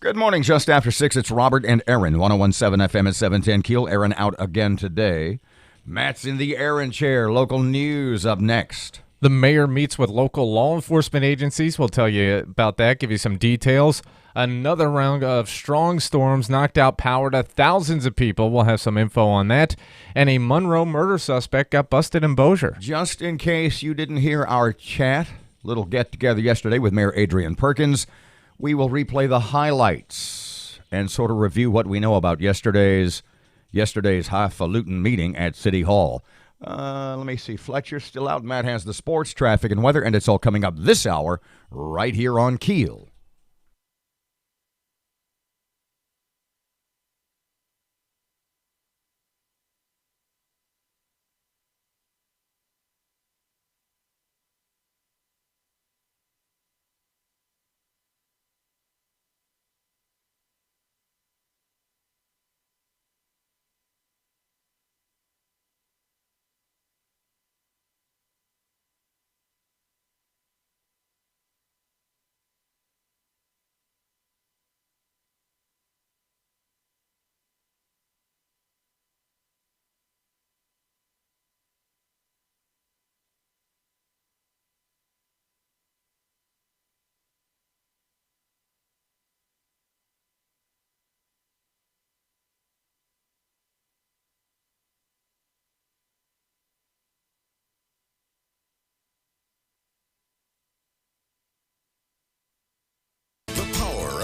Good morning. Just after 6, it's Robert and Erin, 101.7 FM at 710 KEEL. Erin out again today. Matt's in the Erin chair. Local news up next. The mayor meets with local law enforcement agencies. We'll tell you about that, give you some details. Another round of strong storms knocked out power to thousands of people. We'll have some info on that. And a Monroe murder suspect got busted in Bossier. Just in case you didn't hear our chat, little get-together yesterday with Mayor Adrian Perkins, we will replay the highlights and sort of review what we know about yesterday's highfalutin meeting at City Hall. Let me see. Fletcher's still out. Matt has the sports, traffic, and weather, and it's all coming up this hour right here on KEEL.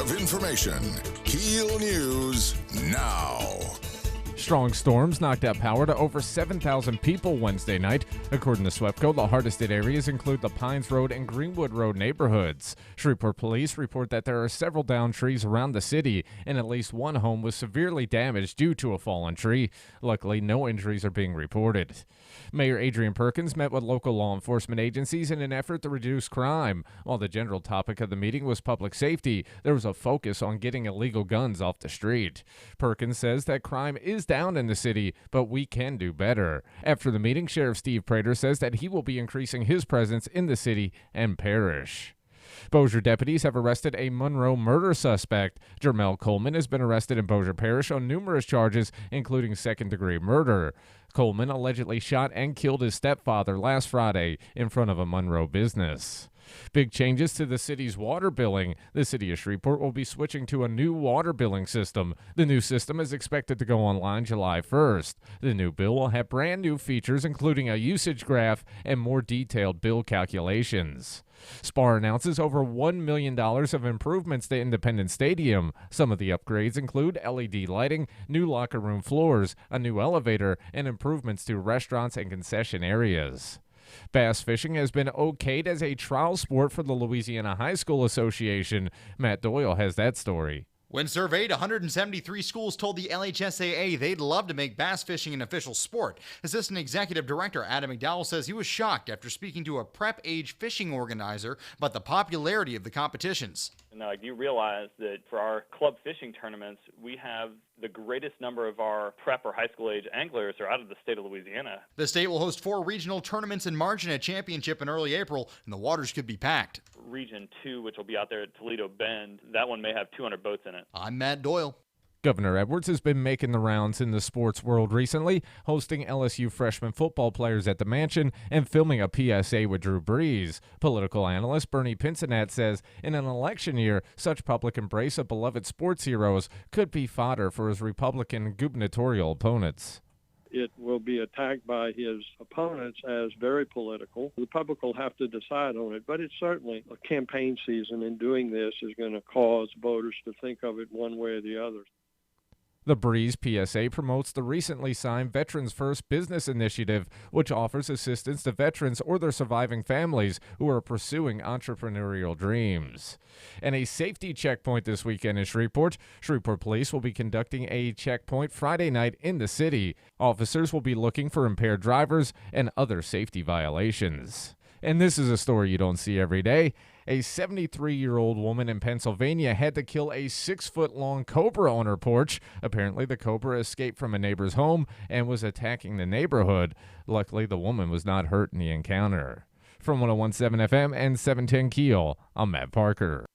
Information. KEEL News now. Strong storms knocked out power to over 7,000 people Wednesday night. According to SWEPCO, the hardest hit areas include the Pines Road and Greenwood Road neighborhoods. Shreveport police report that there are several downed trees around the city, and at least one home was severely damaged due to a fallen tree. Luckily, no injuries are being reported. Mayor Adrian Perkins met with local law enforcement agencies in an effort to reduce crime. While the general topic of the meeting was public safety, there was a focus on getting illegal guns off the street. Perkins says that crime is down in the city, but we can do better. After the meeting, Sheriff Steve Prater says that he will be increasing his presence in the city and parish. Bossier deputies have arrested a Monroe murder suspect. Jermel Coleman has been arrested in Bossier Parish on numerous charges, including second-degree murder. Coleman allegedly shot and killed his stepfather last Friday in front of a Monroe business. Big changes to the city's water billing. The city of Shreveport will be switching to a new water billing system. The new system is expected to go online July 1st. The new bill will have brand new features, including a usage graph and more detailed bill calculations. SPAR announces over $1 million of improvements to Independence Stadium. Some of the upgrades include LED lighting, new locker room floors, a new elevator, and improvements to restaurants and concession areas. Bass fishing has been okayed as a trial sport for the Louisiana High School Association. Matt Doyle has that story. When surveyed, 173 schools told the LHSAA they'd love to make bass fishing an official sport. Assistant Executive Director Adam McDowell says he was shocked after speaking to a prep-age fishing organizer about the popularity of the competitions. Now, I do realize that for our club fishing tournaments, we have the greatest number of our prep or high school age anglers are out of the state of Louisiana. The state will host 4 regional tournaments in March and a championship in early April, and the waters could be packed. Region 2, which will be out there at Toledo Bend, that one may have 200 boats in it. I'm Matt Doyle. Governor Edwards has been making the rounds in the sports world recently, hosting LSU freshman football players at the mansion and filming a PSA with Drew Brees. Political analyst Bernie Pincinat says in an election year, such public embrace of beloved sports heroes could be fodder for his Republican gubernatorial opponents. It will be attacked by his opponents as very political. The public will have to decide on it, but it's certainly a campaign season, and doing this is going to cause voters to think of it one way or the other. The Breeze PSA promotes the recently signed Veterans First business initiative, which offers assistance to veterans or their surviving families who are pursuing entrepreneurial dreams. And a safety checkpoint this weekend in Shreveport. Shreveport Police will be conducting a checkpoint Friday night in the city. Officers will be looking for impaired drivers and other safety violations. And this is a story you don't see every day. A 73-year-old woman in Pennsylvania had to kill a 6-foot-long cobra on her porch. Apparently, the cobra escaped from a neighbor's home and was attacking the neighborhood. Luckily, the woman was not hurt in the encounter. From 101.7 FM and 710 KEEL, I'm Matt Parker.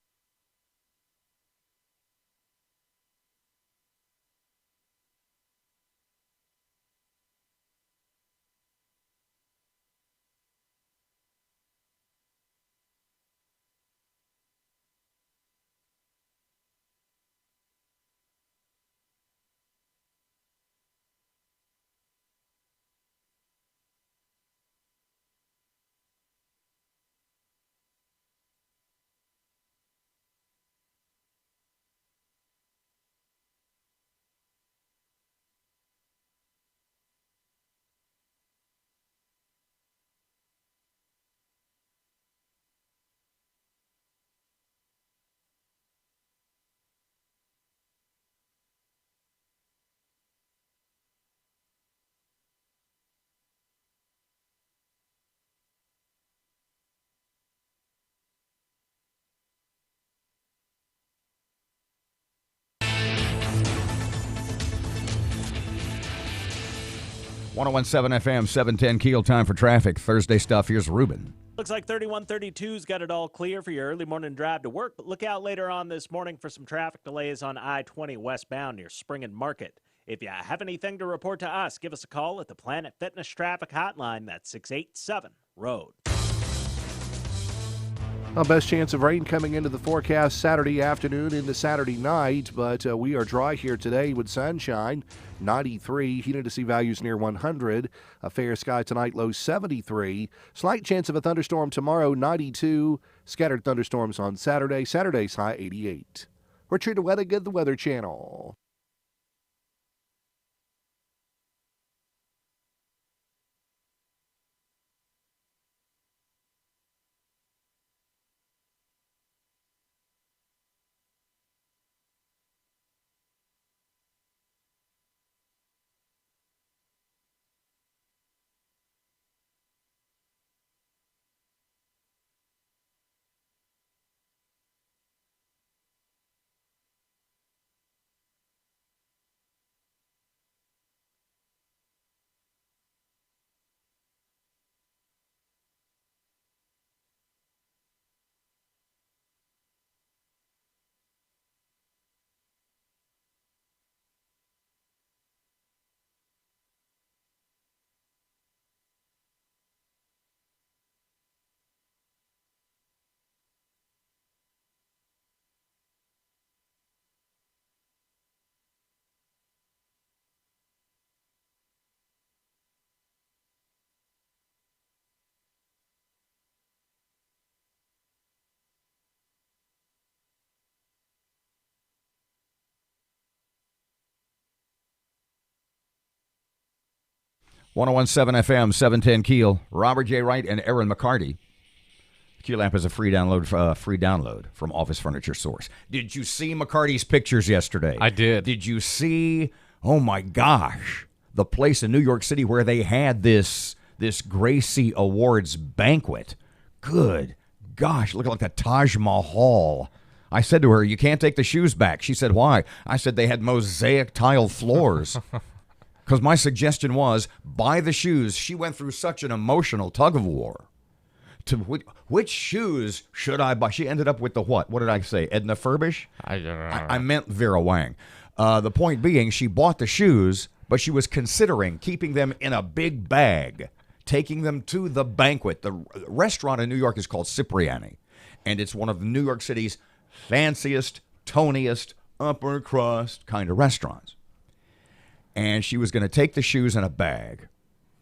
101.7 FM, 710 Keel. Time for traffic. Thursday stuff. Here's Ruben. Looks like 3132's got it all clear for your early morning drive to work. But look out later on this morning for some traffic delays on I-20 westbound near Spring and Market. If you have anything to report to us, give us a call at the Planet Fitness Traffic Hotline. That's 687-ROAD. A best chance of rain coming into the forecast Saturday afternoon into Saturday night, but we are dry here today with sunshine. 93, heat to see values near 100. A fair sky tonight, low 73. Slight chance of a thunderstorm tomorrow, 92. Scattered thunderstorms on Saturday. Saturday's high 88. We're treated Weathergood, the Weather Channel. .101.7 FM, 710 Keel. Robert J. Wright and Erin McCarty. Keel app is a free download from Office Furniture Source. Did you see McCarty's pictures yesterday? I did. Did you see, oh my gosh, the place in New York City where they had this Gracie Awards banquet? Good gosh, looked like the Taj Mahal. I said to her, you can't take the shoes back. She said, why? I said they had mosaic tile floors. Because my suggestion was, buy the shoes. She went through such an emotional tug of war. To which shoes should I buy? She ended up with the what? What did I say? Edna Furbish? I meant Vera Wang. The point being, she bought the shoes, but she was considering keeping them in a big bag, taking them to the banquet. The restaurant in New York is called Cipriani, and it's one of New York City's fanciest, toniest, upper crust kind of restaurants. And she was going to take the shoes in a bag,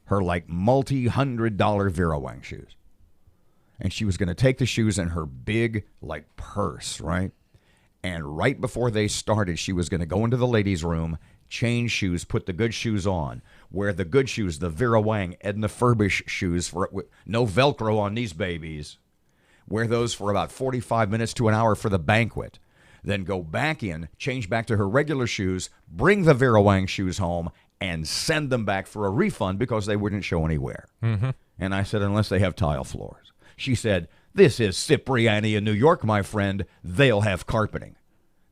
her like multi-$100 Vera Wang shoes. And she was going to take the shoes in her big like purse, right? And right before they started, she was going to go into the ladies' room, change shoes, put the good shoes on, wear the good shoes, the Vera Wang, Edna Furbish shoes, for no Velcro on these babies. Wear those for about 45 minutes to an hour for the banquet. Then go back in, change back to her regular shoes, bring the Vera Wang shoes home, and send them back for a refund because they wouldn't show anywhere. Mm-hmm. And I said, unless they have tile floors. She said, this is Cipriani in New York, my friend. They'll have carpeting.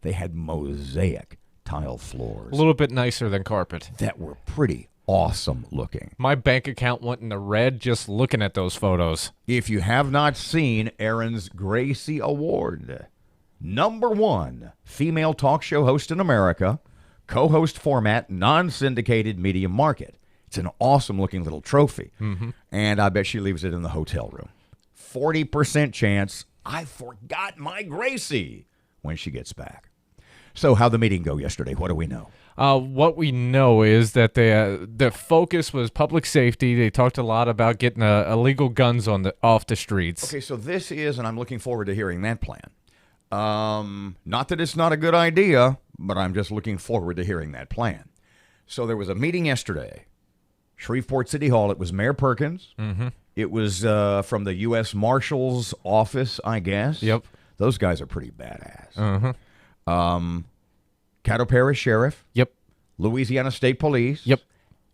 They had mosaic tile floors. A little bit nicer than carpet. That were pretty awesome looking. My bank account went in the red just looking at those photos. If you have not seen Erin's Gracie Award, #1 female talk show host in America, co-host format, non-syndicated media market. It's an awesome-looking little trophy, and I bet she leaves it in the hotel room. 40% chance I forgot my Gracie when she gets back. So how'd the meeting go yesterday? What do we know? What we know is that the focus was public safety. They talked a lot about getting illegal guns off the streets. Okay, so this is, and I'm looking forward to hearing that plan. Not that it's not a good idea, but I'm just looking forward to hearing that plan. So there was a meeting yesterday, Shreveport City Hall. It was Mayor Perkins. Mm-hmm. It was from the U.S. Marshal's office, I guess. Yep. Those guys are pretty badass. Caddo Parish Sheriff. Yep. Louisiana State Police. Yep.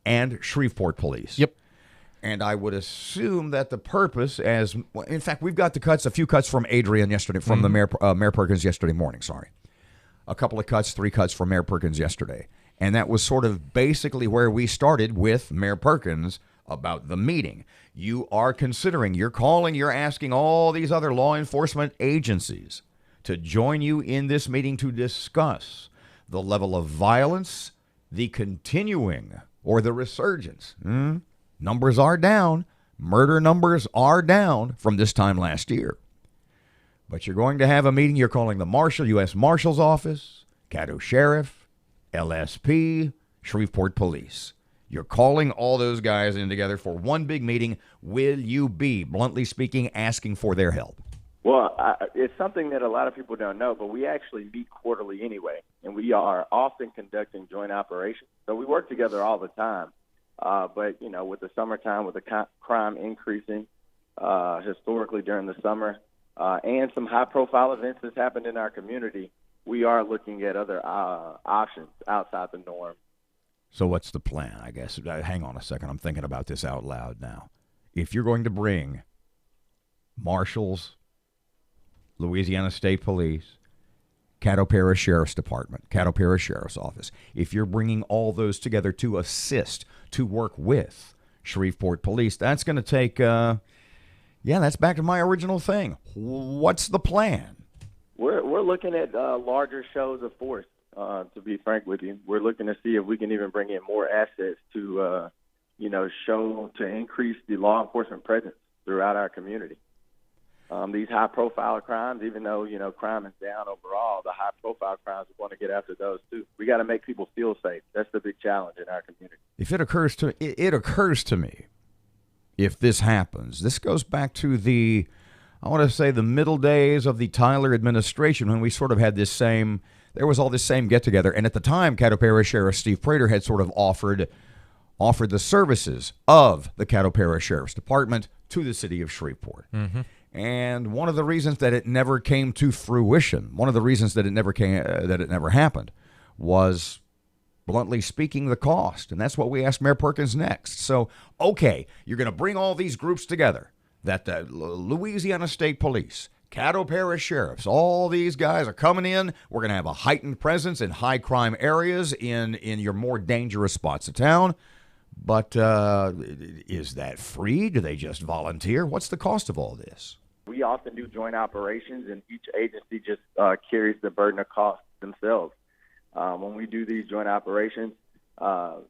And Shreveport Police. Yep. And I would assume that the purpose, in fact, we've got a few cuts from Adrian yesterday, from the Mayor Perkins yesterday morning, sorry. A couple of cuts, 3 cuts from Mayor Perkins yesterday. And that was sort of basically where we started with Mayor Perkins about the meeting. You are considering, you're calling, you're asking all these other law enforcement agencies to join you in this meeting to discuss the level of violence, the continuing or the resurgence. Numbers are down. Murder numbers are down from this time last year. But you're going to have a meeting. You're calling the Marshal, U.S. Marshal's Office, Caddo Sheriff, LSP, Shreveport Police. You're calling all those guys in together for one big meeting. Will you be, bluntly speaking, asking for their help? Well, it's something that a lot of people don't know, but we actually meet quarterly anyway, and we are often conducting joint operations. So we work together all the time. But, you know, with the summertime, with the crime increasing historically during the summer, and some high-profile events that's happened in our community, we are looking at other options outside the norm. So what's the plan, I guess? Hang on a second. I'm thinking about this out loud now. If you're going to bring marshals, Louisiana State Police, Caddo Parish Sheriff's Department, Caddo Parish Sheriff's Office, if you're bringing all those together to assist, to work with Shreveport Police, that's going to take, that's back to my original thing. What's the plan? We're looking at larger shows of force, to be frank with you. We're looking to see if we can even bring in more assets to, show, to increase the law enforcement presence throughout our community. These high-profile crimes, even though, crime is down overall, the high-profile crimes, we want to get after those, too. We got to make people feel safe. That's the big challenge in our community. If it occurs to me, if this happens, this goes back to the middle days of the Tyler administration when we sort of had there was all this same get-together. And at the time, Caddo Parish Sheriff Steve Prater had sort of offered the services of the Caddo Parish Sheriff's Department to the city of Shreveport. Mm-hmm. And one of the reasons that it never came to fruition, one of the reasons that it never happened, was, bluntly speaking, the cost. And that's what we asked Mayor Perkins next. So, okay, you're going to bring all these groups together, that the Louisiana State Police, Caddo Parish Sheriffs, all these guys are coming in. We're going to have a heightened presence in high crime areas in your more dangerous spots of town. But is that free? Do they just volunteer? What's the cost of all this? We often do joint operations, and each agency just carries the burden of cost themselves. When we do these joint operations, the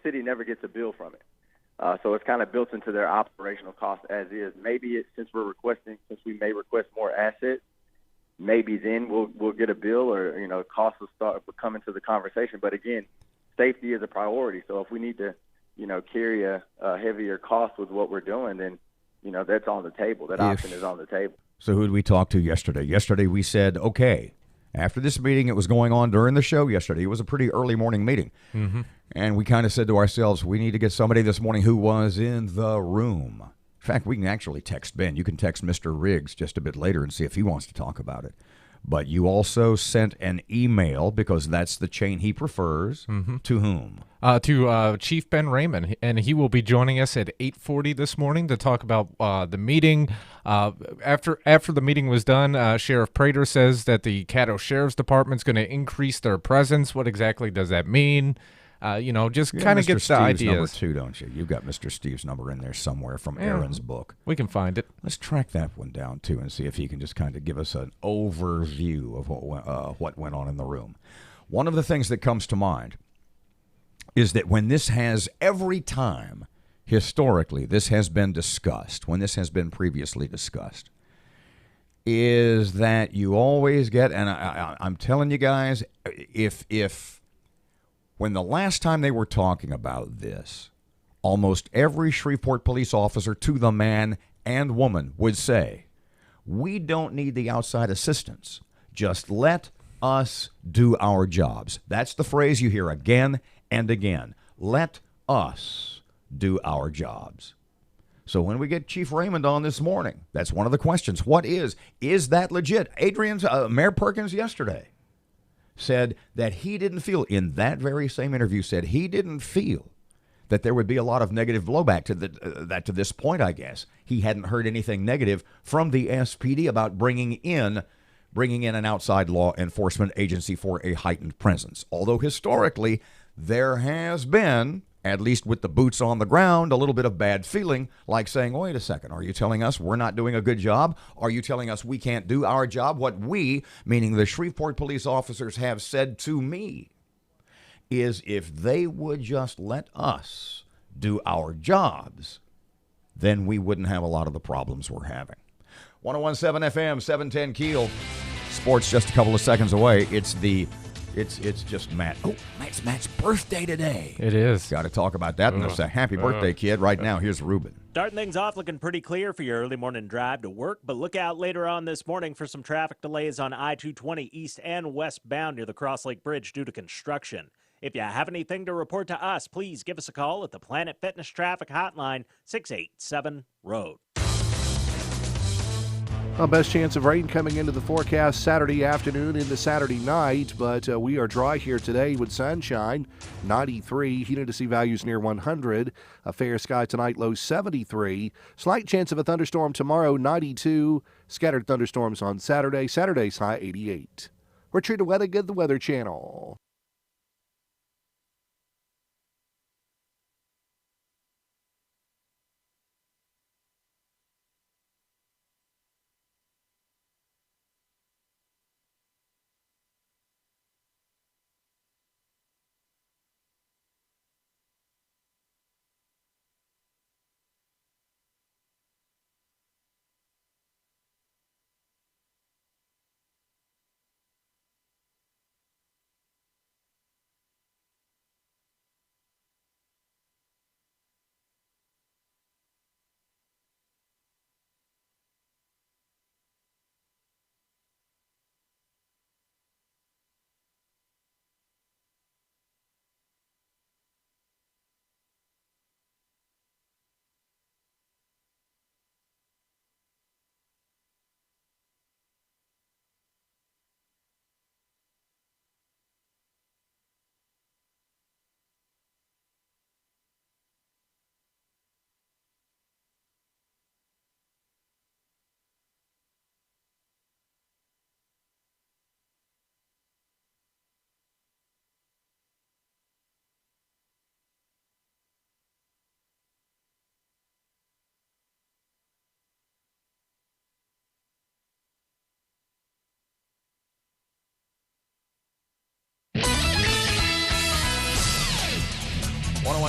city never gets a bill from it. So it's kind of built into their operational cost as is. Maybe since we may request more assets, maybe then we'll get a bill, or costs will start coming to the conversation. But again, safety is a priority. So if we need to, carry a heavier cost with what we're doing, then, that's on the table. That option is on the table. So who did we talk to yesterday? Yesterday we said, okay, after this meeting, it was going on during the show yesterday. It was a pretty early morning meeting. Mm-hmm. And we kind of said to ourselves, we need to get somebody this morning who was in the room. In fact, we can actually text Ben. You can text Mr. Riggs just a bit later and see if he wants to talk about it. But you also sent an email, because that's the chain he prefers. Mm-hmm. To whom? To Chief Ben Raymond, and he will be joining us at 8:40 this morning to talk about the meeting. After the meeting was done, Sheriff Prater says that the Caddo Sheriff's Department is going to increase their presence. What exactly does that mean? Just kind of get the ideas. Number too, don't you? You've got Mr. Steve's number in there somewhere from Erin's book. We can find it. Let's track that one down too and see if he can just kind of give us an overview of what went on in the room. One of the things that comes to mind is that when this has, every time historically this has been discussed, when this has been previously discussed, is that you always get, and I'm telling you guys, when the last time they were talking about this, almost every Shreveport police officer, to the man and woman, would say, we don't need the outside assistance. Just let us do our jobs. That's the phrase you hear again and again. Let us do our jobs. So when we get Chief Raymond on this morning, that's one of the questions. What is that legit? Mayor Perkins yesterday said that he didn't feel, in that very same interview, said he didn't feel that there would be a lot of negative blowback to this point, I guess. He hadn't heard anything negative from the SPD about bringing in bringing in an outside law enforcement agency for a heightened presence. Although historically, there has been, at least with the boots on the ground, a little bit of bad feeling, like saying, wait a second, are you telling us we're not doing a good job? Are you telling us we can't do our job? What we, meaning the Shreveport police officers, have said to me is if they would just let us do our jobs, then we wouldn't have a lot of the problems we're having. 101.7 FM, 710 Keel. Sports just a couple of seconds away. It's just Matt. Oh, it's Matt's birthday today. It is. Got to talk about that in a second. Happy birthday, kid. Right now, here's Ruben. Starting things off looking pretty clear for your early morning drive to work, but look out later on this morning for some traffic delays on I-220 east and westbound near the Cross Lake Bridge due to construction. If you have anything to report to us, please give us a call at the Planet Fitness Traffic Hotline, 687-ROAD. Well, best chance of rain coming into the forecast Saturday afternoon into Saturday night, but we are dry here today with sunshine, 93, humidity values near 100, a fair sky tonight, low 73, slight chance of a thunderstorm tomorrow, 92, scattered thunderstorms on Saturday, Saturday's high 88. We're Trina Wettigan, the Weather Channel.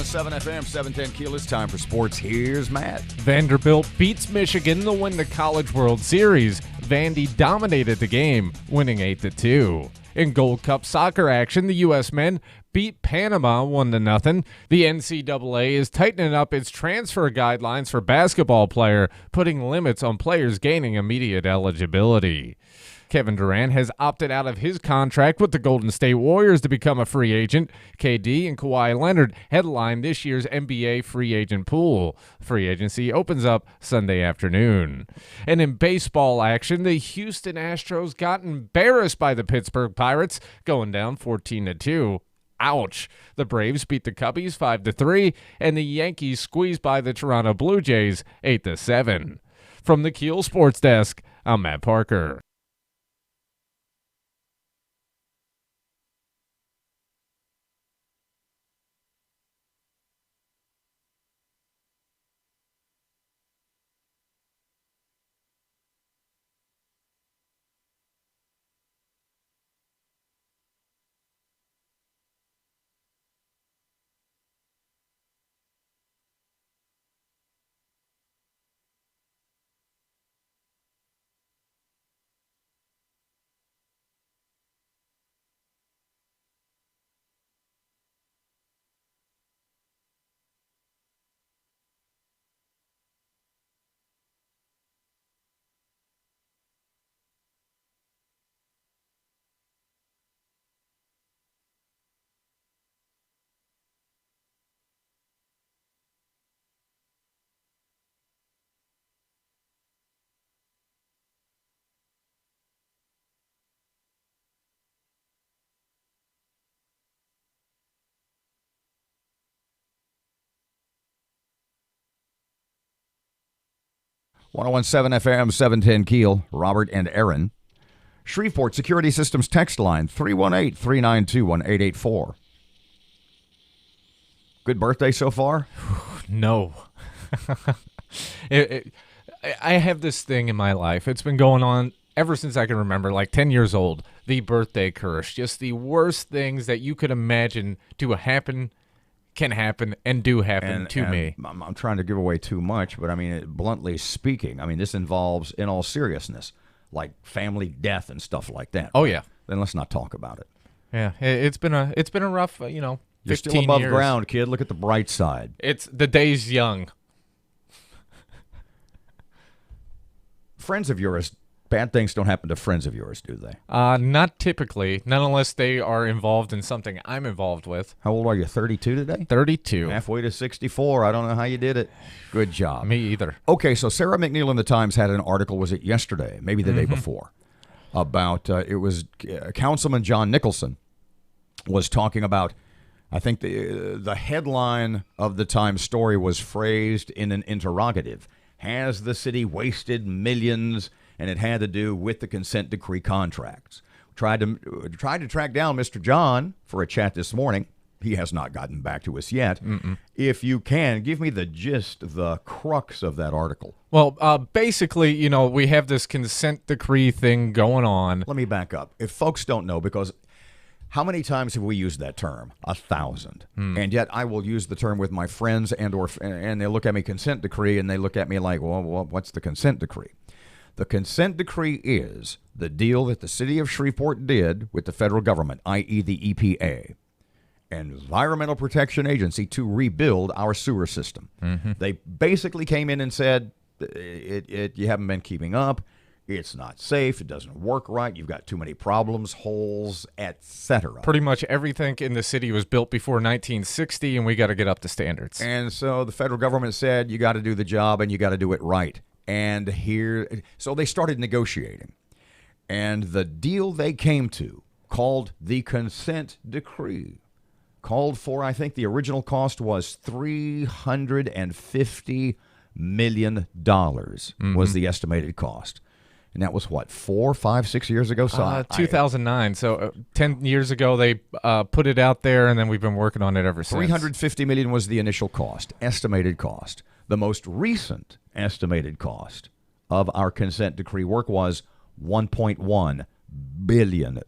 .7 FM, 710 Keel. It's time for sports. Here's Matt. Vanderbilt beats Michigan to win the College World Series. Vandy dominated the game, winning 8-2. In Gold Cup soccer action, the U.S. men beat Panama 1-0. The NCAA is tightening up its transfer guidelines for basketball player, putting limits on players gaining immediate eligibility. Kevin Durant has opted out of his contract with the Golden State Warriors to become a free agent. KD and Kawhi Leonard headline this year's NBA free agent pool. Free agency opens up Sunday afternoon. And in baseball action, the Houston Astros got embarrassed by the Pittsburgh Pirates, going down 14-2. Ouch. The Braves beat the Cubbies 5-3, and the Yankees squeezed by the Toronto Blue Jays 8-7. From the Keel Sports Desk, I'm Matt Parker. .7 FM, 710 Keel. Robert and Erin. Shreveport Security Systems text line, 318-392-1884. Good birthday so far? No. I have this thing in my life. It's been going on ever since I can remember, like 10 years old. The birthday curse. Just the worst things that you could imagine to happen, can happen, and do happen to me. I'm trying to give away too much, but I mean, bluntly speaking, I mean, this involves, in all seriousness, like family death and stuff like that. Oh, yeah. Then let's not talk about it. Yeah, it's been a rough, 15 You're still above years. ground, kid. Look at the bright side. It's the day's young. Friends of yours, bad things don't happen to friends of yours, do they? Not typically, not unless they are involved in something I'm involved with. How old are you, 32 today? 32. Halfway to 64. I don't know how you did it. Good job. Me either. Okay, so Sarah McNeil in the Times had an article, was it yesterday, maybe the day before, about, it was Councilman John Nicholson was talking about, I think the headline of the Times story was phrased in an interrogative. Has the city wasted millions? And it had to do with the consent decree contracts. Tried to track down Mr. John for a chat this morning. He has not gotten back to us yet. If you can, give me the gist, the crux of that article. Well, basically, we have this consent decree thing going on. Let me back up. If folks don't know, because how many times have we used that term? 1,000. And yet I will use the term with my friends and they look at me, consent decree, and they look at me like, well, what's the consent decree? The consent decree is the deal that the city of Shreveport did with the federal government, i.e. the EPA, Environmental Protection Agency, to rebuild our sewer system. They basically came in and said, you haven't been keeping up. It's not safe. It doesn't work right. You've got too many problems, holes, etc. Pretty much everything in the city was built before 1960, and we got to get up to standards. And so the federal government said, you got to do the job and you got to do it right. And so they started negotiating. And the deal they came to, called the consent decree, called for, I think the original cost was $350 million was the estimated cost. And that was what, 4, 5, 6 years ago? So 2009. So 10 years ago, they put it out there, and then we've been working on it ever since. $350 million was the initial cost, estimated cost. The most recent estimated cost of our consent decree work was $1.1 billion.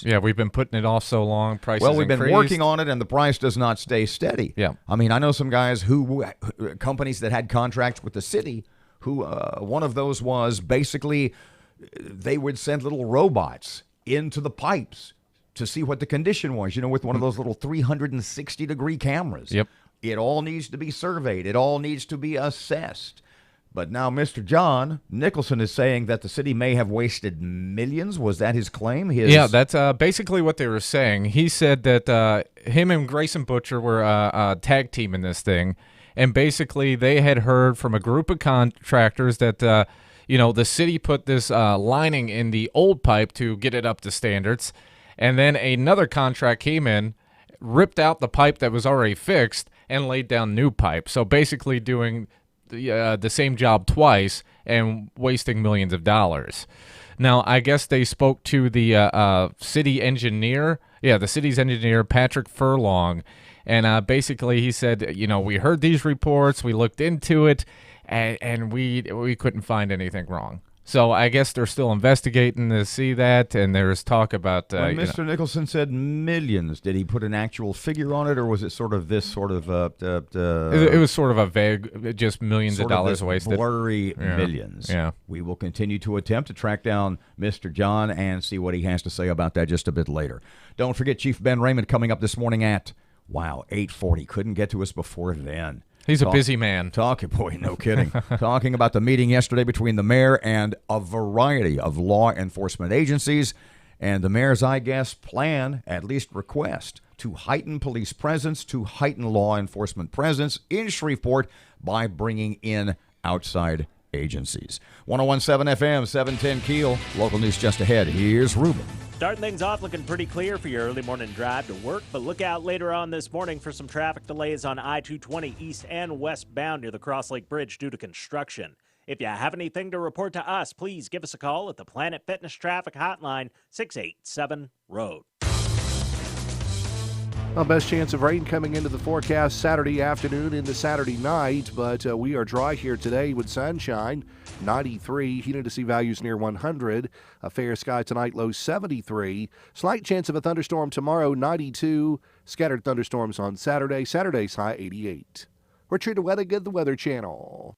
Yeah, we've been putting it off so long. Prices Well, we've increased. been working on it, and the price does not stay steady. Yeah. I mean, I know some guys companies that had contracts with the city, who one of those was basically they would send little robots into the pipes to see what the condition was, with one of those little 360-degree cameras. Yep. It all needs to be surveyed. It all needs to be assessed. But now Mr. John Nicholson is saying that the city may have wasted millions. Was that his claim? Yeah, that's basically what they were saying. He said that him and Grayson Butcher were a tag team in this thing, and basically they had heard from a group of contractors that the city put this lining in the old pipe to get it up to standards, and then another contract came in, ripped out the pipe that was already fixed, and laid down new pipe. So basically doing the same job twice and wasting millions of dollars. Now, I guess they spoke to the city engineer. Yeah, the city's engineer, Patrick Furlong. And basically he said, we heard these reports, we looked into it, and we couldn't find anything wrong. So I guess they're still investigating to see that, and there's talk about... when Mr. Nicholson said millions, did he put an actual figure on it, or was it sort of this sort of... it was sort of a vague, just millions of dollars wasted. Blurry millions. Yeah. We will continue to attempt to track down Mr. John and see what he has to say about that just a bit later. Don't forget Chief Ben Raymond coming up this morning at, 8:40. Couldn't get to us before then. He's a busy man. Boy, no kidding. Talking about the meeting yesterday between the mayor and a variety of law enforcement agencies, and the mayor's, I guess, plan, at least request, to heighten police presence, to heighten law enforcement presence in Shreveport by bringing in outside agencies. 101.7 FM, 710 KEEL. Local news just ahead. Here's Ruben. Starting things off looking pretty clear for your early morning drive to work, but look out later on this morning for some traffic delays on I-220 east and westbound near the Cross Lake Bridge due to construction. If you have anything to report to us, please give us a call at the Planet Fitness Traffic Hotline, 687-ROAD. Well, best chance of rain coming into the forecast Saturday afternoon into Saturday night, but we are dry here today with sunshine. 93, humidity values near 100. A fair sky tonight, low 73. Slight chance of a thunderstorm tomorrow, 92. Scattered thunderstorms on Saturday. Saturday's high 88. We're True to Weathergood, the Weather Channel.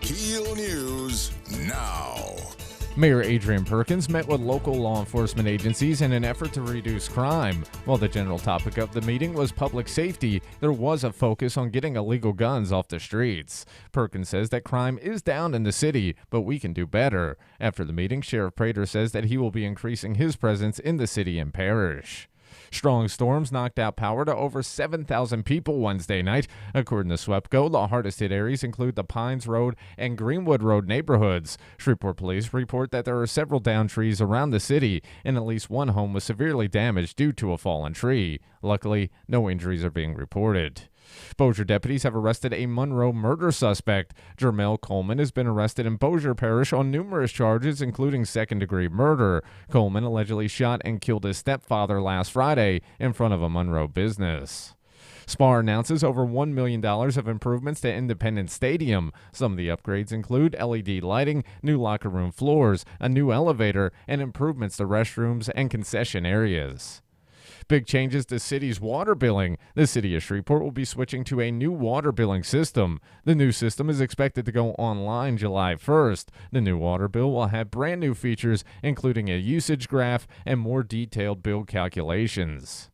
KEEL News now. Mayor Adrian Perkins met with local law enforcement agencies in an effort to reduce crime. While the general topic of the meeting was public safety, there was a focus on getting illegal guns off the streets. Perkins says that crime is down in the city, but we can do better. After the meeting, Sheriff Prater says that he will be increasing his presence in the city and parish. Strong storms knocked out power to over 7,000 people Wednesday night. According to SWEPCO, the hardest hit areas include the Pines Road and Greenwood Road neighborhoods. Shreveport police report that there are several downed trees around the city, and at least one home was severely damaged due to a fallen tree. Luckily, no injuries are being reported. Bossier deputies have arrested a Monroe murder suspect. Jermel Coleman has been arrested in Bossier Parish on numerous charges, including second-degree murder. Coleman allegedly shot and killed his stepfather last Friday in front of a Monroe business. SPAR announces over $1 million of improvements to Independence Stadium. Some of the upgrades include LED lighting, new locker room floors, a new elevator, and improvements to restrooms and concession areas. Big changes to city's water billing. The city of Shreveport will be switching to a new water billing system. The new system is expected to go online July 1st. The new water bill will have brand new features, including a usage graph and more detailed bill calculations.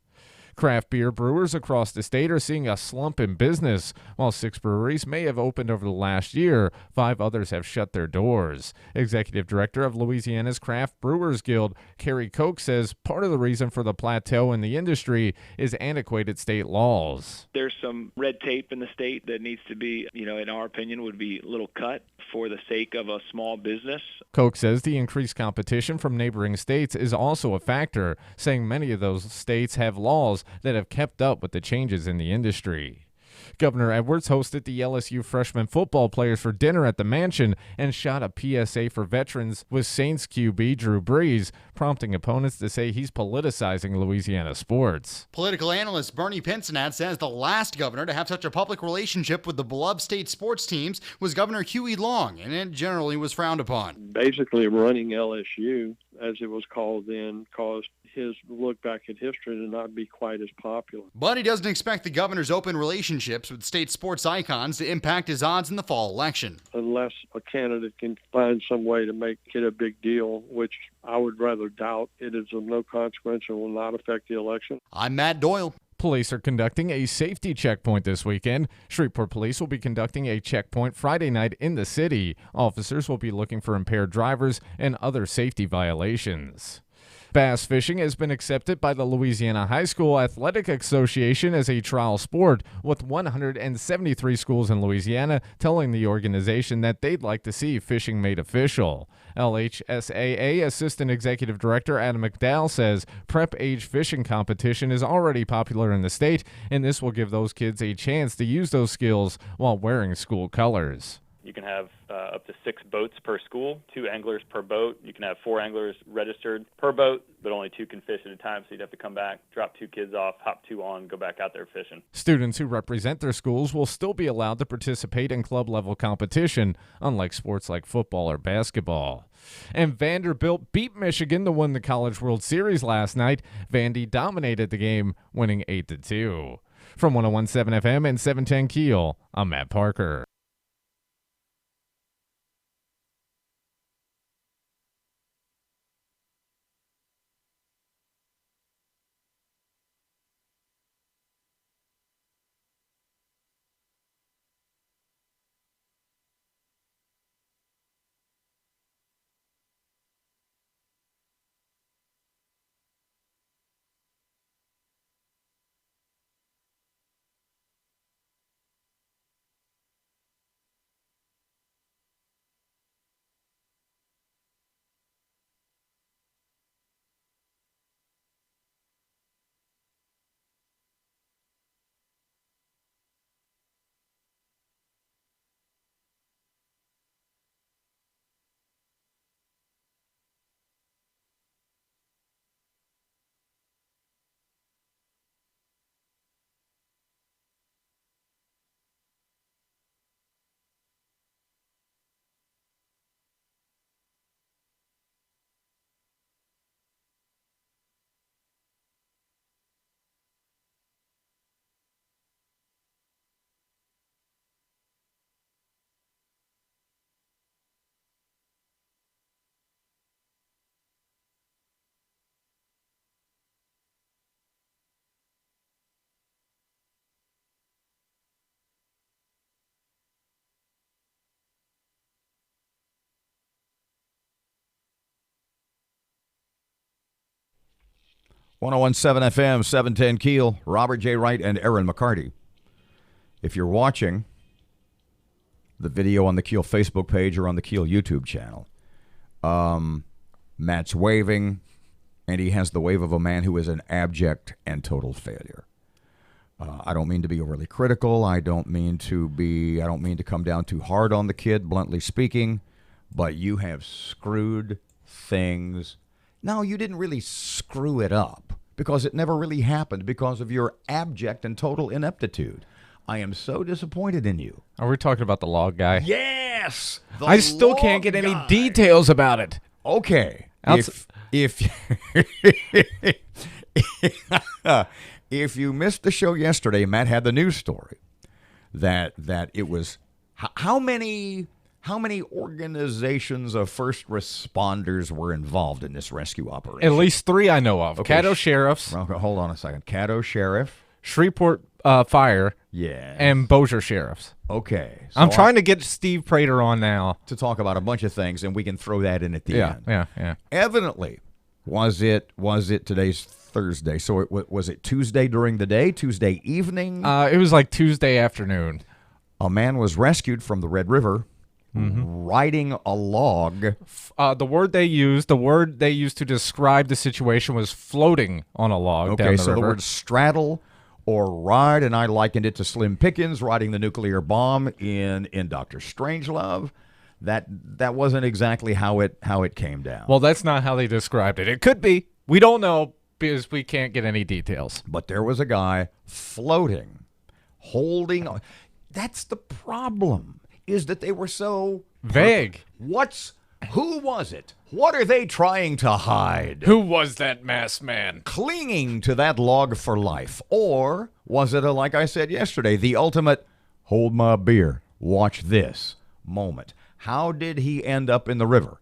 Craft beer brewers across the state are seeing a slump in business. While 6 breweries may have opened over the last year, 5 others have shut their doors. Executive Director of Louisiana's Craft Brewers Guild, Carrie Koch, says part of the reason for the plateau in the industry is antiquated state laws. There's some red tape in the state that needs to be, in our opinion, would be a little cut for the sake of a small business. Koch says the increased competition from neighboring states is also a factor, saying many of those states have laws that have kept up with the changes in the industry. Governor Edwards hosted the LSU freshman football players for dinner at the mansion and shot a PSA for veterans with Saints QB Drew Brees, prompting opponents to say he's politicizing Louisiana sports. Political analyst Bernie Pincinat says the last governor to have such a public relationship with the beloved state sports teams was Governor Huey Long, and it generally was frowned upon. Basically, running LSU, as it was called then, caused his look back at history to not be quite as popular. But he doesn't expect the governor's open relationships with state sports icons to impact his odds in the fall election. Unless a candidate can find some way to make it a big deal, which I would rather doubt, it is of no consequence and will not affect the election. I'm Matt Doyle. Police are conducting a safety checkpoint this weekend. Shreveport Police will be conducting a checkpoint Friday night in the city. Officers will be looking for impaired drivers and other safety violations. Bass fishing has been accepted by the Louisiana High School Athletic Association as a trial sport, with 173 schools in Louisiana telling the organization that they'd like to see fishing made official. LHSAA Assistant Executive Director Adam McDowell says prep age fishing competition is already popular in the state, and this will give those kids a chance to use those skills while wearing school colors. You can have up to 6 boats per school, 2 anglers per boat. You can have 4 anglers registered per boat, but only 2 can fish at a time, so you'd have to come back, drop 2 kids off, hop 2 on, go back out there fishing. Students who represent their schools will still be allowed to participate in club-level competition, unlike sports like football or basketball. And Vanderbilt beat Michigan to win the College World Series last night. Vandy dominated the game, winning 8-2. From 101.7 FM and 710 KEEL, I'm Matt Parker. .101.7 FM, 710 KEEL, Robert J. Wright and Erin McCarty. If you're watching the video on the KEEL Facebook page or on the KEEL YouTube channel, Matt's waving, and he has the wave of a man who is an abject and total failure. I don't mean to be overly critical. I don't mean to come down too hard on the kid, bluntly speaking, but you have screwed things. No, you didn't really screw it up because it never really happened because of your abject and total ineptitude. I am so disappointed in you. Are we talking about the log guy? Yes! I still can't get any details about it. Okay. If you missed the show yesterday, Matt had the news story that it was how many organizations of first responders were involved in this rescue operation? At least 3 I know of. Okay. Caddo Sheriffs. Okay, hold on a second. Caddo Sheriff. Shreveport Fire. Yeah. And Bossier Sheriffs. Okay. So I'm trying to get Steve Prater on now. To talk about a bunch of things, and we can throw that in at the end. Yeah. Evidently, was it today's Thursday? So was it Tuesday during the day, Tuesday evening? It was like Tuesday afternoon. A man was rescued from the Red River. Riding a log. The word they used to describe the situation was floating on a log down the river. The word straddle or ride, and I likened it to Slim Pickens riding the nuclear bomb in Dr. Strangelove. That wasn't exactly how it came down. Well, that's not how they described it. It could be. We don't know because we can't get any details. But there was a guy floating, holding. That's the problem. Is that they were so vague. Who was it? What are they trying to hide? Who was that masked man? Clinging to that log for life. Or was it, like I said yesterday, the ultimate hold my beer, watch this moment? How did he end up in the river?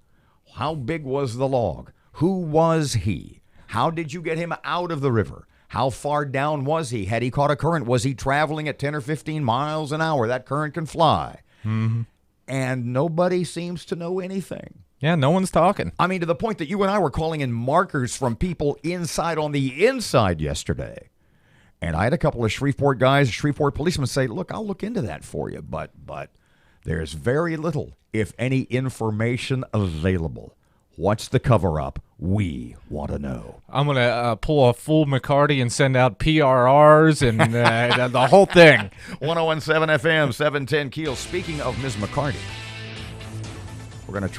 How big was the log? Who was he? How did you get him out of the river? How far down was he? Had he caught a current? Was he traveling at 10 or 15 miles an hour? That current can fly. Mm-hmm. And nobody seems to know anything. Yeah, no one's talking. I mean, to the point that you and I were calling in markers from people inside on the inside yesterday. And I had a couple of Shreveport guys, Shreveport policemen say, look, I'll look into that for you. But there's very little, if any, information available. What's the cover-up? We want to know. I'm going to pull a full McCarty and send out PRRs and the whole thing. 101.7 FM, 710 Keel. Speaking of Ms. McCarty, we're going to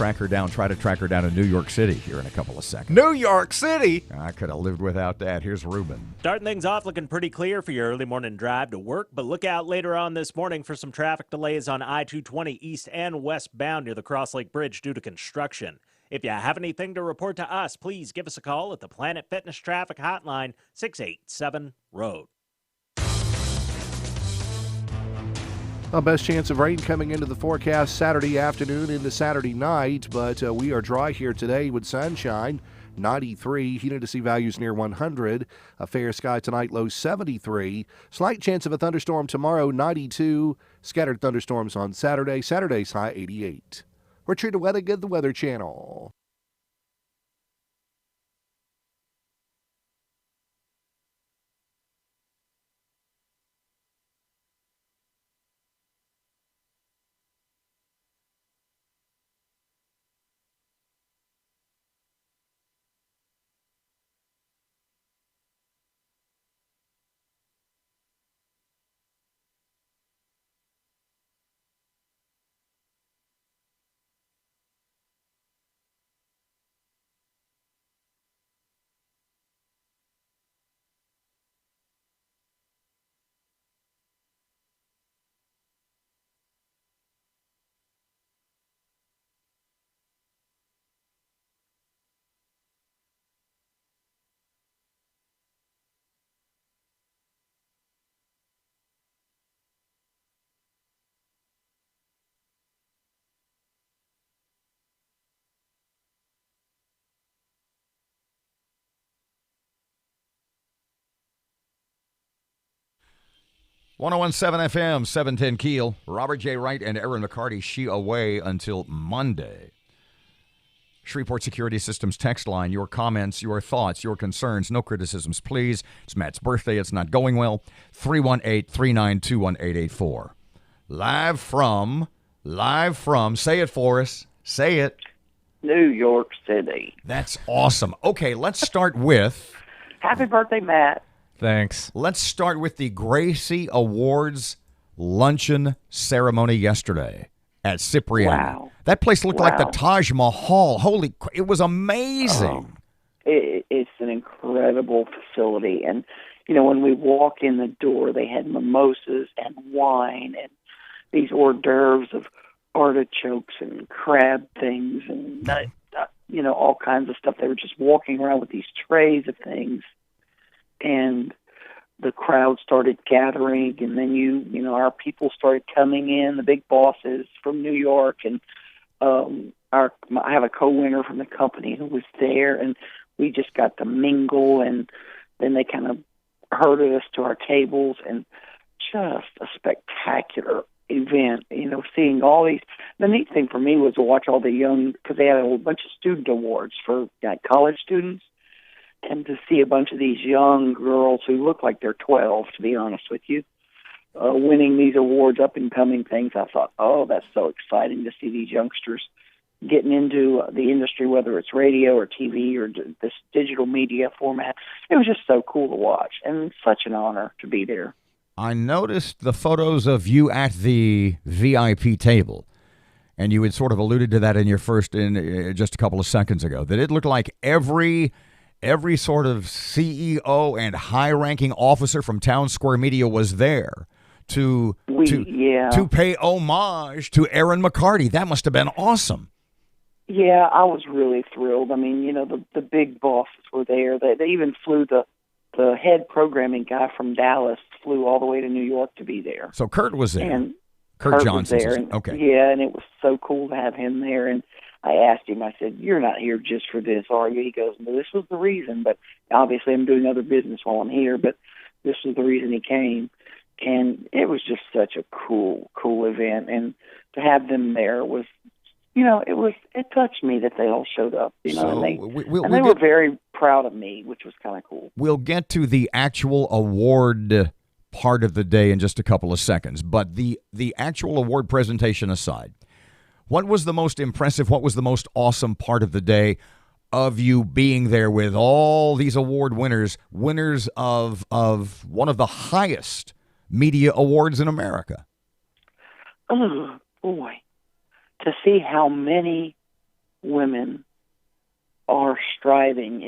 try to track her down in New York City here in a couple of seconds. New York City? I could have lived without that. Here's Ruben. Starting things off looking pretty clear for your early morning drive to work, but look out later on this morning for some traffic delays on I-220 east and westbound near the Cross Lake Bridge due to construction. If you have anything to report to us, please give us a call at the Planet Fitness Traffic Hotline, 687-ROAD. Best chance of rain coming into the forecast Saturday afternoon into Saturday night, but we are dry here today with sunshine. 93, humidity values near 100. A fair sky tonight, low 73. Slight chance of a thunderstorm tomorrow, 92. Scattered thunderstorms on Saturday. Saturday's high 88. We're Trina Wettigan, the Weather Channel. .101.7 FM, 710 Keel. Robert J. Wright and Erin McCarty, she away until Monday. Shreveport Security Systems text line, your comments, your thoughts, your concerns, no criticisms, please. It's Matt's birthday. It's not going well. 318-392-1884. Live from, say it for us. Say it. New York City. That's awesome. Okay, let's start with. Happy birthday, Matt. Thanks. Let's start with the Gracie Awards luncheon ceremony yesterday at ZipRecruiter. Wow. That place looked like the Taj Mahal. It was amazing. It's an incredible facility. And, you know, when we walk in the door, they had mimosas and wine and these hors d'oeuvres of artichokes and crab things and, all kinds of stuff. They were just walking around with these trays of things. And the crowd started gathering, and then our people started coming in, the big bosses from New York, and I have a co-winner from the company who was there, and we just got to mingle, and then they kind of herded us to our tables, and just a spectacular event, seeing all these. The neat thing for me was to watch all the young, because they had a whole bunch of student awards for college students, and to see a bunch of these young girls who look like they're 12, to be honest with you, winning these awards, up-and-coming things. I thought, that's so exciting to see these youngsters getting into the industry, whether it's radio or TV or this digital media format. It was just so cool to watch, and such an honor to be there. I noticed the photos of you at the VIP table, and you had sort of alluded to that in just a couple of seconds ago, that it looked like every sort of CEO and high-ranking officer from Town Square Media was there to pay homage to Erin McCarty. That must have been awesome. Yeah, I was really thrilled. I mean, the big bosses were there. They even flew the head programming guy from Dallas, flew all the way to New York to be there. So Kurt was there. And Kurt Johnson was there. Okay. Yeah, and it was so cool to have him there. And I asked him, I said, "You're not here just for this, are you?" He goes, "No, this was the reason, but obviously I'm doing other business while I'm here, but this was the reason he came." And it was just such a cool event. And to have them there was it touched me that they all showed up, So and they we'll were very proud of me, which was kind of cool. We'll get to the actual award part of the day in just a couple of seconds, but the actual award presentation aside, what was the most impressive, what was the most awesome part of the day of you being there with all these award winners of one of the highest media awards in America? Oh, boy. To see how many women are striving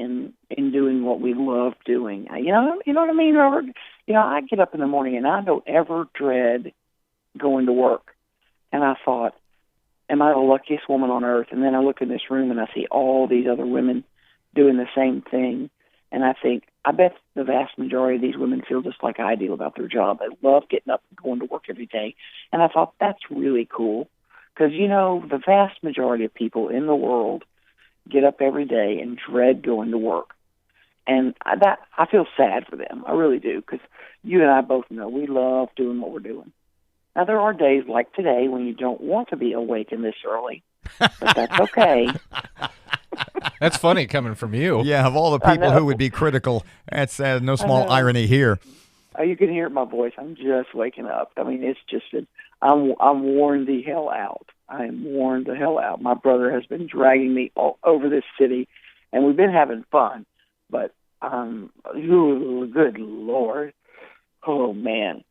in doing what we love doing. You know what I mean, Robert? I get up in the morning and I don't ever dread going to work. And I thought, am I the luckiest woman on earth? And then I look in this room and I see all these other women doing the same thing. And I think, I bet the vast majority of these women feel just like I do about their job. They love getting up and going to work every day. And I thought, that's really cool. Because, the vast majority of people in the world get up every day and dread going to work. And I feel sad for them. I really do, because you and I both know we love doing what we're doing. Now, there are days like today when you don't want to be awakened this early, but that's okay. That's funny coming from you. Yeah, of all the people who would be critical, that's no small irony here. You can hear it in my voice. I'm just waking up. I mean, it's just I'm worn the hell out. I am worn the hell out. My brother has been dragging me all over this city, and we've been having fun. But, good Lord. Oh, man.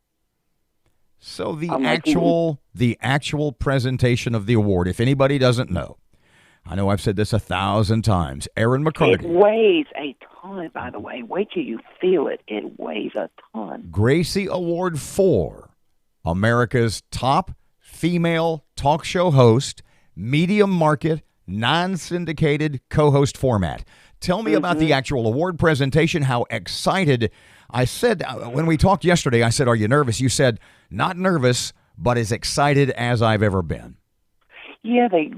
So the actual presentation of the award, if anybody doesn't know, I know I've said this 1,000 times, Erin McCarty. It weighs a ton, by the way. Wait till you feel it. It weighs a ton. Gracie Award for America's top female talk show host, medium market, non-syndicated co-host format. Tell me about the actual award presentation, how excited. I said, when we talked yesterday, I said, are you nervous? You said, not nervous, but as excited as I've ever been. Yeah, they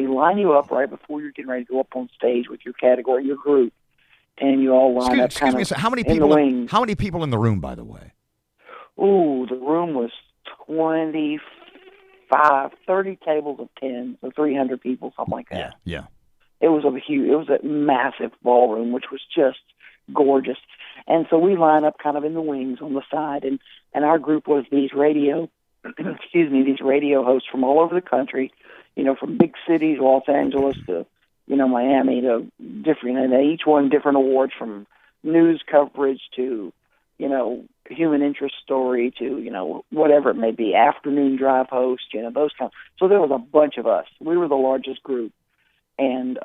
line you up right before you're getting ready to go up on stage with your category, your group, and you all line up. Excuse me a second. How many people in the room, by the way? Ooh, the room was 30 tables of 10, so 300 people, something like that. Yeah. It was a massive ballroom, which was just gorgeous. And so we line up kind of in the wings on the side, and our group was these radio hosts from all over the country, from big cities, Los Angeles to, Miami to different, and each won different awards, from news coverage to, human interest story to, whatever it may be, afternoon drive host, those kinds. So there was a bunch of us. We were the largest group. And,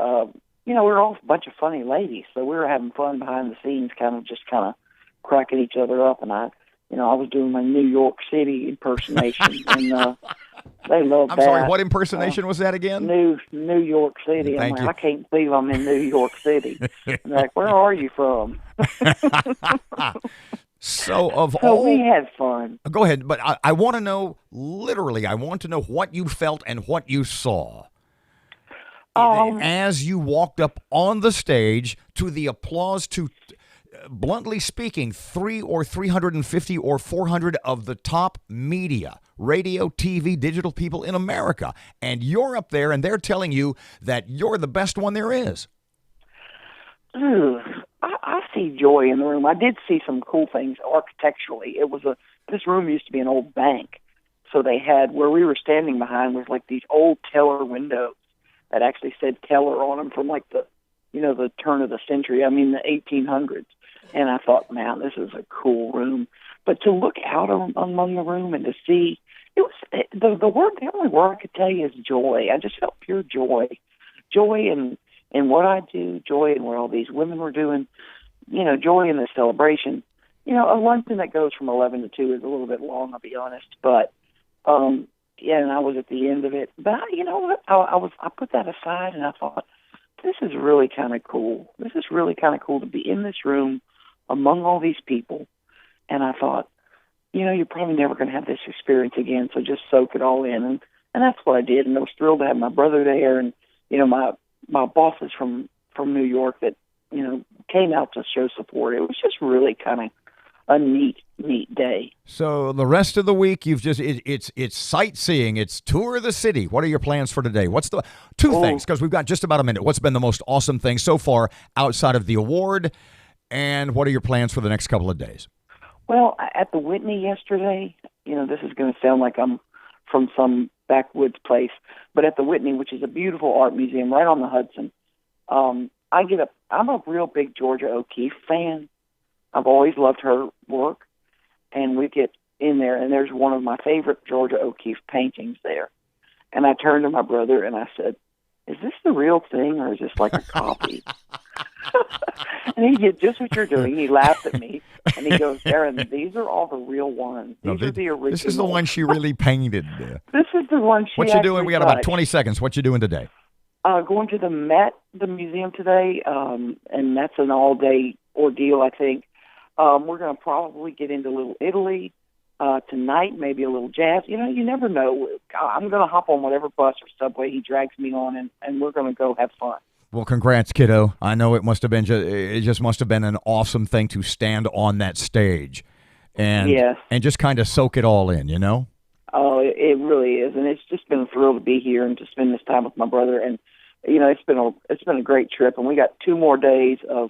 we were all a bunch of funny ladies. So we were having fun behind the scenes, kind of cracking each other up. And I was doing my New York City impersonation. And they loved that. I'm sorry, what impersonation was that again? New York City. Thank you. I can't believe I'm in New York City. And they're like, where are you from? So we had fun. Go ahead, but I want to know, literally, what you felt and what you saw. As you walked up on the stage, to the applause, to, bluntly speaking, 350 or 400 of the top media, radio, TV, digital people in America. And you're up there and they're telling you that you're the best one there is. I see joy in the room. I did see some cool things architecturally. This room used to be an old bank. So they had, where we were standing behind was like these old Teller windows that actually said Teller on them from like the turn of the century. I mean, the 1800s. And I thought, man, this is a cool room. But to look out among the room and to see, it was the only word I could tell you is joy. I just felt pure joy. Joy in what I do, joy in what all these women were doing, joy in the celebration. A luncheon that goes from 11 to 2 is a little bit long, I'll be honest. But, and I was at the end of it. But you know what? I put that aside and I thought, this is really kind of cool. This is really kind of cool to be in this room among all these people. And I thought, you're probably never going to have this experience again, so just soak it all in. And that's what I did. And I was thrilled to have my brother there and, my bosses from New York that, came out to show support. It was just really kind of a neat day. So the rest of the week, you've just it's sightseeing. It's tour the city. What are your plans for today? What's the two things? Because we've got just about a minute. What's been the most awesome thing so far outside of the award? And what are your plans for the next couple of days? Well, at the Whitney yesterday, this is going to sound like I'm from some backwoods place, but at the Whitney, which is a beautiful art museum right on the Hudson, I'm a real big Georgia O'Keeffe fan. I've always loved her work, and we get in there, and there's one of my favorite Georgia O'Keeffe paintings there. And I turned to my brother and I said, "Is this the real thing, or is this like a copy?" And he did just what you're doing. He laughed at me, and he goes, "Erin, these are all the real ones. These are the original. This is the one she really painted. This is the one she What you doing? We got about touched. 20 seconds. What you doing today? Going to the Met, the museum today, and that's an all-day ordeal, I think. We're going to probably get into Little Italy tonight, maybe a little jazz. You never know. I'm going to hop on whatever bus or subway he drags me on, and we're going to go have fun. Well, congrats, kiddo. I know it must have been it just must have been an awesome thing to stand on that stage and just kind of soak it all in, Oh, it really is, and it's just been a thrill to be here and to spend this time with my brother. And it's been a great trip, and we got 2 more days of.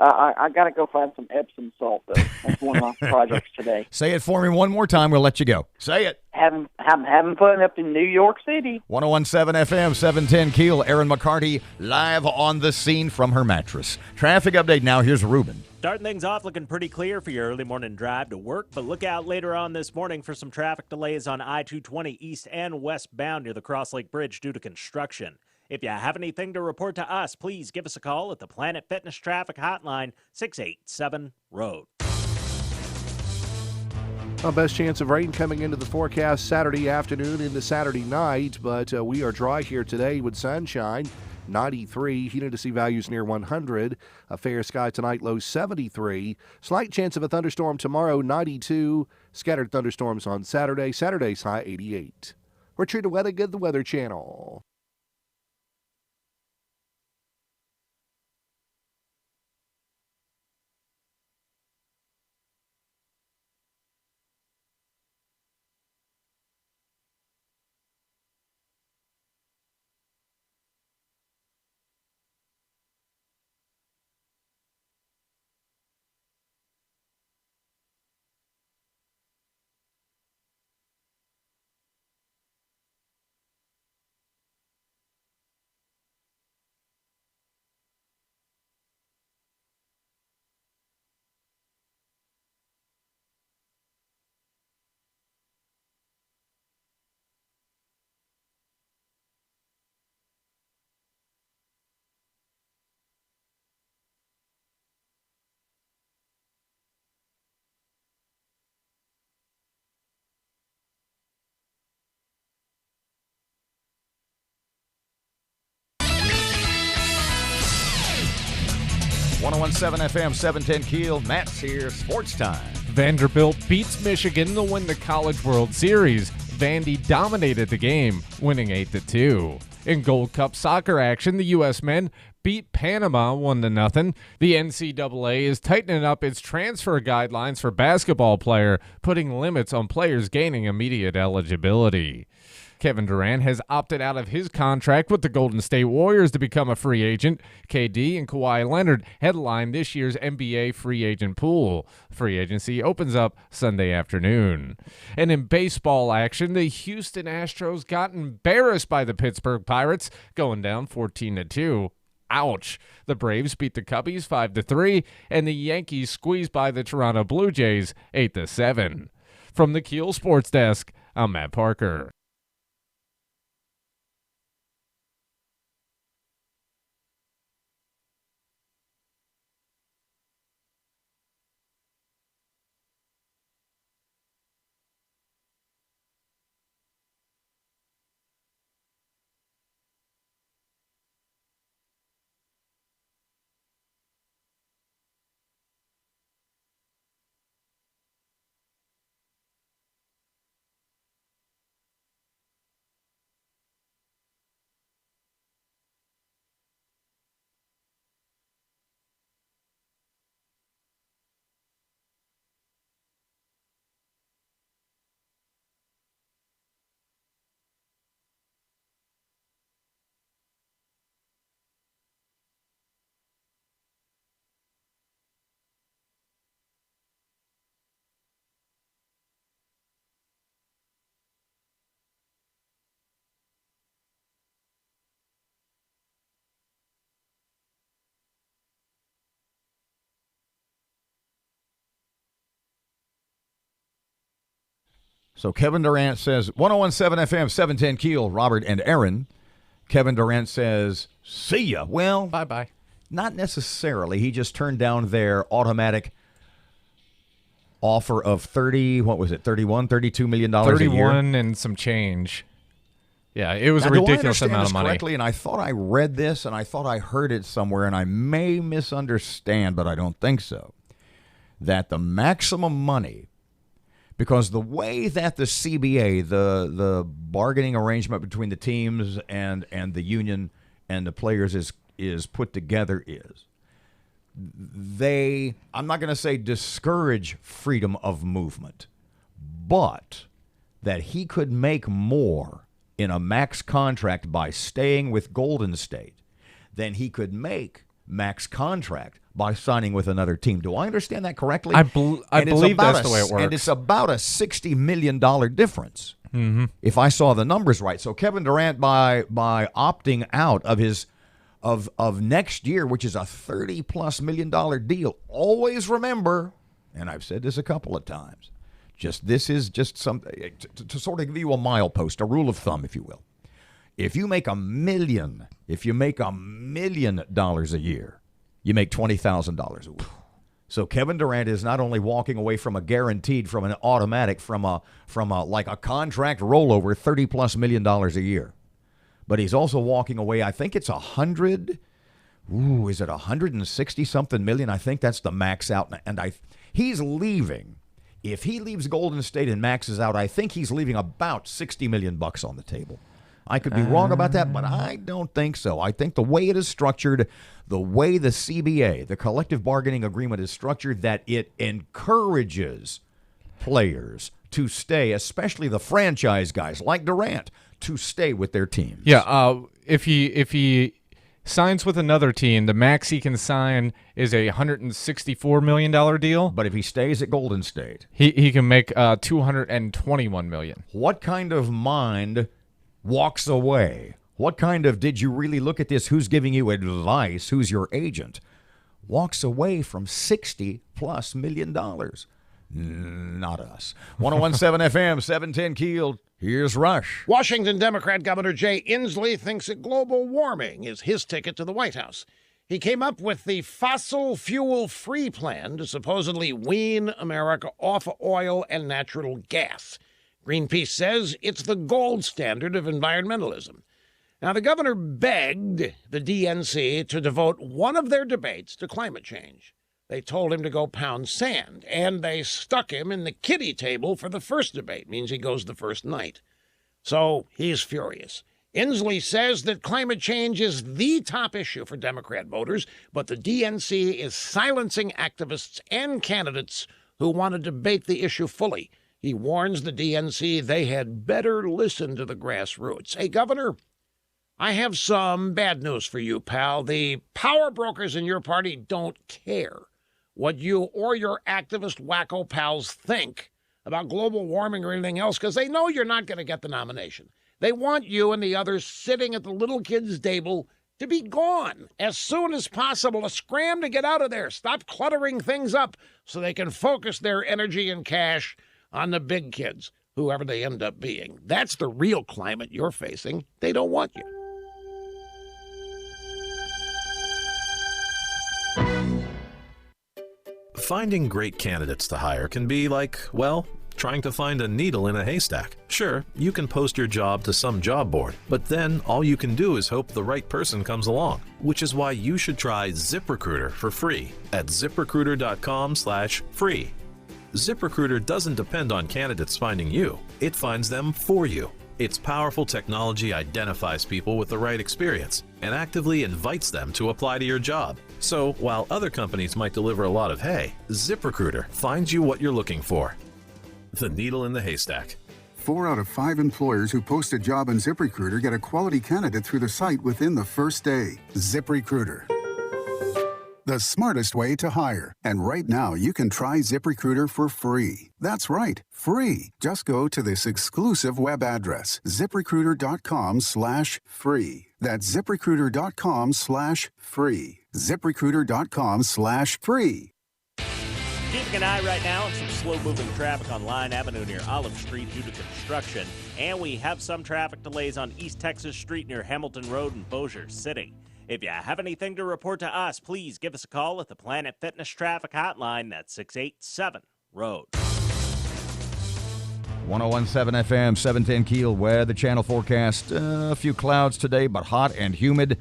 I got to go find some Epsom salt, though. That's one of my projects today. Say it for me one more time. We'll let you go. Say it. Having fun up in New York City. 101.7 FM, 710 Keel. Erin McCarty live on the scene from her mattress. Traffic update now. Here's Ruben. Starting things off looking pretty clear for your early morning drive to work, but look out later on this morning for some traffic delays on I-220 east and westbound near the Cross Lake Bridge due to construction. If you have anything to report to us, please give us a call at the Planet Fitness Traffic Hotline, 687-ROAD. Well, best chance of rain coming into the forecast Saturday afternoon into Saturday night, but we are dry here today with sunshine. 93, humidity values near 100. A fair sky tonight, low 73. Slight chance of a thunderstorm tomorrow, 92. Scattered thunderstorms on Saturday. Saturday's high 88. We're true to weather, good the Weather Channel. .17 FM, 710 Keel. Matt's here. Sports time. Vanderbilt beats Michigan to win the College World Series. Vandy dominated the game, winning 8-2. In Gold Cup soccer action, the U.S. men beat Panama 1-0. The NCAA is tightening up its transfer guidelines for basketball players, putting limits on players gaining immediate eligibility. Kevin Durant has opted out of his contract with the Golden State Warriors to become a free agent. KD and Kawhi Leonard headline this year's NBA free agent pool. Free agency opens up Sunday afternoon. And in baseball action, the Houston Astros got embarrassed by the Pittsburgh Pirates, going down 14-2. Ouch. The Braves beat the Cubbies 5-3, and the Yankees squeezed by the Toronto Blue Jays 8-7. From the KEEL Sports Desk, I'm Matt Parker. So Kevin Durant says, 101.7 FM, 710 Keel, Robert and Erin. Kevin Durant says, see ya. Well, bye-bye. Not necessarily. He just turned down their automatic offer of $32 million a year. 31 and some change. Yeah, it was now, a ridiculous amount of money. Correctly, and I thought I read this, and I thought I heard it somewhere, and I may misunderstand, but I don't think so, that the maximum money, because the way that the CBA, the bargaining arrangement between the teams and the union and the players is put together is, I'm not going to say discourage freedom of movement, but that he could make more in a max contract by staying with Golden State than he could make max contract by signing with another team. Do I understand that correctly? I believe that's the way it works. And it's about a $60 million difference, if I saw the numbers right. So Kevin Durant, by opting out of his of next year, which is a $30+ million deal, always remember, and I've said this a couple of times, this is just something to sort of give you a milepost, a rule of thumb, if you will. If you make $1 million a year, you make $20,000 a week. So Kevin Durant is not only walking away from a guaranteed, from an automatic, from a like a contract rollover, $30+ million a year, but he's also walking away. I think it's is it 160 something million? I think that's the max out, and he's leaving. If he leaves Golden State and maxes out, I think he's leaving about $60 million on the table. I could be wrong about that, but I don't think so. I think the way it is structured, the way the CBA, the collective bargaining agreement, is structured, that it encourages players to stay, especially the franchise guys like Durant, to stay with their teams. Yeah, if he signs with another team, the max he can sign is a $164 million deal. But if he stays at Golden State, he can make $221 million. What kind of mind walks away? What kind of, did you really look at this? Who's giving you advice? Who's your agent? Walks away from $60+ million. Not us. 101.7 FM, 710 Keel. Here's Rush. Washington Democrat Governor Jay Inslee thinks that global warming is his ticket to the White House. He came up with the fossil fuel-free plan to supposedly wean America off oil and natural gas. Greenpeace says it's the gold standard of environmentalism. Now, the governor begged the DNC to devote one of their debates to climate change. They told him to go pound sand, and they stuck him in the kiddie table for the first debate. Means he goes the first night. So he's furious. Inslee says that climate change is the top issue for Democrat voters, but the DNC is silencing activists and candidates who want to debate the issue fully. He warns the DNC they had better listen to the grassroots. Hey, Governor, I have some bad news for you, pal. The power brokers in your party don't care what you or your activist wacko pals think about global warming or anything else, because they know you're not going to get the nomination. They want you and the others sitting at the little kids' table to be gone as soon as possible, to scram to get out of there. Stop cluttering things up so they can focus their energy and cash on the big kids, whoever they end up being. That's the real climate you're facing. They don't want you. Finding great candidates to hire can be like, well, trying to find a needle in a haystack. Sure, you can post your job to some job board, but then all you can do is hope the right person comes along, which is why you should try ZipRecruiter for free at ZipRecruiter.com/free. ZipRecruiter doesn't depend on candidates finding you. It finds them for you. Its powerful technology identifies people with the right experience and actively invites them to apply to your job. So while other companies might deliver a lot of hay, ZipRecruiter finds you what you're looking for. The needle in the haystack. 4 out of 5 employers who post a job on ZipRecruiter get a quality candidate through the site within the first day. ZipRecruiter, the smartest way to hire. And right now, you can try ZipRecruiter for free. That's right, free. Just go to this exclusive web address, ZipRecruiter.com/free. That's ZipRecruiter.com/free. ZipRecruiter.com/free. Keeping an eye right now on some slow-moving traffic on Line Avenue near Olive Street due to construction. And we have some traffic delays on East Texas Street near Hamilton Road in Bossier City. If you have anything to report to us, please give us a call at the Planet Fitness Traffic Hotline. That's 687-ROAD. 1017 FM, 710 Keel, weather channel forecast. A few clouds today, but hot and humid.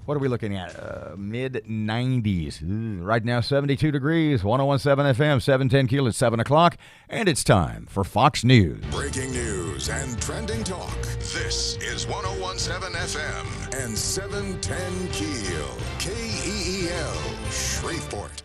What are we looking at? Mid-90s. Right now, 72 degrees. 1017 FM, 710 Keel at 7 o'clock. And it's time for Fox News. Breaking news and trending talk. This is 1017 FM and 710 Keel. KEEL, Shreveport.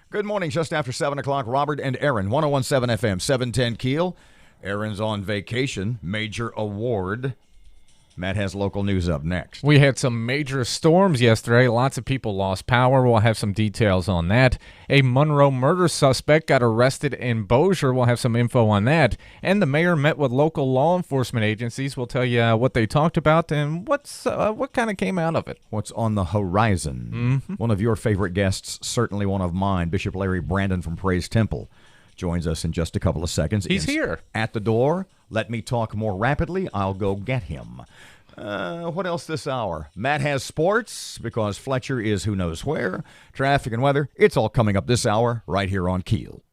Good morning, just after 7 o'clock. Robert and Erin, 1017 FM, 710 Keel. Erin's on vacation, major award. Matt has local news up next. We had some major storms yesterday. Lots of people lost power. We'll have some details on that. A Monroe murder suspect got arrested in Bossier. We'll have some info on that. And the mayor met with local law enforcement agencies. We'll tell you what they talked about and what kind of came out of it. What's on the horizon? Mm-hmm. One of your favorite guests, certainly one of mine, Bishop Larry Brandon from Praise Temple, joins us in just a couple of seconds. He's here. At the door. Let me talk more rapidly. I'll go get him. What else this hour? Matt has sports because Fletcher is who knows where. Traffic and weather. It's all coming up this hour right here on Keel.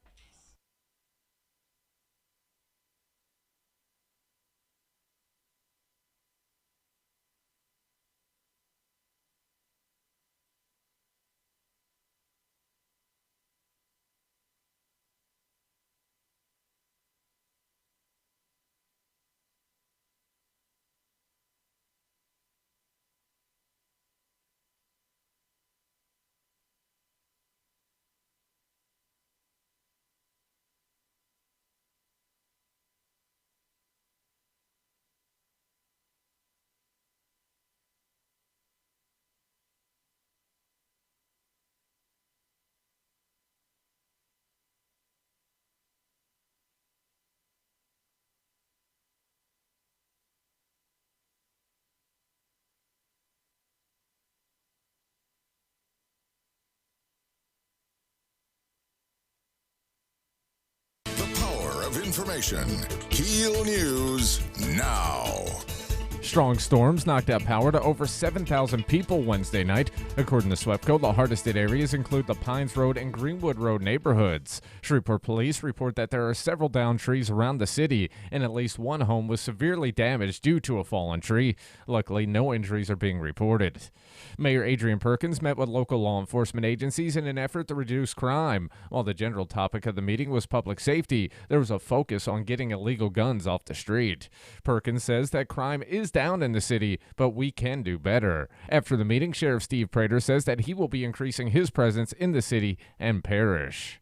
of information. KEEL News now. Strong storms knocked out power to over 7,000 people Wednesday night. According to SWEPCO, the hardest hit areas include the Pines Road and Greenwood Road neighborhoods. Shreveport police report that there are several downed trees around the city, and at least one home was severely damaged due to a fallen tree. Luckily, no injuries are being reported. Mayor Adrian Perkins met with local law enforcement agencies in an effort to reduce crime. While the general topic of the meeting was public safety, there was a focus on getting illegal guns off the street. Perkins says that crime is down in the city, but we can do better. After the meeting, Sheriff Steve Prater says that he will be increasing his presence in the city and parish.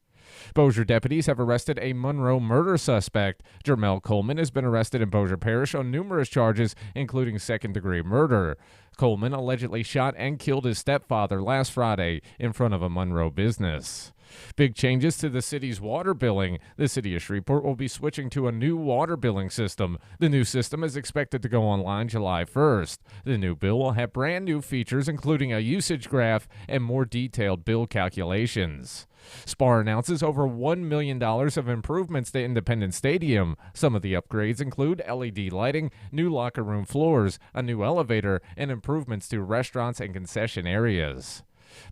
Bossier deputies have arrested a Monroe murder suspect. Jermel Coleman has been arrested in Bossier Parish on numerous charges, including second-degree murder. Coleman allegedly shot and killed his stepfather last Friday in front of a Monroe business. Big changes to the city's water billing. The city of Shreveport will be switching to a new water billing system. The new system is expected to go online July 1st. The new bill will have brand new features, including a usage graph and more detailed bill calculations. SPAR announces over $1 million of improvements to Independence Stadium. Some of the upgrades include LED lighting, new locker room floors, a new elevator, and improvements to restaurants and concession areas.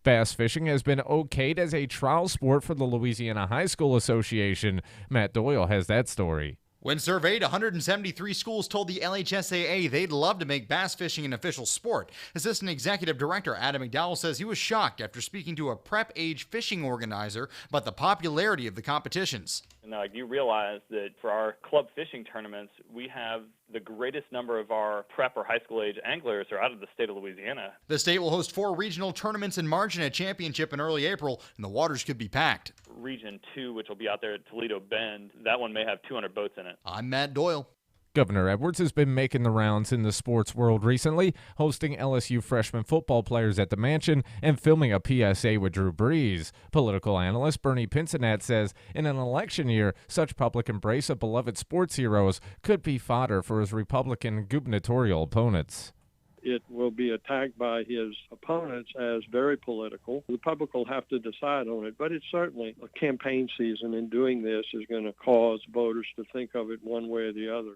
Bass fishing has been okayed as a trial sport for the Louisiana High School Association. Matt Doyle has that story. When surveyed, 173 schools told the LHSAA they'd love to make bass fishing an official sport. Assistant Executive Director Adam McDowell says he was shocked after speaking to a prep-age fishing organizer about the popularity of the competitions. Now, you realize that for our club fishing tournaments, we have the greatest number of our prep or high school age anglers are out of the state of Louisiana. The state will host 4 regional tournaments in March and a championship in early April, and the waters could be packed. Region 2, which will be out there at Toledo Bend, that one may have 200 boats in it. I'm Matt Doyle. Governor Edwards has been making the rounds in the sports world recently, hosting LSU freshman football players at the mansion and filming a PSA with Drew Brees. Political analyst Bernie Pincinat says in an election year, such public embrace of beloved sports heroes could be fodder for his Republican gubernatorial opponents. It will be attacked by his opponents as very political. The public will have to decide on it, but it's certainly a campaign season, and doing this is going to cause voters to think of it one way or the other.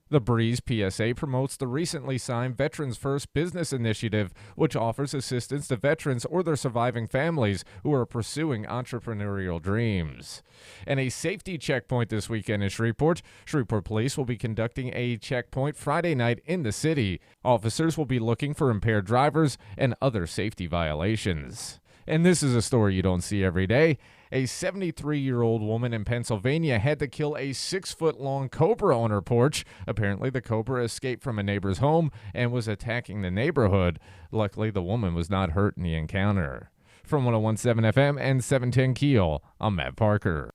The Breeze PSA promotes the recently signed Veterans First business initiative, which offers assistance to veterans or their surviving families who are pursuing entrepreneurial dreams. And a safety checkpoint this weekend in Shreveport. Shreveport Police will be conducting a checkpoint Friday night in the city. Officers will be looking for impaired drivers and other safety violations. And this is a story you don't see every day. A 73-year-old woman in Pennsylvania had to kill a 6-foot-long cobra on her porch. Apparently, the cobra escaped from a neighbor's home and was attacking the neighborhood. Luckily, the woman was not hurt in the encounter. From 101.7 FM and 710 KEEL, I'm Matt Parker.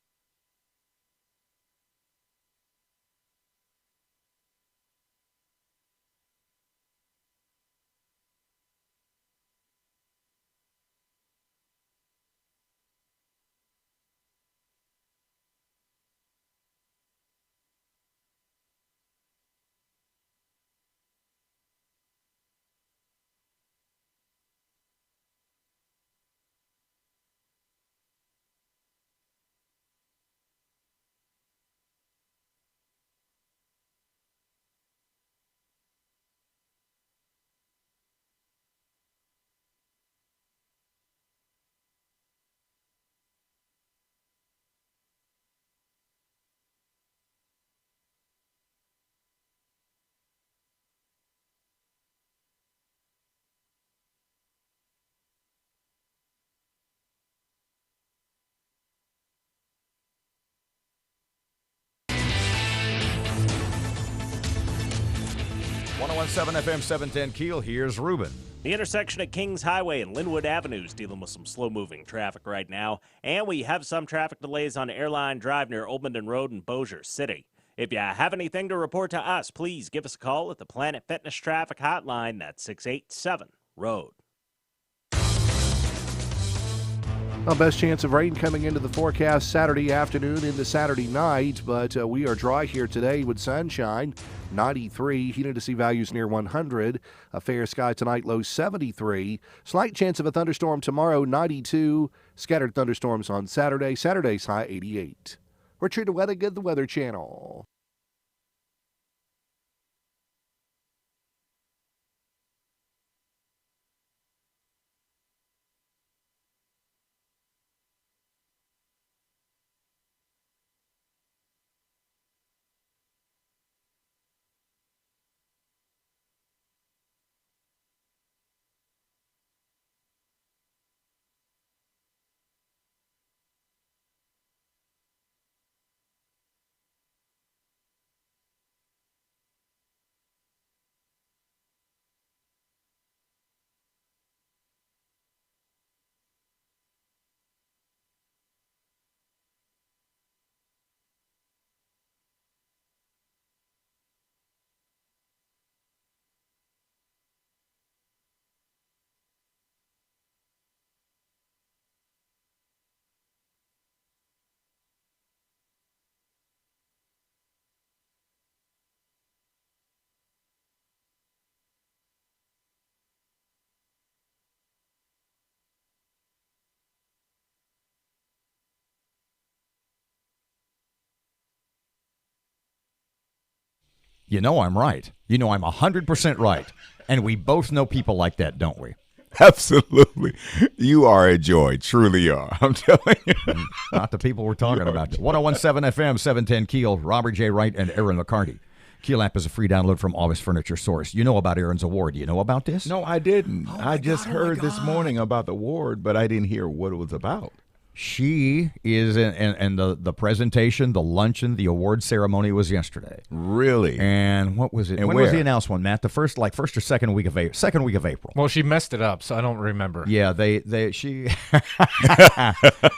.7 FM 710 KEEL. Here's Ruben. The intersection at Kings Highway and Linwood Avenue is dealing with some slow-moving traffic right now, and we have some traffic delays on Airline Drive near Old Minden Road in Bossier City. If you have anything to report to us, please give us a call at the Planet Fitness Traffic Hotline. That's 687-ROAD. Well, best chance of rain coming into the forecast Saturday afternoon into Saturday night, but we are dry here today with sunshine. 93, humidity values near 100. A fair sky tonight, low 73. Slight chance of a thunderstorm tomorrow, 92. Scattered thunderstorms on Saturday. Saturday's high 88. We're treated weather good, the Weather Channel. You know I'm right. You know I'm 100% right. And we both know people like that, don't we? Absolutely. You are a joy. Truly are. I'm telling you. Not the people we're talking about. 101.7 FM, 710 KEEL, Robert J. Wright and Erin McCarty. KEEL app is a free download from August Furniture Source. You know about Erin's award. You know about this? No, I didn't. I just heard God. this morning about the award, but I didn't hear what it was about. She is, and the presentation, the luncheon, the award ceremony was yesterday. Really? And what was it? And when where? was the announcement, Matt? The first or second week of April. Well, she messed it up, so I don't remember. Yeah, she.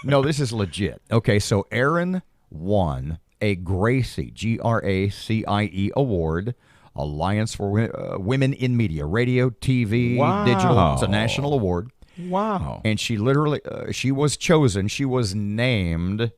No, this is legit. Okay, so Erin won a Gracie, Gracie Award, Alliance for Women in Media, Radio, TV, Wow. Digital. It's a national award. Wow. And she literally, she was named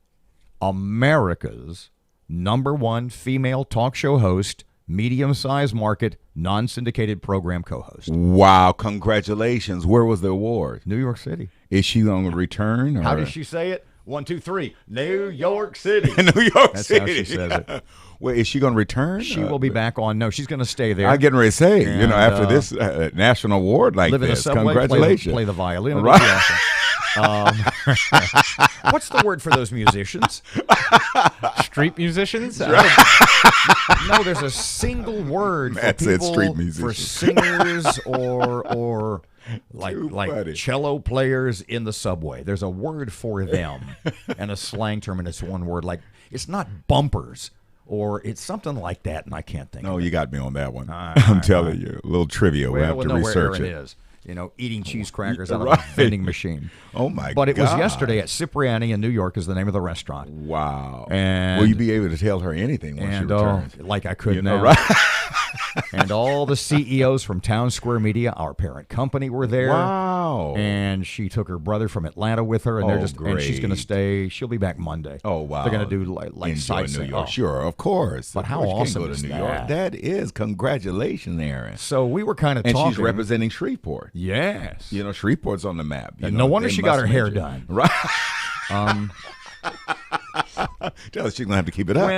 America's #1 female talk show host, medium-sized market, non-syndicated program co-host. Wow. Congratulations. Where was the award? New York City. Is she going to return? Or? How does she say it? 1, 2, 3. New York City. New York That's City. how she says it. Well, is she going to return? She will be back on. No, she's going to stay there. I'm getting ready to say, And, after this national award like live in this, a subway, congratulations. play the violin. Right. What's the word for those musicians? Street musicians? No, there's a single word Matt for said people, street for musicians. singers or like funny. cello players in the subway. There's a word for them and a slang term, and it's one word. Like, it's not bumpers, or it's something like that, and I can't think No, of it. you got me on that one. All I'm right, telling you. A little trivia. We'll have to know research where it. Erin is. Eating cheese crackers out of Right. a vending machine. Oh, my God. But it was yesterday at Cipriani in New York is the name of the restaurant. Wow. And will you be able to tell her anything once she returns? like I could You know, now. right? And all the CEOs from Town Square Media, our parent company, were there. Wow. And she took her brother from Atlanta with her, and and she's going to great. stay. She'll be back Monday. Oh, wow. They're going to do like Enjoy sightseeing. New York. Oh. Sure, of course. But Of how course you can't awesome go to is New that? York. That is. Congratulations, Erin. So we were kind of And talking. she's representing Shreveport. Yes. Shreveport's on the map. And no wonder they she got must her hair mention- done. Right. Um, Tell her she's gonna have to keep it up.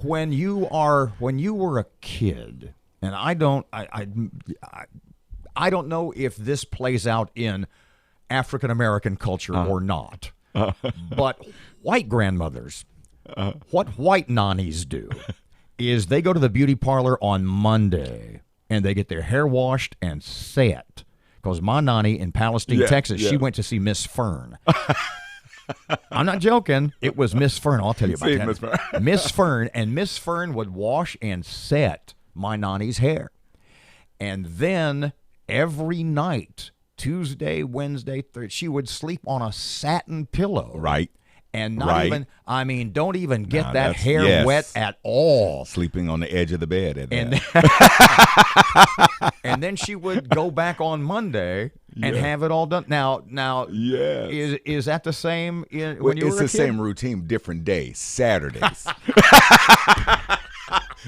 when you were a kid, and I don't know if this plays out in African American culture or not, but white grandmothers, what white nannies do is they go to the beauty parlor on Monday and they get their hair washed and set. Because my nanny in Palestine, Texas, she went to see Miss Fern. I'm not joking. It was Miss Fern. I'll tell you about that. Miss Fern. Miss Fern. And Miss Fern would wash and set my nanny's hair. And then every night, Tuesday, Wednesday, Thursday, she would sleep on a satin pillow. Right. And not even, don't even get that that's- hair yes. wet at all. Sleeping on the edge of the bed at And that. and then she would go back on Monday and have it all done. Now, Yes. is that the same when Well, you it's were a the kid? same routine, different days. Saturdays.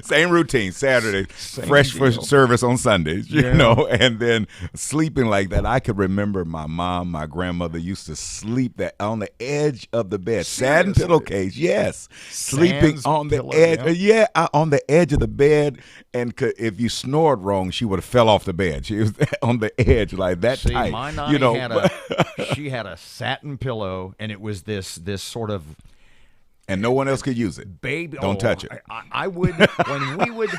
Same routine. Saturday, Same fresh for deal. service on Sundays, you Yeah. know, and then sleeping like that. I could remember my mom, my grandmother used to sleep that on the edge of the bed. Satin Seriously? pillowcase, yes. Sleeping Sans on the pillow, edge. yeah. On the edge of the bed. And if you snored wrong, she would have fell off the bed. She was on the edge like that See, tight. my Nani you know, had she had a satin pillow, and it was this sort of and no one else could use it. baby. Don't touch it. I would when we would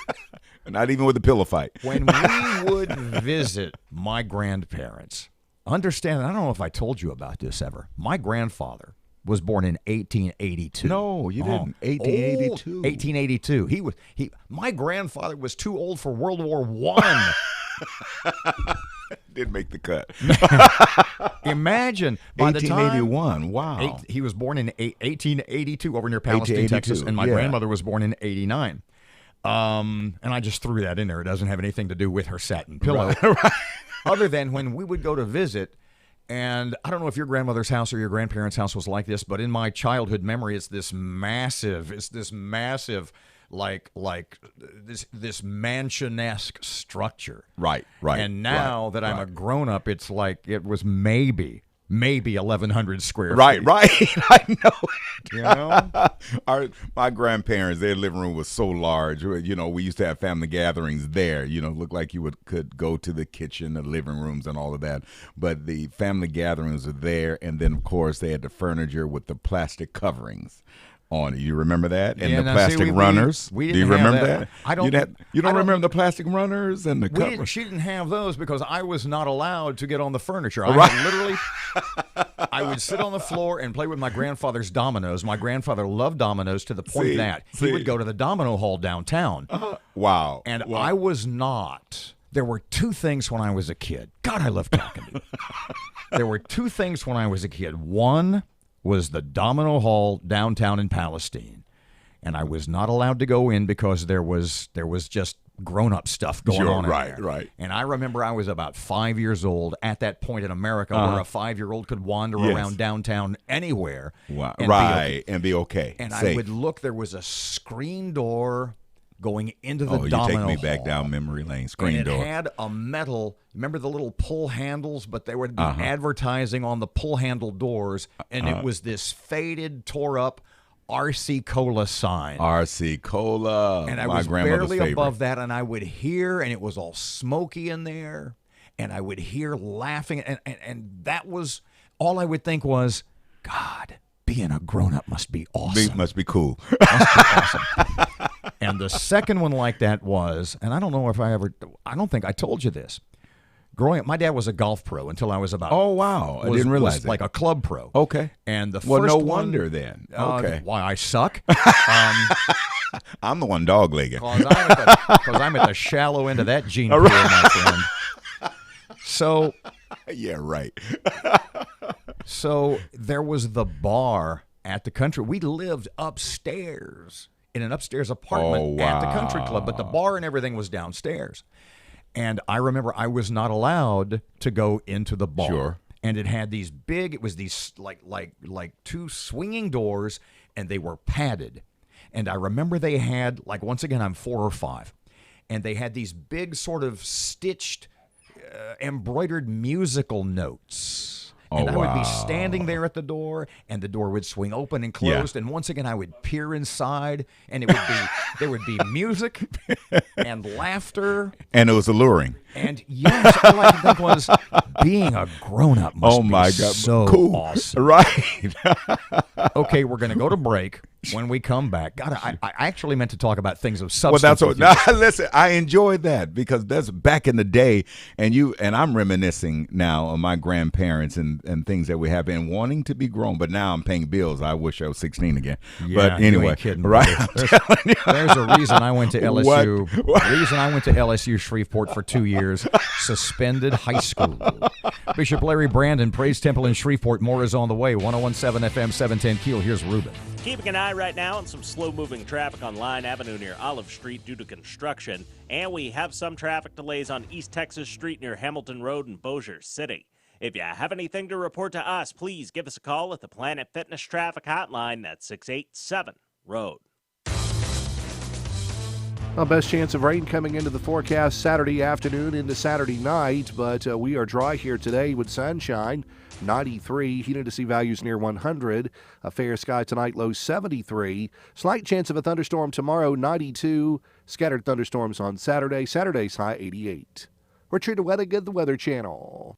Not even with the pillow fight. when we would visit my grandparents. Understand? I don't know if I told you about this ever. My grandfather was born in 1882. No, you didn't. 1882. 1882. My grandfather was too old for World War I. Didn't make the cut. Imagine by the time 1881. Wow. he was born in 1882 over near Palestine, 1882, Texas, and my yeah. grandmother was born in 89. And I just threw that in there. It doesn't have anything to do with her satin pillow, other than when we would go to visit. And I don't know if your grandmother's house or your grandparents' house was like this, but in my childhood memory, it's this massive, like this mansion-esque structure. Right. And now that I'm a grown-up, it's like it was maybe 1,100 square feet. Right. I know it. You know? My grandparents, their living room was so large. You know, we used to have family gatherings there. You know, looked like you could go to the kitchen, the living rooms, and all of that. But the family gatherings are there, and then of course they had the furniture with the plastic coverings on it. You remember that? And Yeah, the now, plastic see, we runners. we Do didn't you have remember that. that? I don't. You don't I remember the plastic runners and the cover? She didn't have those because I was not allowed to get on the furniture. I Right. had literally, I would sit on the floor and play with my grandfather's dominoes. My grandfather loved dominoes to the point that he would go to the domino hall downtown. Wow. And I was not. There were two things when I was a kid. God, I love talking to you. There were two things when I was a kid. One was the domino hall downtown in Palestine. And I was not allowed to go in because there was just grown-up stuff going on in there. Right. And I remember I was about 5 years old at that point in America where a 5-year-old could wander around downtown anywhere. Wow. And be okay. And Safe. I would look, there was a screen door going into the you domino take me back hall. down memory lane. Screen And it door. had a metal, remember the little pull handles, but they would be advertising on the pull handle doors, and it was this faded, tore up RC Cola sign. RC Cola. And I my was grandmother's barely favorite. above that, and I would hear, and it was all smoky in there, and I would hear laughing, and that was, all I would think was, God, being a grown-up must be awesome. Must be cool. Must be awesome. And the second one like that was, and I don't know if I don't think I told you this. Growing up, my dad was a golf pro until I was about. Oh, wow. I didn't realize was that. like a club pro. Okay. And the Well, first no one, wonder then. Okay. Why I suck? I'm the one dog-legging. Because I'm at the shallow end of that gene pool, my friend. So. Yeah, right. So there was the bar at the country. We lived upstairs in an upstairs apartment at the country club, but the bar and everything was downstairs. And I remember I was not allowed to go into the bar. Sure. And it had these big, it was these like two swinging doors, and they were padded. And I remember they had, like, once again, I'm 4 or 5, and they had these big sort of stitched, embroidered musical notes. And I would be standing there at the door, and the door would swing open and closed. And once again, I would peer inside, and it would be there would be music and laughter. And it was alluring. And yes, all I could think was being a grown-up must be so cool. awesome. Right. Okay, we're going to go to break. When we come back, God, I actually meant to talk about things of Well, substance. that's what. Now, listen, I enjoyed that because that's back in the day, and I'm reminiscing now of my grandparents and things that we have been wanting to be grown, but now I'm paying bills. I wish I was 16 again. Yeah, but anyway, you ain't kidding, right? There's a reason I went to LSU. What? Reason I went to LSU Shreveport for 2 years. Suspended high school. Bishop Larry Brandon, Praise Temple in Shreveport. More is on the way. 101.7 FM, 710 KEEL. Here's Ruben. Keeping an eye right now on some slow-moving traffic on Line Avenue near Olive Street due to construction. And we have some traffic delays on East Texas Street near Hamilton Road in Bossier City. If you have anything to report to us, please give us a call at the Planet Fitness Traffic Hotline at 687-ROAD. Well, best chance of rain coming into the forecast Saturday afternoon into Saturday night, but we are dry here today with sunshine. 93, humidity values near 100. A fair sky tonight, low 73. Slight chance of a thunderstorm tomorrow, 92. Scattered thunderstorms on Saturday. Saturday's high 88. We're treated Weathergood, the Weather Channel.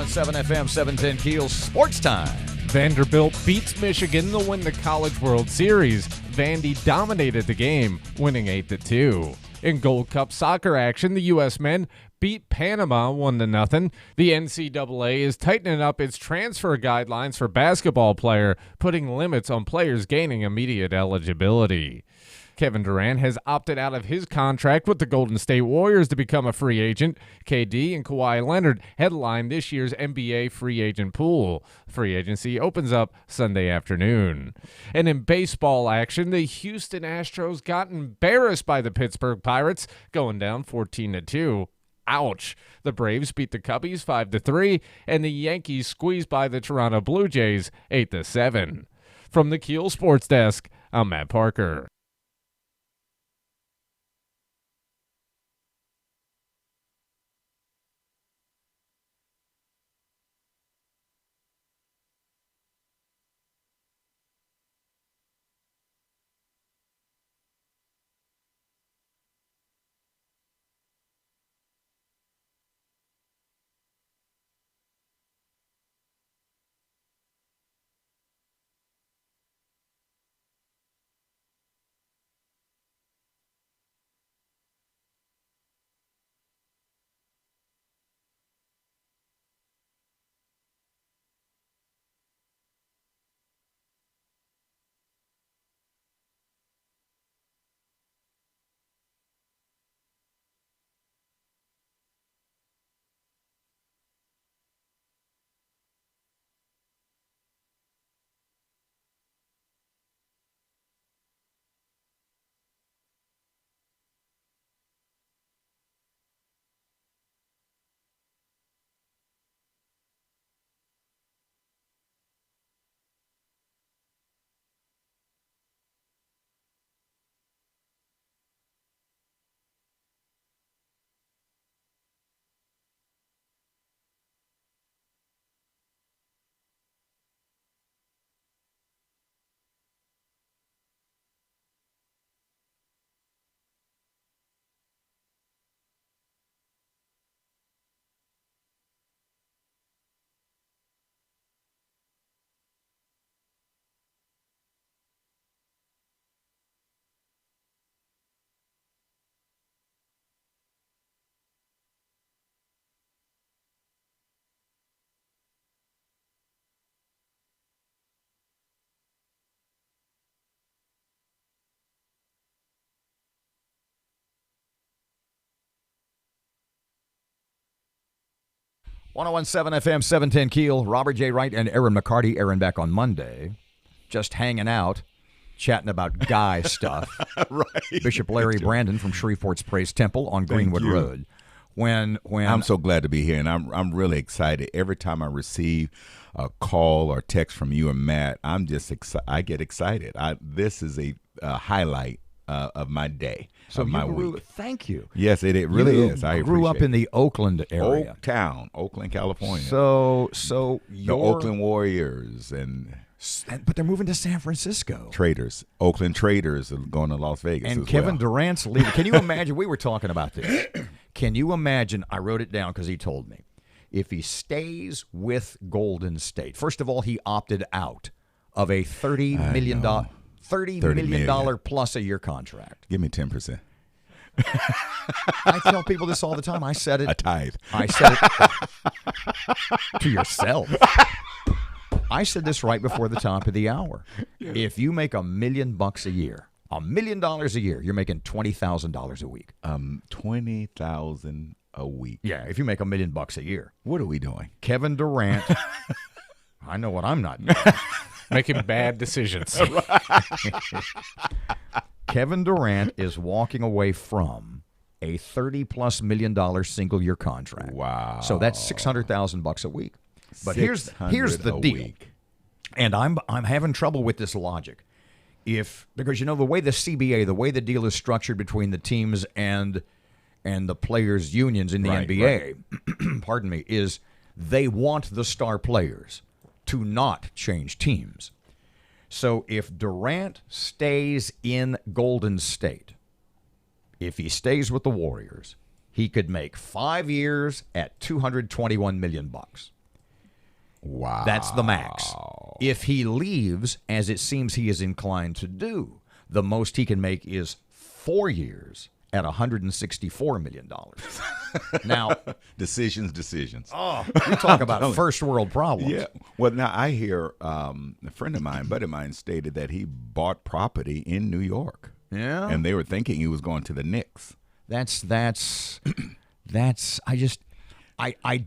.7 FM, 710 KEEL Sports Time. Vanderbilt beats Michigan to win the College World Series. Vandy dominated the game, winning 8-2. In Gold Cup soccer action, the U.S. men beat Panama 1-0. The NCAA is tightening up its transfer guidelines for basketball player, putting limits on players gaining immediate eligibility. Kevin Durant has opted out of his contract with the Golden State Warriors to become a free agent. KD and Kawhi Leonard headline this year's NBA free agent pool. Free agency opens up Sunday afternoon. And in baseball action, the Houston Astros got embarrassed by the Pittsburgh Pirates, going down 14-2. Ouch. The Braves beat the Cubbies 5-3, and the Yankees squeezed by the Toronto Blue Jays 8-7. From the KEEL Sports Desk, I'm Matt Parker. 1017 FM, 710 Keel. Robert J. Wright and Erin McCarty. Erin back on Monday. Just hanging out, chatting about guy stuff. Right. Bishop Larry Brandon from Shreveport's Praise Temple on Greenwood Road. When I'm so glad to be here, and I'm really excited. Every time I receive a call or text from you and Matt, I'm just I get excited. This is a highlight of my day, so of my week. Thank you. Yes, it really is. I grew up appreciate in the Oakland area. Oakland, California. So the Oakland Warriors but they're moving to San Francisco. Oakland Traders are going to Las Vegas. And as Kevin well. Durant's leaving. Can you imagine? We were talking about this. Can you imagine? I wrote it down because he told me. If he stays with Golden State, first of all, he opted out of a $30 million plus a year contract. Give me 10%. I tell people this all the time. I said it. A tithe. I said it to yourself. I said this right before the top of the hour. If you make $1 million a year, $1 million a year, you're making $20,000 a week. $20,000 a week. Yeah, if you make $1 million a year. What are we doing? Kevin Durant. I know what I'm not doing. Making bad decisions. Kevin Durant is walking away from a $30+ million single year contract. Wow. So that's $600,000 a week. But here's the deal. Week. And I'm having trouble with this logic. Because the way the CBA, the way the deal is structured between the teams and the players' unions in the NBA, pardon me, is they want the star players to not change teams. So if Durant stays in Golden State, if he stays with the Warriors, he could make 5 years at $221 million. Wow. That's the max. If he leaves, as it seems he is inclined to do, the most he can make is 4 years at $164 million. Now, decisions. Oh, you talk about first world problems. Yeah. Well, now I hear a friend of mine, buddy of mine, stated that he bought property in New York. Yeah. And they were thinking he was going to the Knicks. I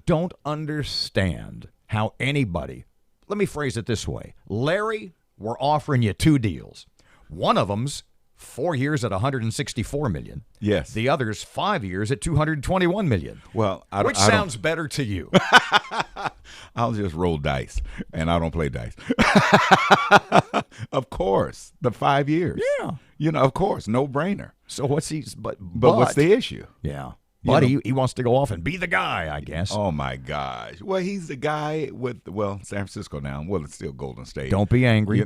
don't understand how anybody, let me phrase it this way. Larry, we're offering you 2 deals. One of them's 4 years at $164 million. Yes. The other's 5 years at $221 million. Well, which sounds better to you? I'll just roll dice, and I don't play dice. Of course, the 5 years. Yeah. Of course, no brainer. So what's but what's the issue? Yeah. But he wants to go off and be the guy, I guess. Oh, my gosh. Well, he's the guy with, San Francisco now. Well, it's still Golden State. Don't be angry.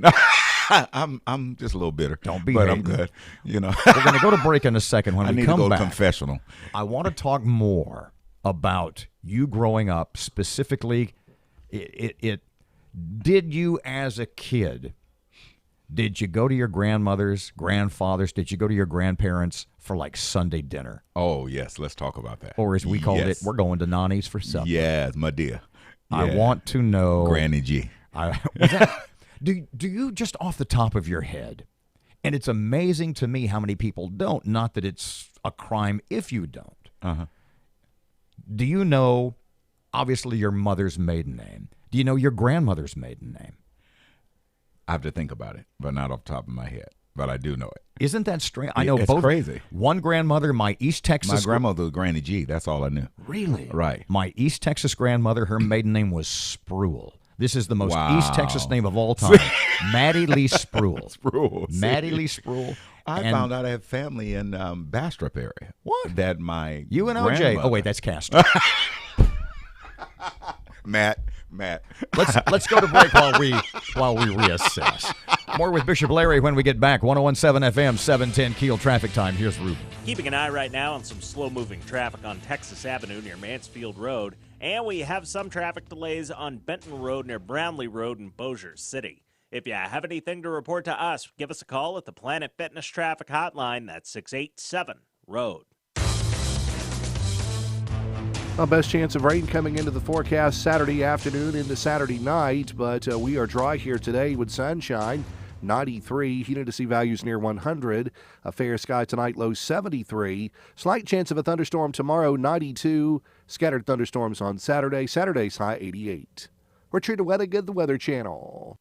I'm just a little bitter. Don't be But hating. I'm good. We're going to go to break in a second. When I we need come to go back, to confessional. I want to talk more about you growing up, specifically. Did you, as a kid, did you go to your grandmother's, grandfather's? Did you go to your grandparents for like Sunday dinner? Oh, yes. Let's talk about that. Or as we called it, we're going to Nani's for supper. Yes, my dear. I want to know. Granny G. Do you just off the top of your head, and it's amazing to me how many people don't, not that it's a crime if you don't. Uh-huh. Do you know, obviously, your mother's maiden name? Do you know your grandmother's maiden name? I have to think about it, but not off the top of my head. But I do know it. Isn't that strange? I know it's both. Crazy. One grandmother, my East Texas. My grandmother was Granny G. That's all I knew. Really? Right. My East Texas grandmother, her maiden name was Spruill. This is the most East Texas name of all time. Maddie Lee Spruill. Maddie Lee Spruill. I found out I have family in Bastrop area. What? That my You and grandmother. OJ. Oh, wait, that's Castro. Matt. Let's go to break while we reassess. More with Bishop Larry when we get back. 1017 FM, 710 Keel traffic time. Here's Ruben. Keeping an eye right now on some slow-moving traffic on Texas Avenue near Mansfield Road. And we have some traffic delays on Benton Road near Brownlee Road in Bossier City. If you have anything to report to us, give us a call at the Planet Fitness Traffic Hotline. That's 687-ROAD. Well, best chance of rain coming into the forecast Saturday afternoon into Saturday night, but we are dry here today with sunshine. 93. Heat and to see values near 100. A fair sky tonight, low 73. Slight chance of a thunderstorm tomorrow, 92. Scattered thunderstorms on Saturday. Saturday's high 88. We're Trina Wedigan, the Weather Channel.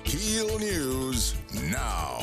KEEL News now.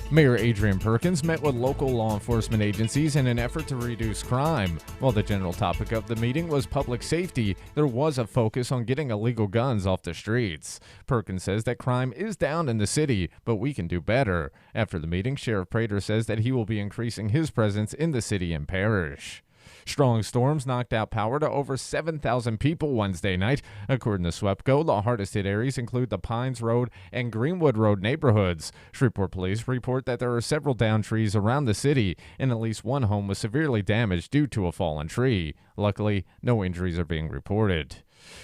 Mayor Adrian Perkins met with local law enforcement agencies in an effort to reduce crime. While the general topic of the meeting was public safety, there was a focus on getting illegal guns off the streets. Perkins says that crime is down in the city, but we can do better. After the meeting, Sheriff Prater says that he will be increasing his presence in the city and parish. Strong storms knocked out power to over 7,000 people Wednesday night. According to SWEPCO, the hardest hit areas include the Pines Road and Greenwood Road neighborhoods. Shreveport police report that there are several downed trees around the city, and at least one home was severely damaged due to a fallen tree. Luckily, no injuries are being reported.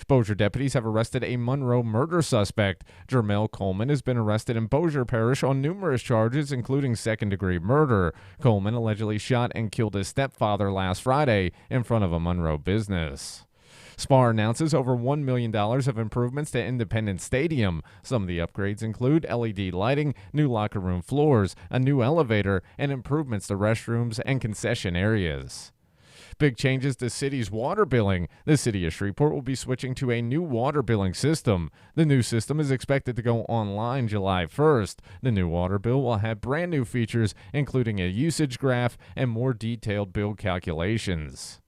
Bossier deputies have arrested a Monroe murder suspect. Jermel Coleman has been arrested in Bossier Parish on numerous charges, including second-degree murder. Coleman allegedly shot and killed his stepfather last Friday in front of a Monroe business. SPAR announces over $1 million of improvements to Independence Stadium. Some of the upgrades include LED lighting, new locker room floors, a new elevator, and improvements to restrooms and concession areas. Big changes to city's water billing. The city of Shreveport will be switching to a new water billing system. The new system is expected to go online July 1st. The new water bill will have brand new features, including a usage graph and more detailed bill calculations.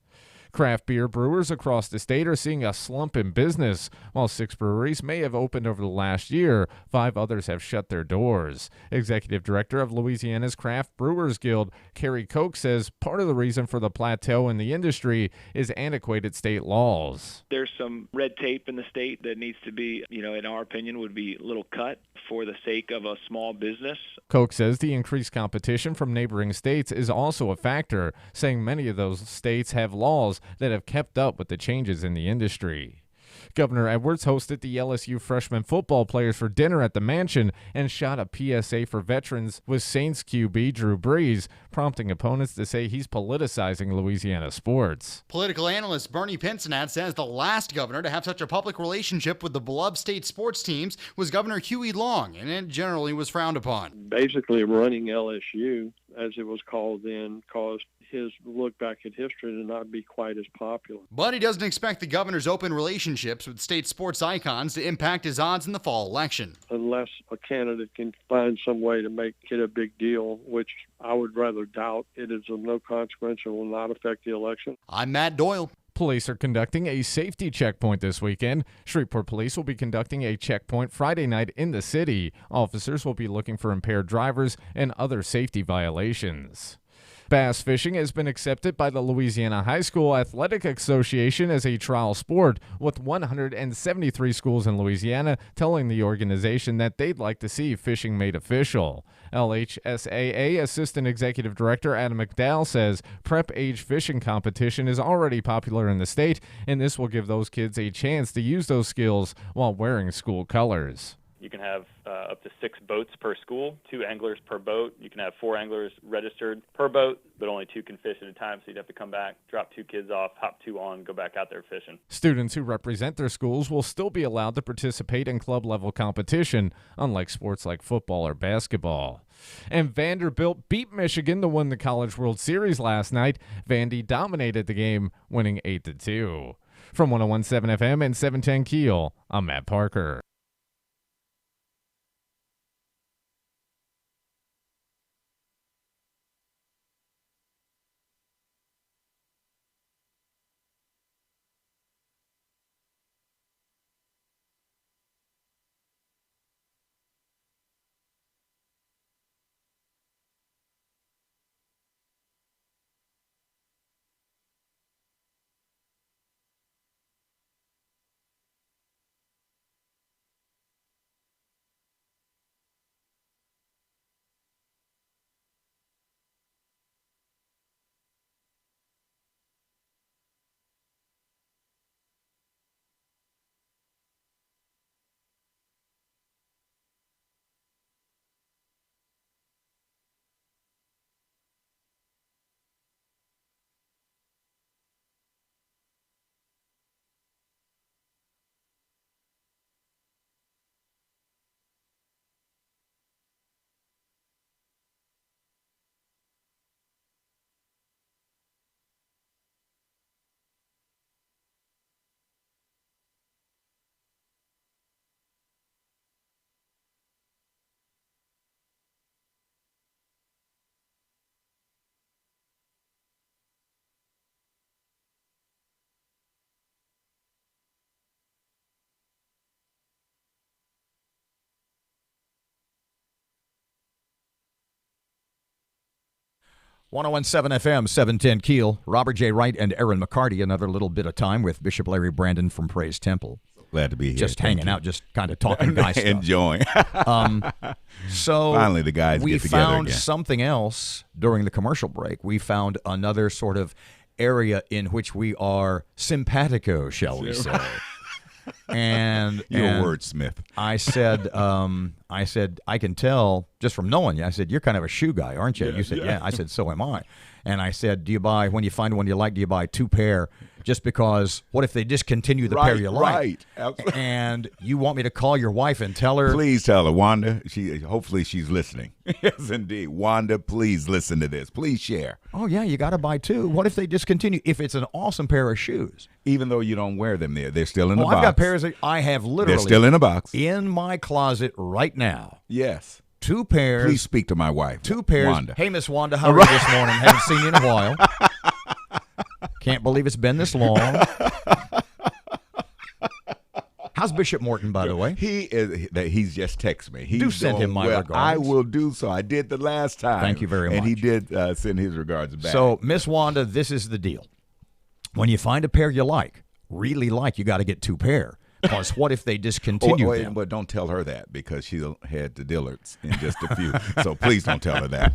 Craft beer brewers across the state are seeing a slump in business. While 6 breweries may have opened over the last year, 5 others have shut their doors. Executive Director of Louisiana's Craft Brewers Guild, Carrie Koch, says part of the reason for the plateau in the industry is antiquated state laws. There's some red tape in the state that needs to be, in our opinion, would be a little cut for the sake of a small business. Koch says the increased competition from neighboring states is also a factor, saying many of those states have laws that have kept up with the changes in the industry. Governor Edwards hosted the LSU freshman football players for dinner at the mansion and shot a PSA for veterans with Saints QB Drew Brees, prompting opponents to say he's politicizing Louisiana sports. Political analyst Bernie Pincinat says the last governor to have such a public relationship with the beloved state sports teams was Governor Huey Long, and it generally was frowned upon. Basically, running LSU, as it was called then, caused his look back at history to not be quite as popular. But he doesn't expect the governor's open relationships with state sports icons to impact his odds in the fall election. Unless a candidate can find some way to make it a big deal, which I would rather doubt, it is of no consequence and will not affect the election. I'm Matt Doyle. Police are conducting a safety checkpoint this weekend. Shreveport Police will be conducting a checkpoint Friday night in the city. Officers will be looking for impaired drivers and other safety violations. Bass fishing has been accepted by the Louisiana High School Athletic Association as a trial sport, with 173 schools in Louisiana telling the organization that they'd like to see fishing made official. LHSAA Assistant Executive Director Adam McDowell says prep age fishing competition is already popular in the state, and this will give those kids a chance to use those skills while wearing school colors. You can have up to 6 boats per school, 2 anglers per boat. You can have 4 anglers registered per boat, but only 2 can fish at a time, so you'd have to come back, drop 2 kids off, hop 2 on, go back out there fishing. Students who represent their schools will still be allowed to participate in club-level competition, unlike sports like football or basketball. And Vanderbilt beat Michigan to win the College World Series last night. Vandy dominated the game, winning 8-2. From 101.7 FM and 710 KEEL, I'm Matt Parker. 1017 FM, 710 Keel. Robert J. Wright and Erin McCarty. Another little bit of time with Bishop Larry Brandon from Praise Temple. Glad to be here. Just Thank hanging you. out, just kind of talking guy stuff. Enjoying. So finally, the guys we get together found again. something else during the commercial break. We found another sort of area in which we are simpatico, shall we say. And You're and a wordsmith. I said, I can tell just from knowing you. I said, you're kind of a shoe guy, aren't you? Yeah, You said, yeah. yeah. I said, so am I. And I said, when you find one you like, do you buy 2 pair? Just because, what if they discontinue the pair you like? Right. Absolutely. And you want me to call your wife and tell her? Please tell her, Wanda. Hopefully she's listening. Yes, indeed. Wanda, please listen to this. Please share. Oh, yeah, you got to buy 2. What if they discontinue? If it's an awesome pair of shoes. Even though you don't wear them there, they're still in the box. I've got pairs that I have literally. They're still in a box. In my closet right now. Yes. 2 pairs. Please speak to my wife. 2 pairs. Wanda. Hey, Miss Wanda, how are you this morning? Haven't seen you in a while. Can't believe it's been this long. How's Bishop Morton, by the way? He's just texted me. He's Do send him doing my well. regards. I will do so. I did the last time. Thank you very much. And he did send his regards back. So, Miss Wanda, this is the deal. When you find a pair you like, really like, you got to get 2 pair. Because what if they discontinue them? But don't tell her that because she'll head to Dillard's in just a few. So please don't tell her that.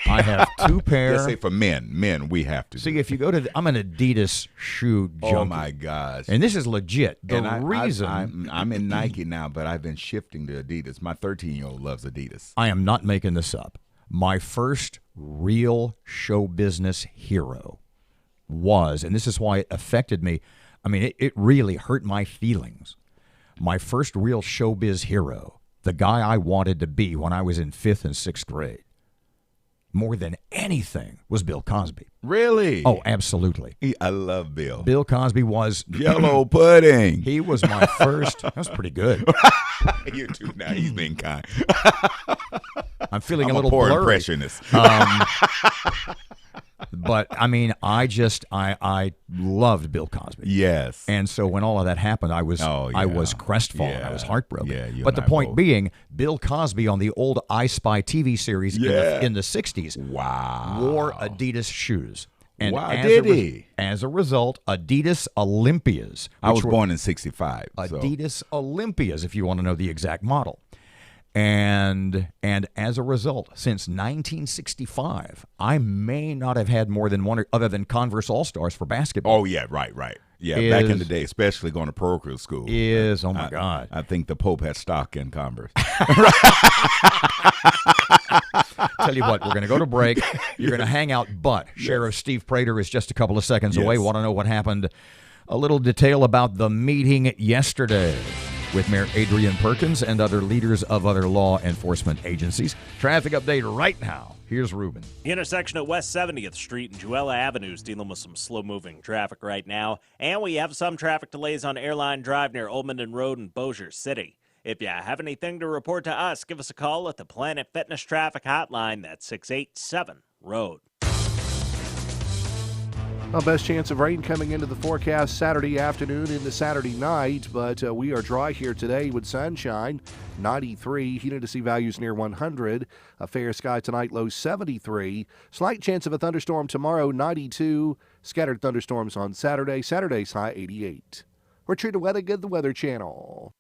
I have 2 pair. Just say for men. Men, we have to. See, if you go to, I'm an Adidas shoe junkie. Oh my gosh! And this is legit. The reason I'm in Nike now, but I've been shifting to Adidas. My 13-year-old loves Adidas. I am not making this up. My first real show business hero was, and this is why it affected me. I mean, it really hurt my feelings. My first real showbiz hero, the guy I wanted to be when I was in 5th and 6th grade, more than anything, was Bill Cosby. Really? Oh, absolutely. I love Bill. Bill Cosby was Jello pudding. He was my first. That was pretty good. You too. Now he's being kind. I'm feeling I'm a little poor blurry. impressionist. But I mean, I loved Bill Cosby. Yes. And so when all of that happened, I was crestfallen. Yeah. I was heartbroken. Yeah, you but and the I point both. being, Bill Cosby on the old I Spy TV series in the 60s wore Adidas shoes. And Wow, as did a he? As a result, Adidas Olympias. I was which were born in 65. so- Adidas Olympias, if you want to know the exact model. And as a result, since 1965, I may not have had more than one other than Converse All-Stars for basketball. Oh, yeah, right. Yeah, back in the day, especially going to parochial school. Oh, my God. I think the Pope had stock in Converse. Tell you what, we're going to go to break. You're going to hang out, but Sheriff Steve Prater is just a couple of seconds away. Want to know what happened? A little detail about the meeting yesterday with Mayor Adrian Perkins and other leaders of other law enforcement agencies. Traffic update right now. Here's Ruben. The intersection at West 70th Street and Juella Avenue is dealing with some slow-moving traffic right now. And we have some traffic delays on Airline Drive near Olmenden Road in Bossier City. If you have anything to report to us, give us a call at the Planet Fitness Traffic Hotline. That's 687-ROAD. Well, best chance of rain coming into the forecast Saturday afternoon into Saturday night, but we are dry here today with sunshine. 93, humidity values near 100. A fair sky tonight, low 73. Slight chance of a thunderstorm tomorrow, 92. Scattered thunderstorms on Saturday. Saturday's high 88. We're True to Weathergood, the Weather Channel.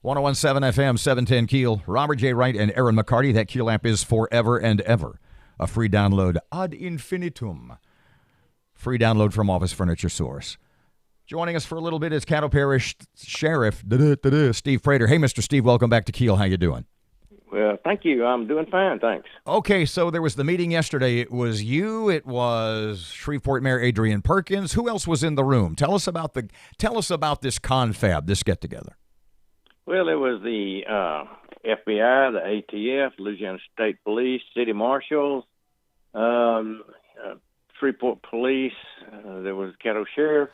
1017 FM, 710 KEEL. Robert J. Wright and Erin McCarty. That KEEL app is forever and ever. A free download ad infinitum. Free download from Office Furniture Source. Joining us for a little bit is Caddo Parish Sheriff Steve Prater. Hey, Mr. Steve, welcome back to KEEL. How you doing? Well, thank you. I'm doing fine, thanks. Okay, so there was the meeting yesterday. It was you. It was Shreveport Mayor Adrian Perkins. Who else was in the room? Tell us about this confab, this get-together. Well, it was the FBI, the ATF, Louisiana State Police, city marshals, Shreveport Police. There was Caddo Sheriff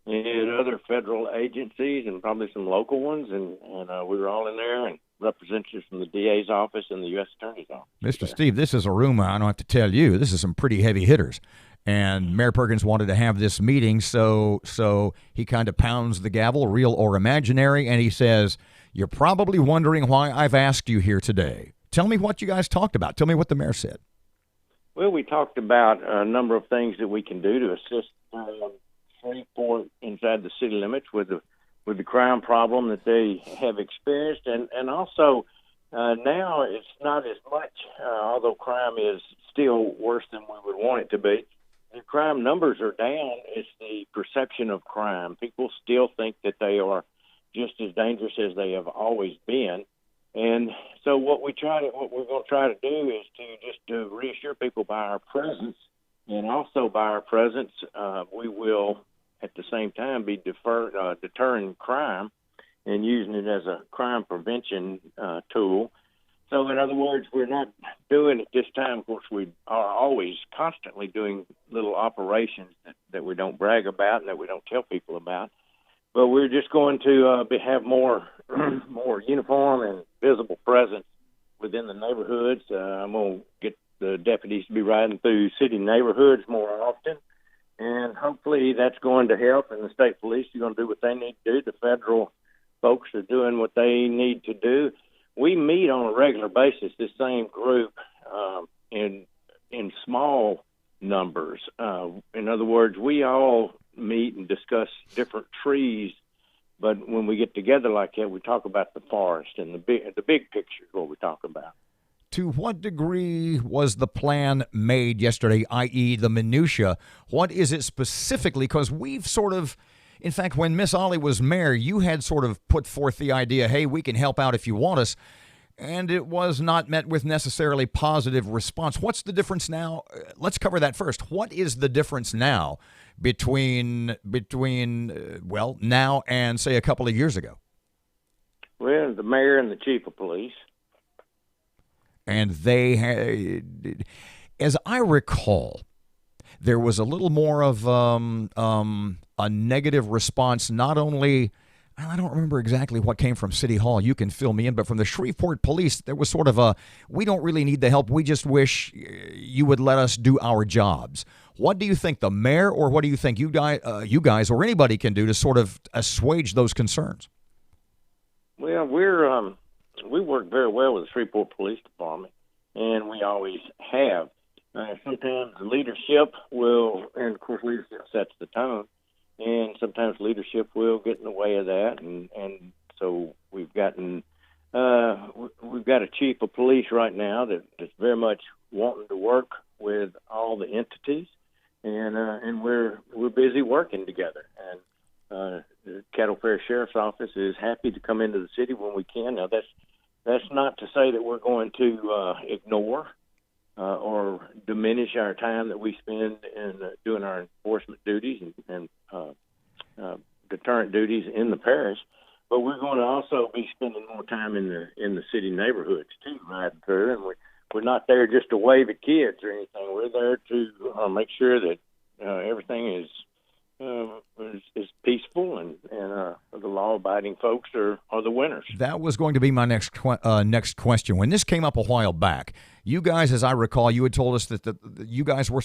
and other federal agencies and probably some local ones, and we were all in there, and representatives from the DA's office and the U.S. Attorney's office. Mr. Steve, this is a room I don't have to tell you. This is some pretty heavy hitters. And Mayor Perkins wanted to have this meeting, so he kind of pounds the gavel, real or imaginary, and he says, "You're probably wondering why I've asked you here today. Tell me what you guys talked about. Tell me what the mayor said." Well, we talked about a number of things that we can do to assist Shreveport inside the city limits with the crime problem that they have experienced, and also now it's not as much, although crime is still worse than we would want it to be. The crime numbers are down. It's the perception of crime. People still think that they are just as dangerous as they have always been. And so what we're going to try to do is to reassure people by our presence, and also by our presence, we will at the same time be deterring crime and using it as a crime prevention tool. So in other words, we're not doing it this time. Of course, we are always constantly doing little operations that we don't brag about and that we don't tell people about. But we're just going to have more uniform and visible presence within the neighborhoods. I'm going to get the deputies to be riding through city neighborhoods more often, and hopefully that's going to help. And the state police are going to do what they need to do. The federal folks are doing what they need to do. We meet on a regular basis, this same group, in small numbers. In other words, we all meet and discuss different trees, but when we get together like that, we talk about the forest and the big picture is what we talk about. To what degree was the plan made yesterday, i.e. the minutia? What is it specifically? Because we've sort of, in fact, when Miss Ollie was mayor, you had sort of put forth the idea, hey, we can help out if you want us, and it was not met with necessarily positive response. What's the difference now? Let's cover that first. What is the difference now between now and, say, a couple of years ago? Well, the mayor and the chief of police. And they had, as I recall, there was a little more of a negative response, not only, I don't remember exactly what came from City Hall, you can fill me in, but from the Shreveport Police, there was sort of a, we don't really need the help, we just wish you would let us do our jobs. What do you think the mayor, or what do you think you guys or anybody can do to sort of assuage those concerns? Well, we work very well with the Shreveport Police Department, and we always have. Sometimes leadership will, and of course leadership sets the tone, and sometimes leadership will get in the way of that, and so we've got a chief of police right now that's very much wanting to work with all the entities, and we're busy working together. And the Caddo Parish Sheriff's Office is happy to come into the city when we can. Now that's not to say that we're going to ignore or diminish our time that we spend in doing our enforcement duties and deterrent duties in the parish, but we're going to also be spending more time in the city neighborhoods too, riding through. And we're not there just to wave at kids or anything. We're there to make sure that everything is peaceful and the law-abiding folks are the winners. That was going to be my next question. When this came up a while back, you guys, as I recall, you had told us that you guys were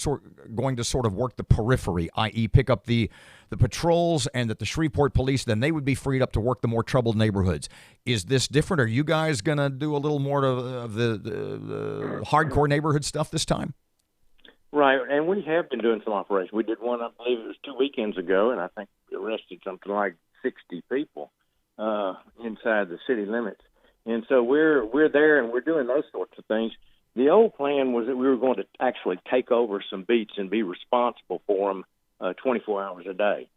going to sort of work the periphery, i.e. pick up the patrols, and that the Shreveport Police, then they would be freed up to work the more troubled neighborhoods. Is this different? Are you guys going to do a little more of the hardcore neighborhood stuff this time? Right, and we have been doing some operations. We did one, I believe it was 2 weekends ago, and I think we arrested something like 60 people. inside the city limits. And so we're there and we're doing those sorts of things. The old plan was that we were going to actually take over some beats and be responsible for them 24 hours a day.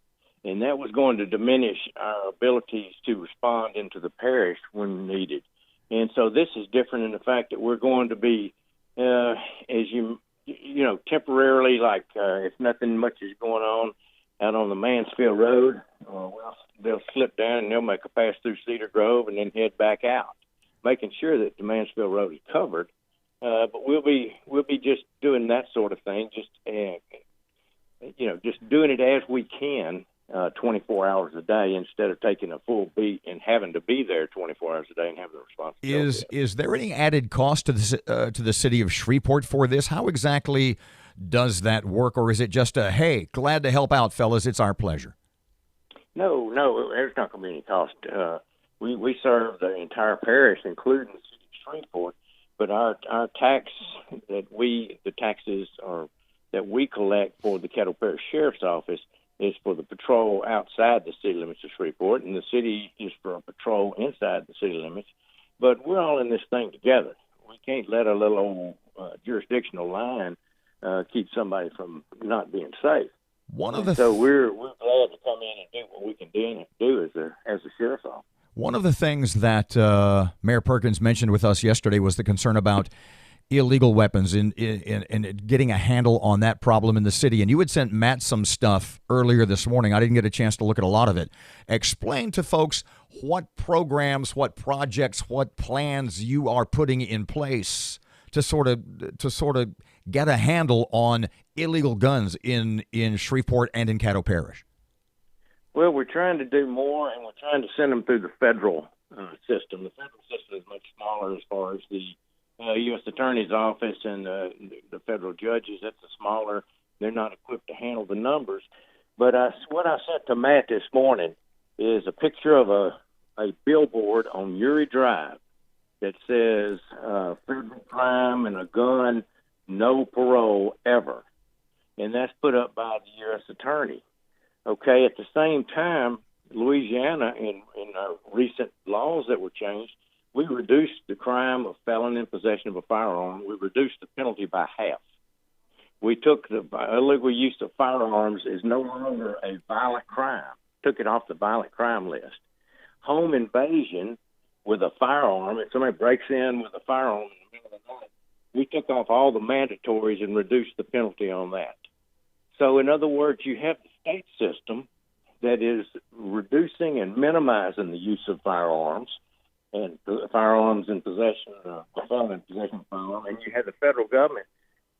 And that was going to diminish our abilities to respond into the parish when needed. And so this is different in the fact that we're going to be, as you know, temporarily, like if nothing much is going on out on the Mansfield Road, well, they'll slip down and they'll make a pass through Cedar Grove and then head back out, making sure that the Mansfield Road is covered. But we'll be just doing that sort of thing, just just doing it as we can, 24 hours a day, instead of taking a full beat and having to be there 24 hours a day and having the responsibility. Is there any added cost to the city of Shreveport for this? How exactly does that work, or is it just a hey, glad to help out, fellas? It's our pleasure. No, there's not going to be any cost. We serve the entire parish, including the city of Shreveport. But our taxes that we collect for the Caddo Parish Sheriff's Office is for the patrol outside the city limits of Shreveport, and the city is for a patrol inside the city limits. But we're all in this thing together. We can't let a little old jurisdictional line keep somebody from not being safe. So we're glad to come in and do what we can do as a sheriff's office. One of the things that Mayor Perkins mentioned with us yesterday was the concern about illegal weapons and getting a handle on that problem in the city. And you had sent Matt some stuff earlier this morning. I didn't get a chance to look at a lot of it. Explain to folks what programs, what projects, what plans you are putting in place to sort of get a handle on illegal guns in Shreveport and in Caddo Parish. Well, we're trying to do more, and we're trying to send them through the federal system. The federal system is much smaller as far as the U.S. Attorney's Office and the federal judges. That's smaller. They're not equipped to handle the numbers. But what I sent to Matt this morning is a picture of a billboard on Uri Drive that says federal crime and a gun, no parole ever. And that's put up by the U.S. Attorney. Okay, at the same time, Louisiana, in recent laws that were changed, we reduced the crime of felon in possession of a firearm. We reduced the penalty by half. We took the illegal use of firearms is no longer a violent crime, took it off the violent crime list. Home invasion with a firearm, if somebody breaks in with a firearm in the middle of the night, we took off all the mandatories and reduced the penalty on that. So, in other words, you have the state system that is reducing and minimizing the use of firearms and firearms in possession, felon in possession of firearms, and you have the federal government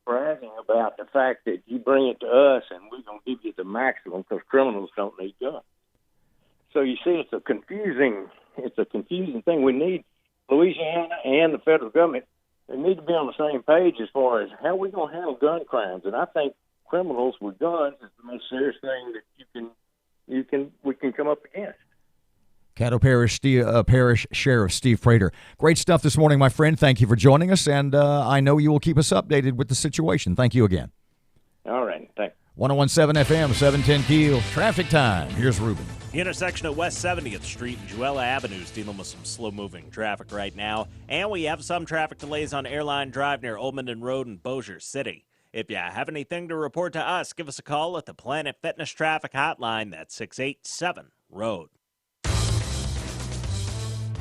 bragging about the fact that you bring it to us and we're going to give you the maximum because criminals don't need guns. So you see, it's a confusing thing. We need Louisiana and the federal government. They need to be on the same page as far as how we're going to handle gun crimes, and I think criminals with guns is the most serious thing that we can come up against. Caddo Parish Sheriff Steve Prater. Great stuff this morning, my friend. Thank you for joining us, and I know you will keep us updated with the situation. Thank you again. All right, thanks. 101.7 FM, 710 KEEL. Traffic time. Here's Ruben. The intersection at West 70th Street and Juella Avenue is dealing with some slow-moving traffic right now, and we have some traffic delays on Airline Drive near Olmenden Road in Bossier City. If you have anything to report to us, give us a call at the Planet Fitness Traffic Hotline. That's 687-ROAD.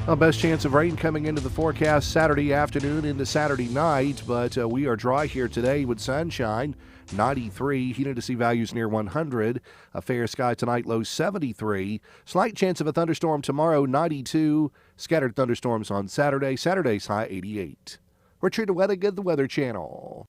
Well, best chance of rain coming into the forecast Saturday afternoon into Saturday night, but we are dry here today with sunshine. 93, heated to see values near 100. A fair sky tonight, low 73. Slight chance of a thunderstorm tomorrow, 92. Scattered thunderstorms on Saturday. Saturday's high 88. Richard Weathergood, the Weather Channel.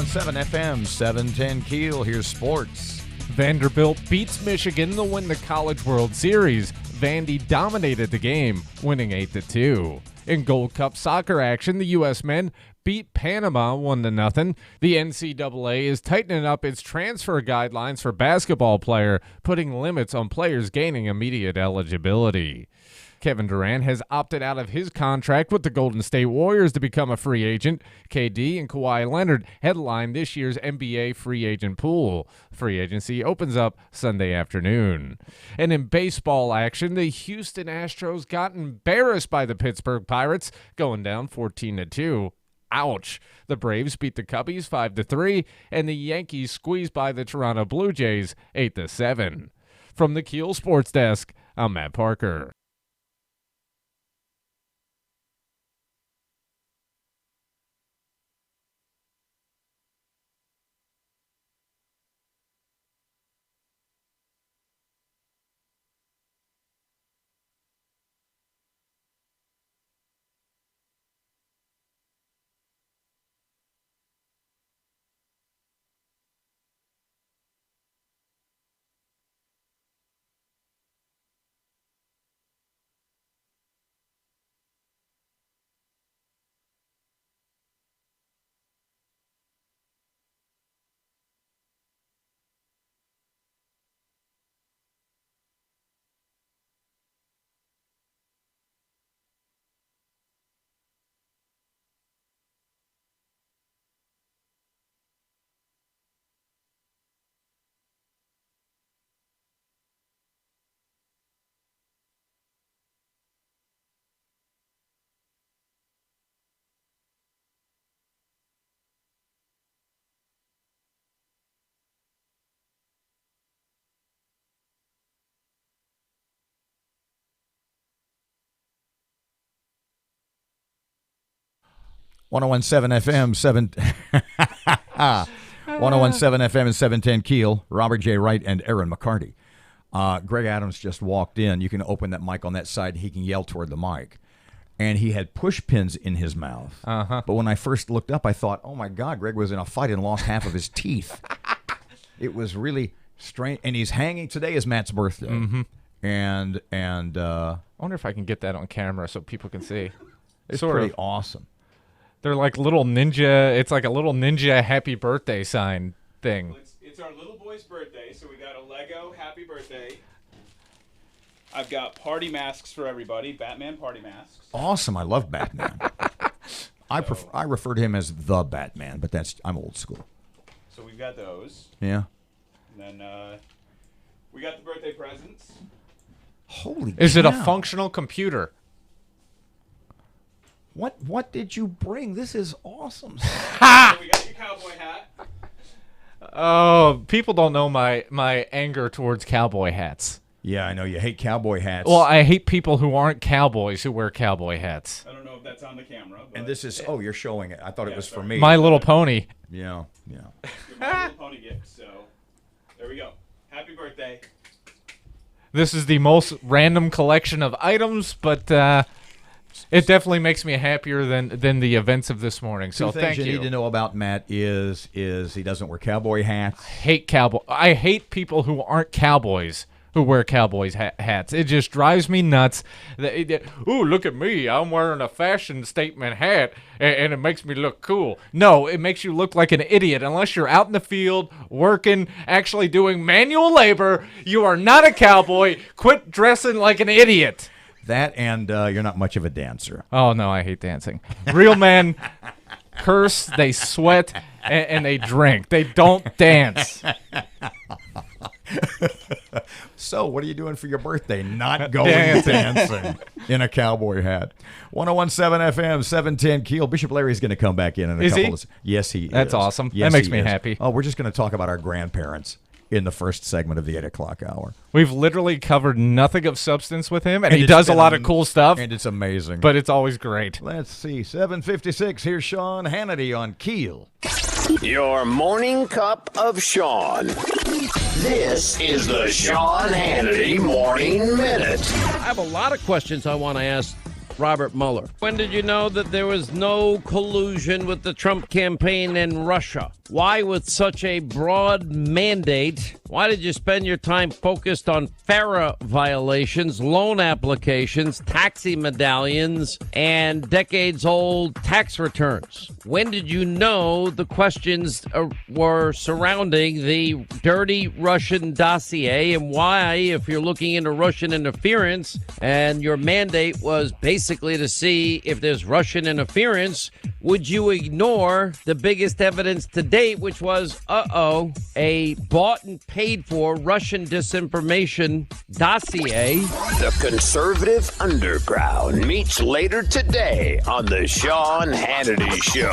101.7 FM, 710 Keel. Here's sports. Vanderbilt beats Michigan to win the College World Series. Vandy dominated the game, winning 8-2. In Gold Cup soccer action, the U.S. men beat Panama 1-0. The NCAA is tightening up its transfer guidelines for basketball player, putting limits on players gaining immediate eligibility. Kevin Durant has opted out of his contract with the Golden State Warriors to become a free agent. KD and Kawhi Leonard headline this year's NBA free agent pool. Free agency opens up Sunday afternoon. And in baseball action, the Houston Astros got embarrassed by the Pittsburgh Pirates, going down 14-2. Ouch. The Braves beat the Cubbies 5-3, and the Yankees squeezed by the Toronto Blue Jays 8-7. From the Keel Sports Desk, I'm Matt Parker. FM 101.7 FM and 710 Keel. Robert J. Wright and Erin McCarty. Greg Adams just walked in. You can open that mic on that side. He can yell toward the mic. And he had push pins in his mouth. But when I first looked up, I thought, oh, my God, Greg was in a fight and lost half of his teeth. It was really strange. And he's hanging. Today is Matt's birthday. And I wonder if I can get that on camera so people can see. It's pretty awesome. They're like little ninja. It's like a little ninja happy birthday sign thing. Well, it's our little boy's birthday, so we got a Lego happy birthday. I've got party masks for everybody, Batman party masks. Awesome. I love Batman. I refer to him as the Batman, but I'm old school. So we've got those. Yeah. And then we got the birthday presents. Holy Is it a cow. functional computer? What did you bring? This is awesome. So we got your cowboy hat. Oh, people don't know my anger towards cowboy hats. Yeah, I know you hate cowboy hats. Well, I hate people who aren't cowboys who wear cowboy hats. I don't know if that's on the camera. But And this is, you're showing it. I thought it was for me. My Little Pony. Yeah. Your My Little Pony gift. So there we go. Happy birthday. This is the most random collection of items, but it definitely makes me happier than the events of this morning. So Two things thank you need to know about Matt is he doesn't wear cowboy hats. I hate people who aren't cowboys who wear cowboys hats. It just drives me nuts. Ooh, look at me. I'm wearing a fashion statement hat, and it makes me look cool. No, it makes you look like an idiot. Unless you're out in the field, working, actually doing manual labor, you are not a cowboy. Quit dressing like an idiot. That and you're not much of a dancer. Oh, no, I hate dancing. Real men curse, they sweat, and they drink. They don't dance. So, what are you doing for your birthday? Not going dancing in a cowboy hat. 101.7 FM, 710 Keel. Bishop Larry's going to come back in a couple of... Yes, he is. That's awesome. Yes, that makes he me is. happy. Oh, we're just going to talk about our grandparents in the first segment of the 8 o'clock hour. We've literally covered nothing of substance with him, and he does a lot of cool stuff. And it's amazing. But it's always great. Let's see. 7:56. Here's Sean Hannity on Keel. Your morning cup of Sean. This is the Sean Hannity Morning Minute. I have a lot of questions I want to ask Robert Mueller? When did you know that there was no collusion with the Trump campaign and Russia? Why, with such a broad mandate, why did you spend your time focused on FARA violations, loan applications, taxi medallions, and decades-old tax returns? When did you know the questions were surrounding the dirty Russian dossier, and why, if you're looking into Russian interference and your mandate was basically to see if there's Russian interference, would you ignore the biggest evidence to date, which was, a bought and paid for Russian disinformation dossier? The conservative underground meets later today on the Sean Hannity Show.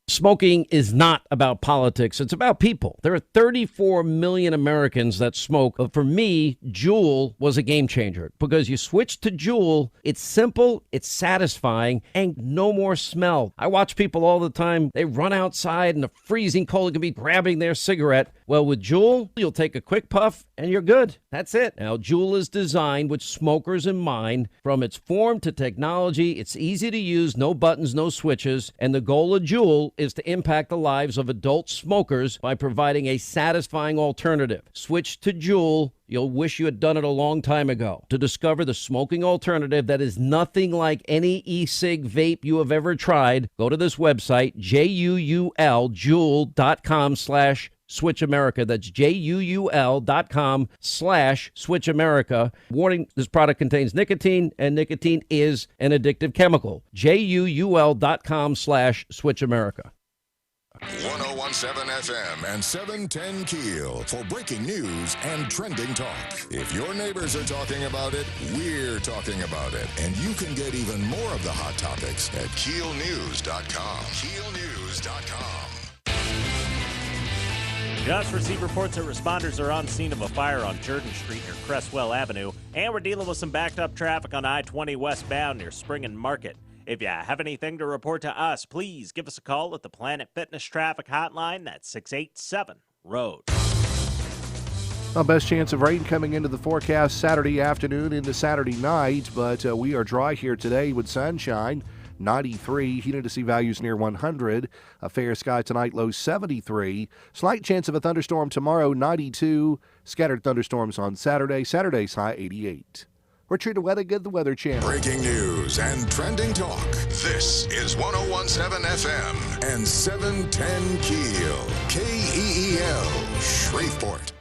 Smoking is not about politics. It's about people. There are 34 million Americans that smoke. But for me, Juul was a game changer because you switch to Juul. It's simple, it's satisfying, and no more smell. I watch people all the time. They run outside in the freezing cold and can be grabbing their cigarette. Well, with Juul, you'll take a quick puff and you're good. That's it. Now, Juul is designed with smokers in mind. From its form to technology, it's easy to use, no buttons, no switches. And the goal of Juul is to impact the lives of adult smokers by providing a satisfying alternative. Switch to Juul. You'll wish you had done it a long time ago. To discover the smoking alternative that is nothing like any e-cig vape you have ever tried, go to this website, Juul.com/Switch America. That's Juul.com/Switch America. Warning, this product contains nicotine, and nicotine is an addictive chemical. Juul.com/Switch America. 1017 FM and 710 KEEL for breaking news and trending talk. If your neighbors are talking about it, we're talking about it. And you can get even more of the hot topics at KEELnews.com. KEELnews.com. Just received reports that responders are on scene of a fire on Jordan Street near Cresswell Avenue, and we're dealing with some backed up traffic on I-20 westbound near Spring and Market. If you have anything to report to us, please give us a call at the Planet Fitness Traffic Hotline. That's 687-ROAD. Well, best chance of rain coming into the forecast Saturday afternoon into Saturday night, but we are dry here today with sunshine. 93, humidity values near 100. A fair sky tonight, low 73. Slight chance of a thunderstorm tomorrow, 92. Scattered thunderstorms on Saturday. Saturday's high, 88. We're treated well again, the Weather Channel. Breaking news and trending talk. This is 1017 FM and 710 KEEL. KEEL, Shreveport.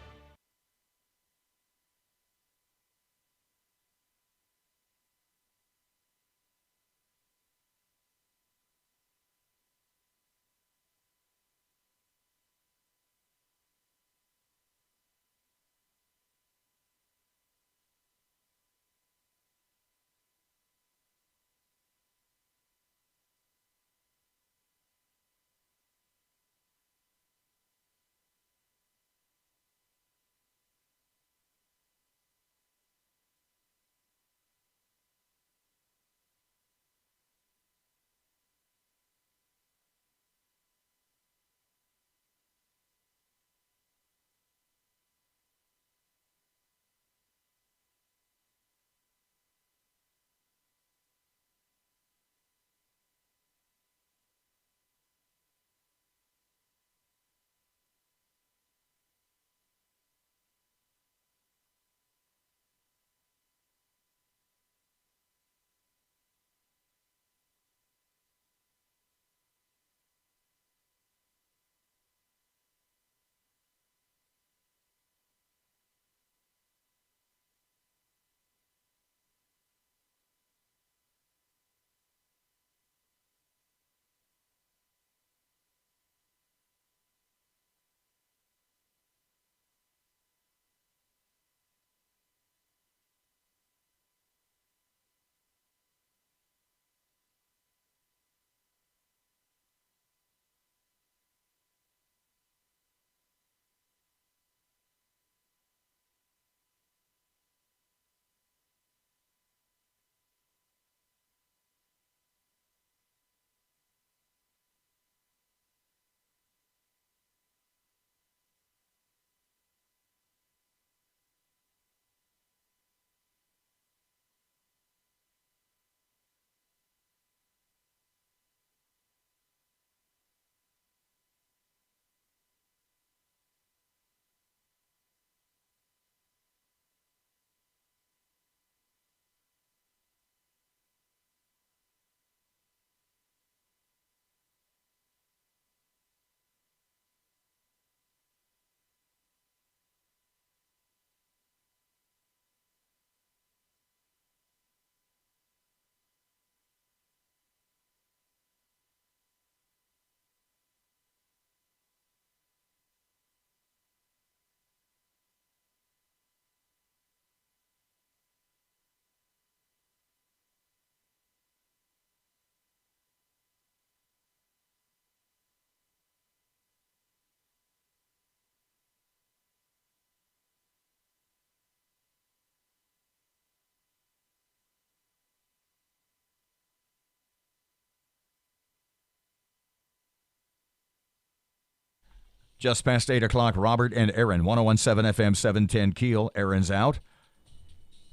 Just past 8 o'clock, Robert and Erin, 101.7 FM, 710 Keel. Erin's out.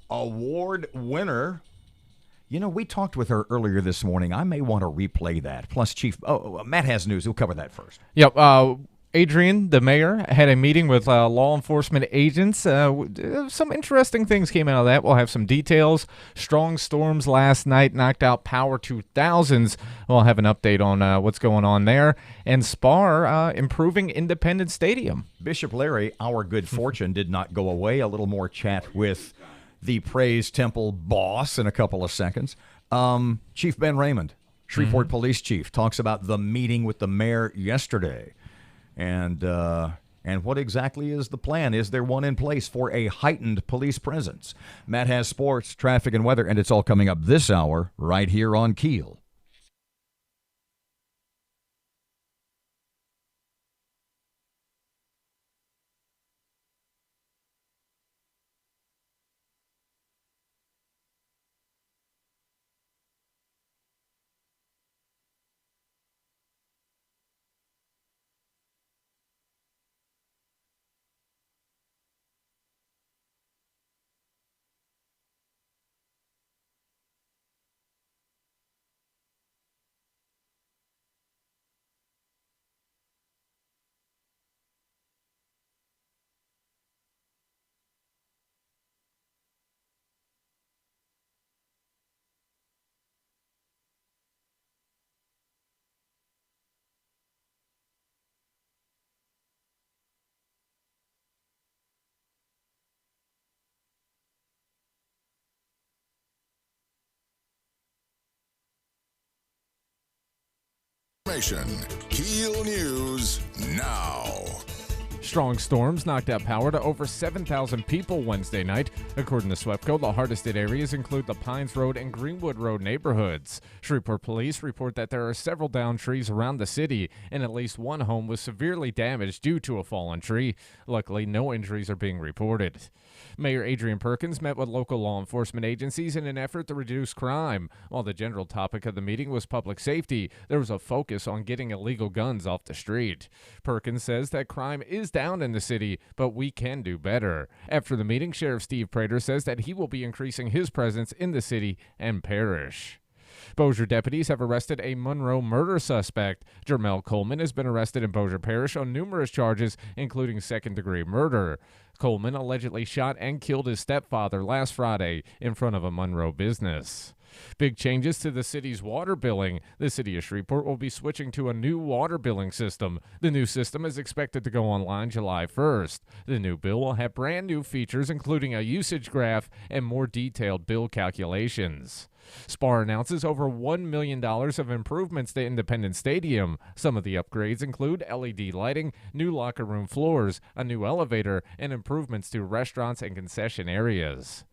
Award winner. You know, we talked with her earlier this morning. I may want to replay that. Plus, Matt has news. He'll cover that first. Yep. Adrian, the mayor, had a meeting with law enforcement agents. Some interesting things came out of that. We'll have some details. Strong storms last night knocked out power to thousands. We'll have an update on what's going on there. And Spar improving Independence Stadium. Bishop Larry, our good fortune, did not go away. A little more chat with the Praise Temple boss in a couple of seconds. Chief Ben Raymond, Shreveport Police Chief, talks about the meeting with the mayor yesterday. And what exactly is the plan? Is there one in place for a heightened police presence? Matt has sports, traffic, and weather, and it's all coming up this hour right here on Keel. KEEL News now. Strong storms knocked out power to over 7,000 people Wednesday night. According to SWEPCO, the hardest hit areas include the Pines Road and Greenwood Road neighborhoods. Shreveport police report that there are several downed trees around the city, and at least one home was severely damaged due to a fallen tree. Luckily, no injuries are being reported. Mayor Adrian Perkins met with local law enforcement agencies in an effort to reduce crime. While the general topic of the meeting was public safety, there was a focus on getting illegal guns off the street. Perkins says that crime is down in the city, but we can do better. After the meeting, Sheriff Steve Prater says that he will be increasing his presence in the city and parish. Bossier deputies have arrested a Monroe murder suspect. Jermel Coleman has been arrested in Bossier Parish on numerous charges, including second-degree murder. Coleman allegedly shot and killed his stepfather last Friday in front of a Monroe business. Big changes to the city's water billing. The city of Shreveport will be switching to a new water billing system. The new system is expected to go online July 1st. The new bill will have brand new features, including a usage graph and more detailed bill calculations. Spar announces over $1 million of improvements to Independence Stadium. Some of the upgrades include LED lighting, new locker room floors, a new elevator, and improvements to restaurants and concession areas.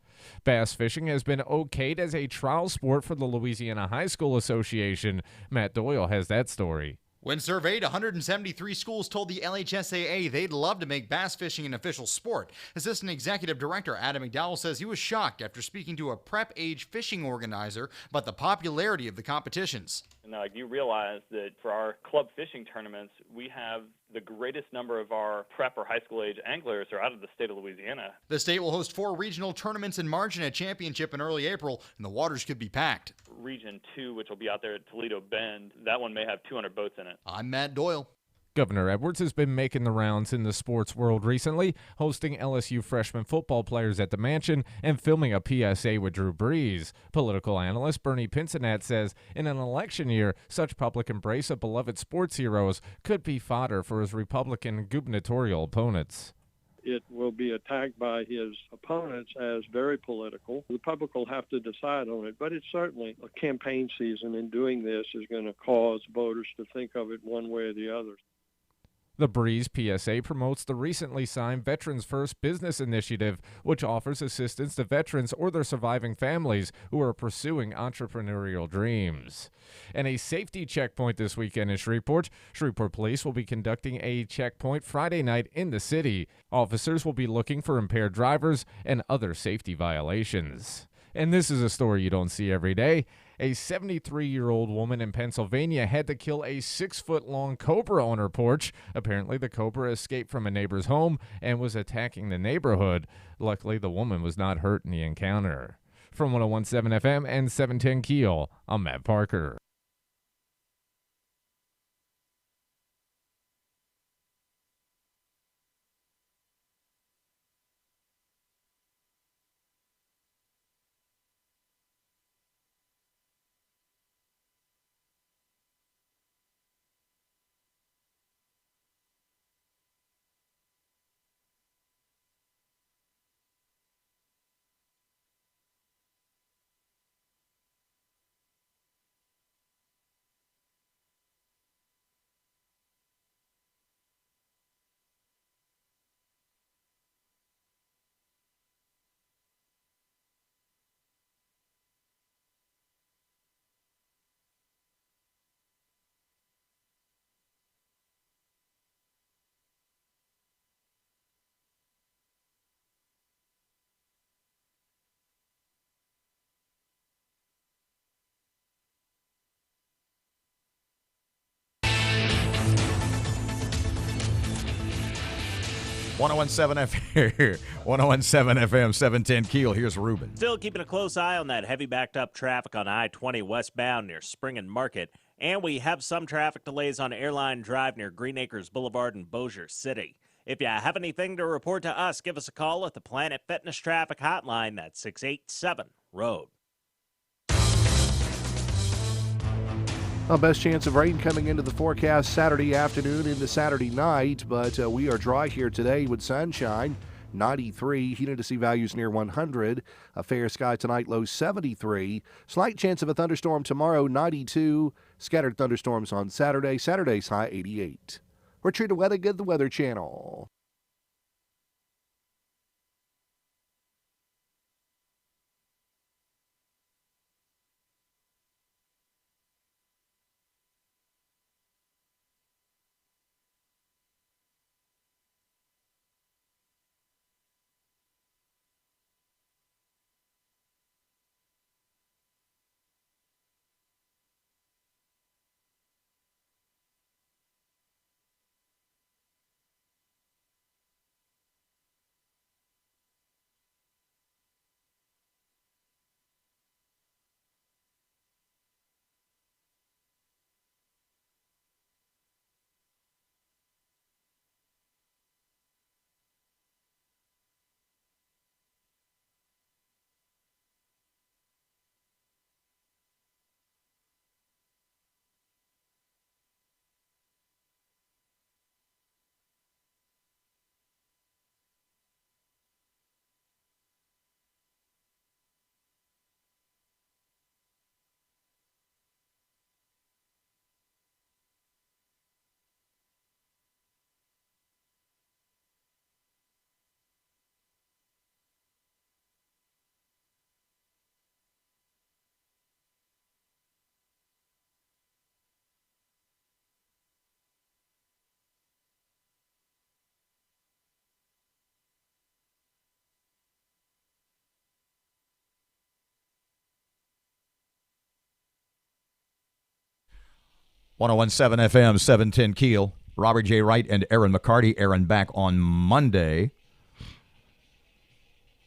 Bass fishing has been okayed as a trial sport for the Louisiana High School Association. Matt Doyle has that story. When surveyed, 173 schools told the LHSAA they'd love to make bass fishing an official sport. Assistant Executive Director Adam McDowell says he was shocked after speaking to a prep-age fishing organizer about the popularity of the competitions. Now, you realize that for our club fishing tournaments, we have the greatest number of our prep or high school age anglers are out of the state of Louisiana. The state will host 4 regional tournaments in March and a championship in early April, and the waters could be packed. Region 2, which will be out there at Toledo Bend, that one may have 200 boats in it. I'm Matt Doyle. Governor Edwards has been making the rounds in the sports world recently, hosting LSU freshman football players at the mansion and filming a PSA with Drew Brees. Political analyst Bernie Pincinat says in an election year, such public embrace of beloved sports heroes could be fodder for his Republican gubernatorial opponents. It will be attacked by his opponents as very political. The public will have to decide on it, but it's certainly a campaign season, and doing this is going to cause voters to think of it one way or the other. The Breeze PSA promotes the recently signed Veterans First business initiative, which offers assistance to veterans or their surviving families who are pursuing entrepreneurial dreams. And a safety checkpoint this weekend in Shreveport. Shreveport Police will be conducting a checkpoint Friday night in the city. Officers will be looking for impaired drivers and other safety violations. And this is a story you don't see every day. A 73-year-old woman in Pennsylvania had to kill a 6-foot-long cobra on her porch. Apparently, the cobra escaped from a neighbor's home and was attacking the neighborhood. Luckily, the woman was not hurt in the encounter. From 101.7 FM and 710 KEEL, I'm Matt Parker. FM, 710 KEEL. Here's Ruben. Still keeping a close eye on that heavy backed up traffic on I-20 westbound near Spring and Market. And we have some traffic delays on Airline Drive near Green Acres Boulevard in Bossier City. If you have anything to report to us, give us a call at the Planet Fitness Traffic Hotline. That's 687-ROAD. Best chance of rain coming into the forecast Saturday afternoon into Saturday night, but we are dry here today with sunshine. 93, humidity values near 100. A fair sky tonight, low 73. Slight chance of a thunderstorm tomorrow, 92. Scattered thunderstorms on Saturday. Saturday's high 88. We're Trina Wettigan, the Weather Channel. .101.7 FM, 710 KEEL. Robert J. Wright and Erin McCarty. Erin back on Monday.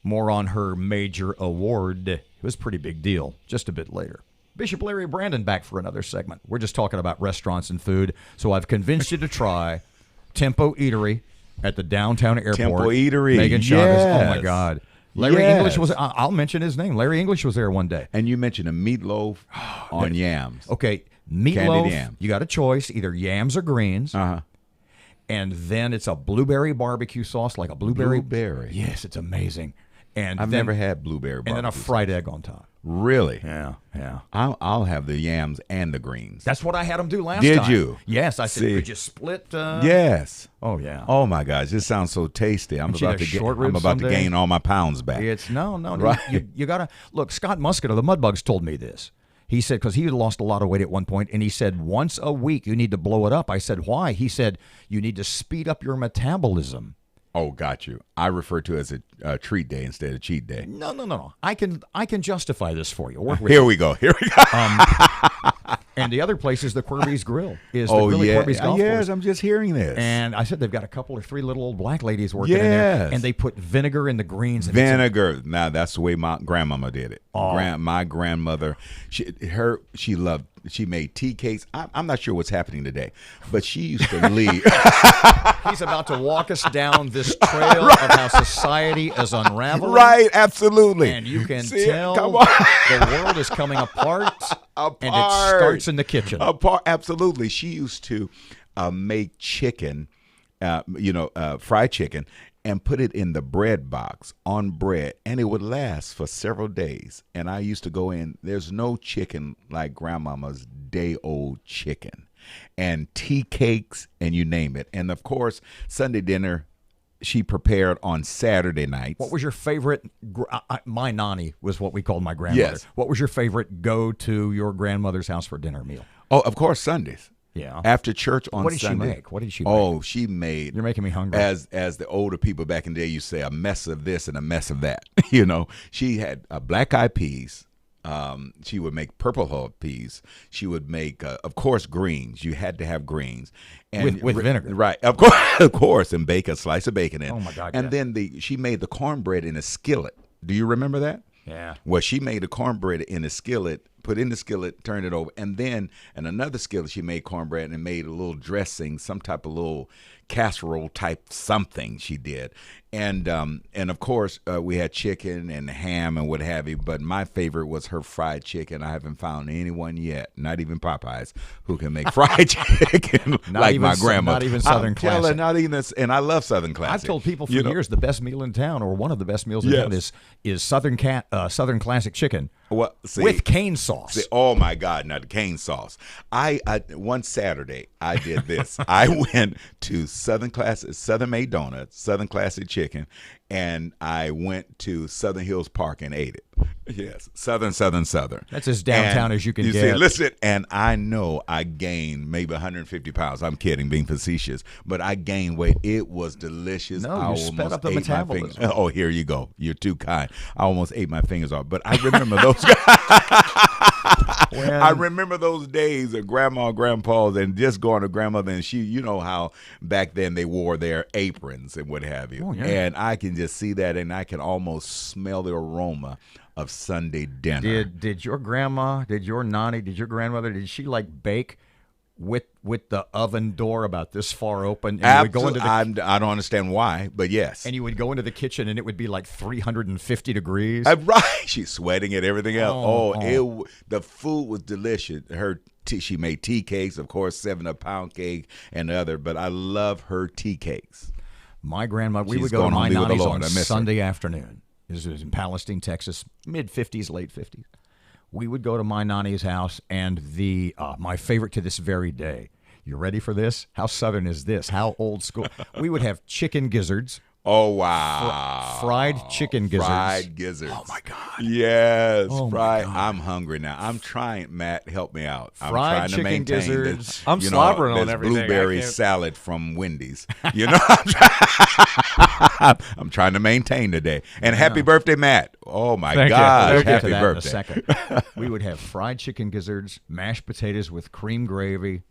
More on her major award. It was a pretty big deal. Just a bit later. Bishop Larry Brandon back for another segment. We're just talking about restaurants and food. So I've convinced you to try Tempo Eatery at the downtown airport. Tempo Eatery. Megan Chavez. Oh, my God. Larry Yes. English was, I'll mention his name. Larry English was there one day. And you mentioned a meatloaf on yams. Okay, Candied meatloaf. yams. You got a choice, either yams or greens. Uh-huh. And then it's a blueberry barbecue sauce, like a blueberry. Blueberry. Yes, it's amazing. And I've then- never had blueberry barbecue. And then a fried egg on top. Really? Yeah. I'll have the yams and the greens. That's what I had them do last Did time. you? Yes, I said, See. could you split? Yes. Oh, yeah. Oh my gosh, this sounds so tasty. I'm And see about the to short I'm ribs about to someday? gain all my pounds back. It's no. Right. You got to look. Scott Musket of the Mudbugs told me this. He said, because he had lost a lot of weight at one point, and he said, once a week you need to blow it up. I said, why? He said, you need to speed up your metabolism. Oh, got you. I refer to it as a treat day instead of cheat day. No. I can justify this for you. Work with Here me. we go. And the other place is the Quirby's Grill. Is the Oh, Grill at yeah. Quirby's Golf Yes, Course. I'm just hearing this. And I said they've got a couple or three little old black ladies working in there, Yes. and they put vinegar in the greens. And Vinegar. Now that's the way my grandmama did it. Oh. My grandmother, she made tea cakes. I'm not sure what's happening today, but she used to leave. He's about to walk us down this trail of how society is unraveling. Right, absolutely. And you can See, tell come on. the world is coming apart, and it starts in the kitchen. Absolutely. She used to make chicken, fried chicken, and put it in the bread box on bread, and it would last for several days. And I used to go in. There's no chicken like Grandmama's day-old chicken, and tea cakes, and you name it. And of course, Sunday dinner she prepared on Saturday nights. What was your favorite? My nani was what we called my grandmother. Yes. What was your favorite go to your grandmother's house for dinner meal? Oh, of course, Sundays. Yeah. After church on Sunday. What did she make? What did she make? Oh, she made. You're making me hungry. As the older people back in the day used to say, a mess of this and a mess of that. She had black-eyed peas. She would make purple hull peas. She would make, of course, greens. You had to have greens. And with vinegar. Right. Of course, and bake a slice of bacon in. Oh, my God. And yeah. then she made the cornbread in a skillet. Do you remember that? Yeah. Well, she made the cornbread in a skillet, put in the skillet, turned it over, and then in another skillet she made cornbread and made a little dressing, some type of little casserole type something she did. And of course we had chicken and ham and what have you, but my favorite was her fried chicken. I haven't found anyone yet, not even Popeyes, who can make fried chicken like my grandma. Not even Southern Classic. Not even, and I love Southern Classic. I've told people for years the best meal in town, or one of the best meals in town, is Southern Classic chicken with cane sauce. Oh my God! Now the cane sauce. I one Saturday I did this. I went to Southern Made Donuts, Southern Classic Chicken, and I went to Southern Hills Park and ate it. Yes, Southern. That's as downtown as you can get. See, listen, and I know I gained maybe 150 pounds. I'm kidding, being facetious, but I gained weight. It was delicious. No, you sped up the metabolism. Oh, here you go. You're too kind. I almost ate my fingers off, but I remember those. I remember those days of Grandma and Grandpa's, and just going to grandmother, and she, you know how back then they wore their aprons and what have you. Oh, yeah. And I can just see that, and I can almost smell the aroma of Sunday dinner. Did your grandma, did your nanny, did your grandmother, did she like bake with the oven door about this far open? And you would go into I don't understand why, but yes. And you would go into the kitchen and it would be like 350 degrees. Right. She's sweating and everything else. The food was delicious. She made tea cakes, of course, 7-up pound cake and other, but I love her tea cakes. My grandma, we would go to my nanny's on Sunday afternoon. This was in Palestine, Texas, mid-50s, late 50s. We would go to my nanny's house, and my favorite to this very day. You ready for this? How Southern is this? How old school? We would have chicken gizzards. Oh, wow. Fried chicken gizzards. Fried gizzards. Oh, my God. Yes. Oh, fried. my God. I'm hungry now. I'm trying, Matt, help me out. I'm Fried trying to chicken maintain gizzards. this. I'm slobbering on everything. Blueberry salad from Wendy's. I'm trying to maintain today. And happy birthday, Matt. Oh, my gosh. Happy birthday. In a second. We would have fried chicken gizzards, mashed potatoes with cream gravy,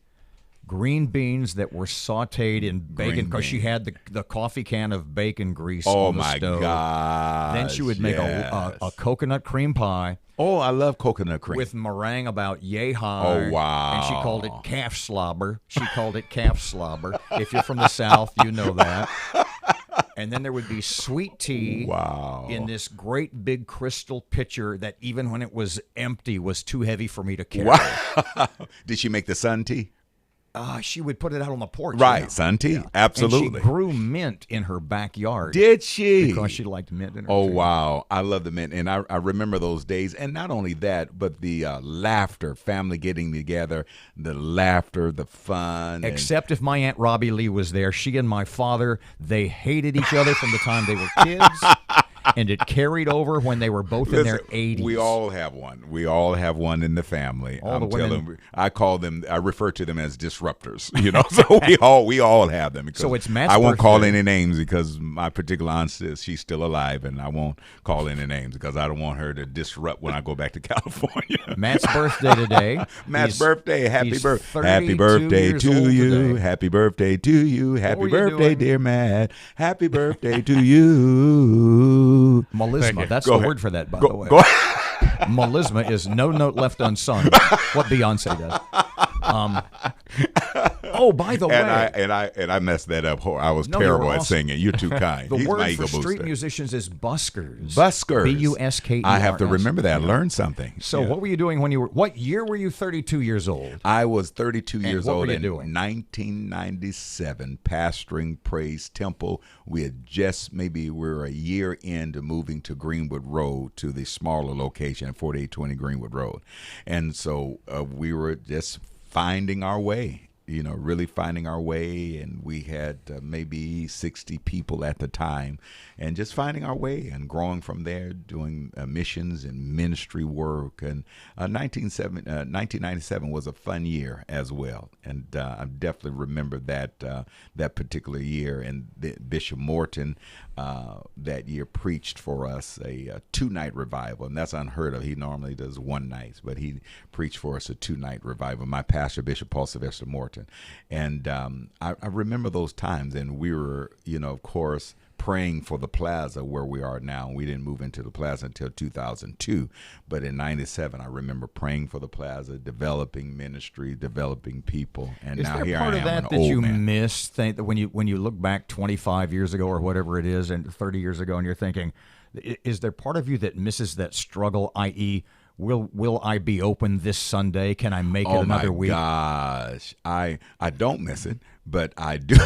green beans that were sauteed in bacon, because she had the coffee can of bacon grease on the stove. Oh, my God. Then she would make a coconut cream pie. Oh, I love coconut cream. With meringue about yay high. Oh, wow. And she called it calf slobber. If you're from the South, you know that. And then there would be sweet tea in this great big crystal pitcher that even when it was empty was too heavy for me to carry. Wow. Did she make the sun tea? She would put it out on the porch. Right, sun tea, absolutely. And she grew mint in her backyard. Did she? Because she liked mint in her Oh, tea. wow. I love the mint. And I remember those days. And not only that, but the laughter, family getting together, the laughter, the fun. Except if my Aunt Robbie Lee was there. She and my father, they hated each other from the time they were kids. and it carried over when they were both in their 80s. We all have one. We all have one in the family. All the women. I refer to them as disruptors. So we all have them. So it's Matt's I won't birthday. call any names because my particular aunt says she's still alive, and I won't call any names because I don't want her to disrupt when I go back to California. Matt's birthday today. Matt's birthday. Happy birthday. 32 Happy birthday years to old you. today. Happy birthday to you. Happy were you birthday, doing? dear Matt. Happy birthday to you. Melisma. That's Go the ahead. word for that, by Go- the way. go Melisma is no note left unsung. What Beyonce does. By the way, I messed that up. I was No, you were terrible at awesome. singing. You're too kind. The He's my word ego for street booster. musicians is buskers. Buskers. B-U-S-K-E-R-S. I have to remember that. Learn something. So Yeah. what were you doing what year were you 32 years old? I was 32 years what were old you in doing? 1997, pastoring Praise Temple. We were a year into moving to Greenwood Road, to the smaller location at 4820 Greenwood Road. And so we were just finding our way. Really finding our way, and we had maybe 60 people at the time, and just finding our way and growing from there, doing missions and ministry work. And 1997 was a fun year as well, and I definitely remember that particular year. And Bishop Morton that year preached for us a 2-night revival, and that's unheard of. He normally does 1 night, but he preached for us a 2-night revival. My pastor, Bishop Paul Sylvester Morton. And I remember those times, and we were, of course, praying for the plaza where we are now. We didn't move into the plaza until 2002, but in 97, I remember praying for the plaza, developing ministry, developing people, and Is now there here part I of am, that an that old you man. miss? Think that when you look back 25 years ago or whatever it is, and 30 years ago, and you're thinking, is there part of you that misses that struggle? I.e., will I be open this Sunday? Can I make it another week? Oh my gosh, I don't miss it, but I do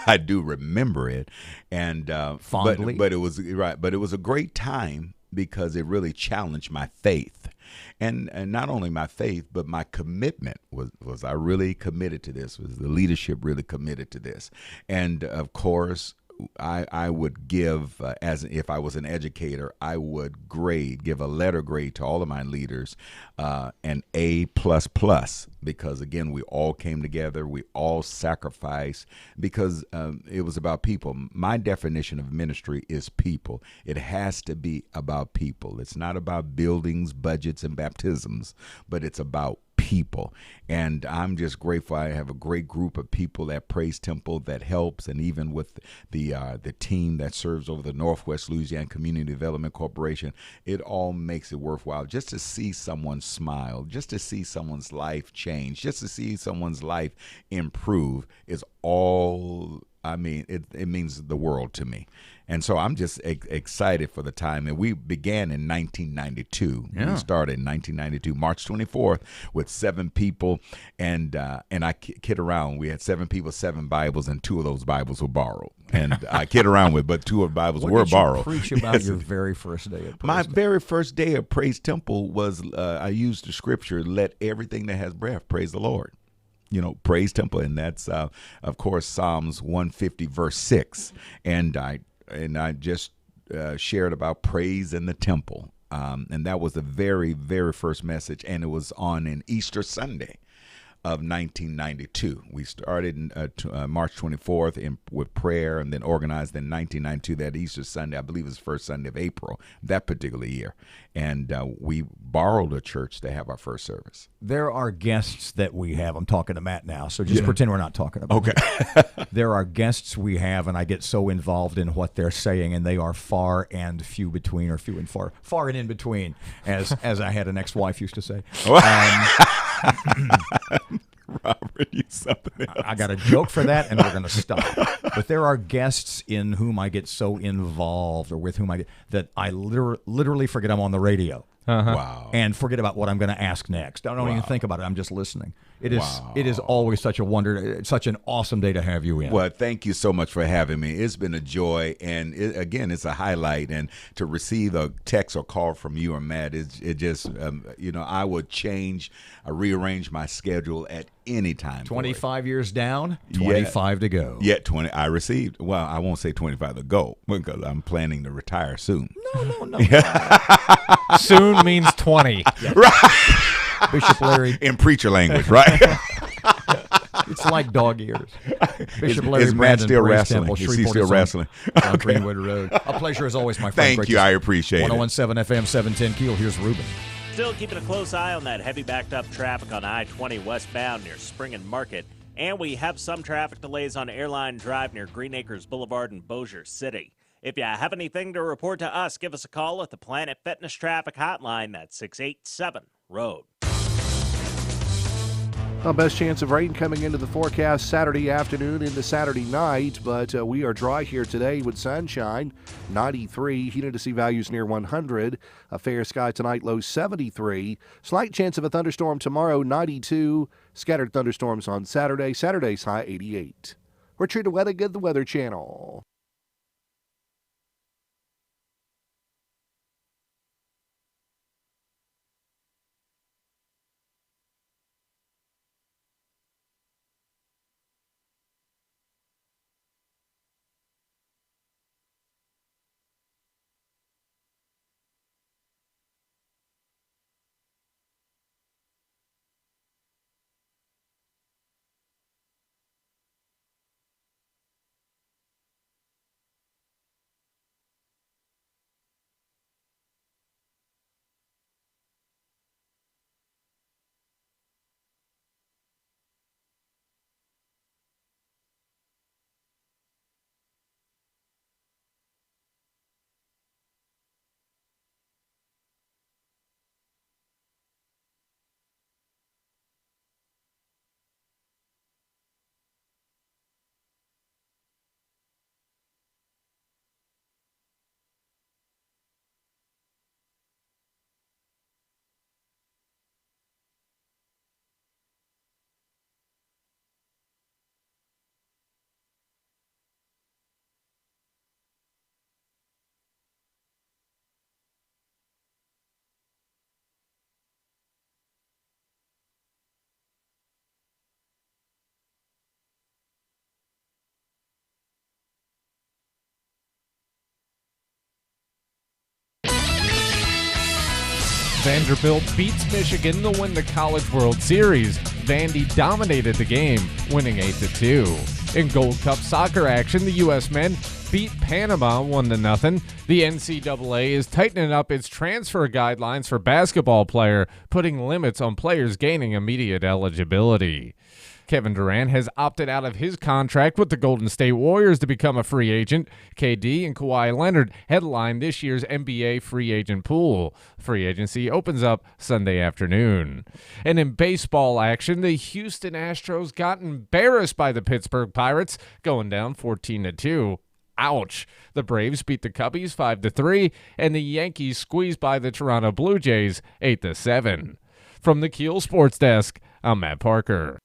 I do remember it, and Fondly. But it was right. But it was a great time because it really challenged my faith. And not only my faith, but my commitment was I really committed to this? Was the leadership really committed to this? And of course, I would give, as if I was an educator, I would give a letter grade to all of my leaders, an A++, because again, we all came together, we all sacrificed, because it was about people. My definition of ministry is people. It has to be about people. It's not about buildings, budgets, and baptisms, but it's about people. And I'm just grateful. I have a great group of people at Praise Temple that helps, and even with the team that serves over the Northwest Louisiana Community Development Corporation, it all makes it worthwhile just to see someone smile, just to see someone's life change, just to see someone's life improve is all. I mean, it means the world to me. And so I'm just excited for the time. And we began in 1992. Yeah. We started in 1992, March 24th, with 7 people. And I kid around. We had 7 people, 7 Bibles, and 2 of those Bibles were borrowed. And I kid around with, but 2 of the Bibles were borrowed. What did you preach about your very first day at Praise My Temple? very first day at Praise Temple was I used the scripture, let everything that has breath praise the Lord. Praise Temple, and that's of course Psalms 150 verse 6, and I just shared about praise in the temple, and that was the very, very first message, and it was on an Easter Sunday of 1992. We started March 24th with prayer, and then organized in 1992 that Easter Sunday. I believe it was the first Sunday of April that particular year, and we borrowed a church to have our first service. There are guests that we have. I'm talking to Matt now, so just pretend we're not talking about Okay. it. There are guests we have, and I get so involved in what they're saying, and they are far and few between, or few and far and in between, as I had an ex-wife used to say. Robert, you something else. I got a joke for that, and we're going to stop. But there are guests in whom I get so involved, or with whom that I literally forget I'm on the radio. Wow. And forget about what I'm going to ask next. I don't even think about it. I'm just listening. It is always such a wonder. It's such an awesome day to have you in. Well, thank you so much for having me. It's been a joy, and again, it's a highlight. And to receive a text or call from you or Matt, it just I would rearrange my schedule at any time. 25 years down, 25 to go. Yeah, 20. I received. Well, I won't say 25 to go because I'm planning to retire soon. No. Soon means 20. Yeah. Right. Bishop Larry. In preacher language, right? It's like dog ears. Bishop Larry is Matt Brandon, still Grace wrestling? Temple, Is he Shreveport still is wrestling? On Greenwood Road. A pleasure as always, my friend. Thank you. I appreciate it. 1017 FM 710 Keel. Here's Ruben. Still keeping a close eye on that heavy backed up traffic on I-20 westbound near Spring and Market. And we have some traffic delays on Airline Drive near Green Acres Boulevard in Bossier City. If you have anything to report to us, give us a call at the Planet Fitness Traffic Hotline. That's 687-ROAD. Well, best chance of rain coming into the forecast Saturday afternoon into Saturday night, but we are dry here today with sunshine. 93, humidity values near 100. A fair sky tonight, low 73. Slight chance of a thunderstorm tomorrow, 92. Scattered thunderstorms on Saturday. Saturday's high 88. Richard Wettigan, the Weather Channel. Vanderbilt beats Michigan to win the College World Series. Vandy dominated the game, winning 8-2. In Gold Cup soccer action, the U.S. men beat Panama 1-0. The NCAA is tightening up its transfer guidelines for basketball player, putting limits on players gaining immediate eligibility. Kevin Durant has opted out of his contract with the Golden State Warriors to become a free agent. KD and Kawhi Leonard headline this year's NBA free agent pool. Free agency opens up Sunday afternoon. And in baseball action, the Houston Astros got embarrassed by the Pittsburgh Pirates, going down 14-2. Ouch. The Braves beat the Cubbies 5-3, and the Yankees squeezed by the Toronto Blue Jays 8-7. From the KEEL Sports Desk, I'm Matt Parker.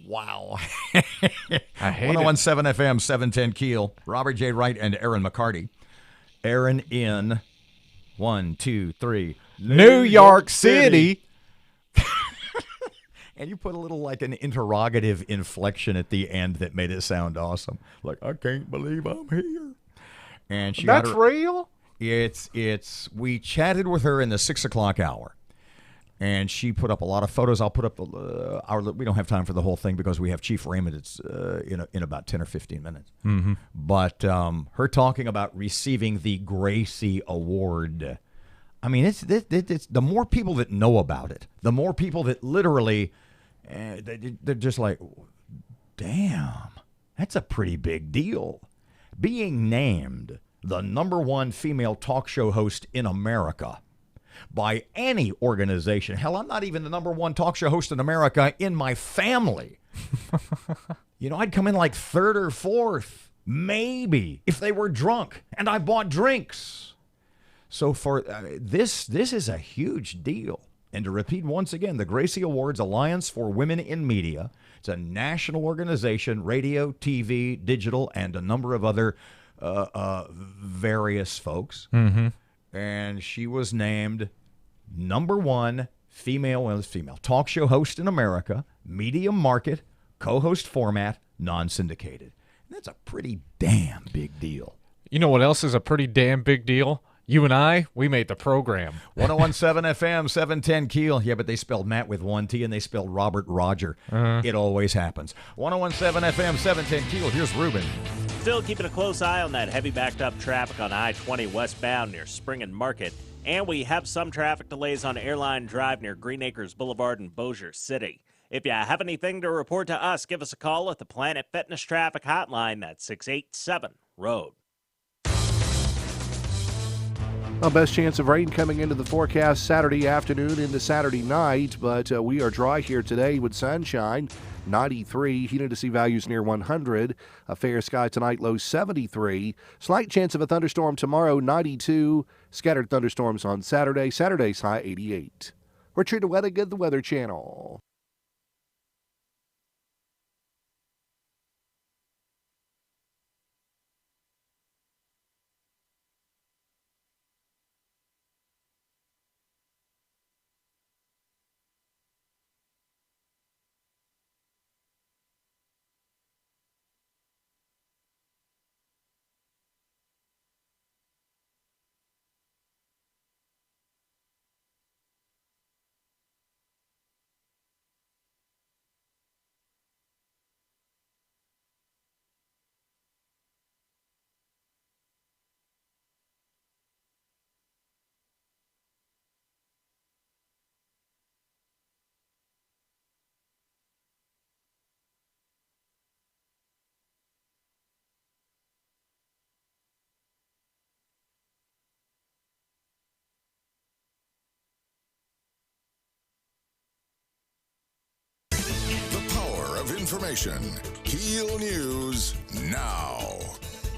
Wow. I hate 1017 FM, 710 Keel. Robert J. Wright and Erin McCarty. Erin in 1, 2, 3. New York City. And you put a little like an interrogative inflection at the end that made it sound awesome. Like, I can't believe I'm here. And she got That's her, real? we chatted with her in the 6 o'clock hour. And she put up a lot of photos. I'll put up we don't have time for the whole thing because we have Chief Raymond. It's in about 10 or 15 minutes. Mm-hmm. But her talking about receiving the Gracie Award. I mean, it's the more people that know about it, the more people that literally, they're just like, damn, that's a pretty big deal. Being named the #1 female talk show host in America by any organization. Hell, I'm not even the #1 talk show host in America in my family. I'd come in like 3rd or 4th, maybe, if they were drunk and I bought drinks. So for this is a huge deal. And to repeat once again, the Gracie Awards Alliance for Women in Media. It's a national organization, radio, TV, digital, and a number of other various folks. Mm-hmm. And she was named #1 female talk show host in America, medium market, co-host format, non-syndicated. And that's a pretty damn big deal. You know what else is a pretty damn big deal? You and I, we made the program. 1017 FM, 710 Keel. Yeah, but they spelled Matt with 1 T and they spelled Robert Roger. It always happens. 1017 FM, 710 Keel. Here's Ruben. Still keeping a close eye on that heavy backed up traffic on I-20 westbound near Spring and Market. And we have some traffic delays on Airline Drive near Green Acres Boulevard in Bossier City. If you have anything to report to us, give us a call at the Planet Fitness Traffic Hotline. That's 687-ROAD. Well, best chance of rain coming into the forecast Saturday afternoon into Saturday night, but we are dry here today with sunshine. 93, humidity values near 100. A fair sky tonight, low 73. Slight chance of a thunderstorm tomorrow, 92. Scattered thunderstorms on Saturday. Saturday's high 88. Richard Wedigan, the Weather Channel. Information. KEEL News now.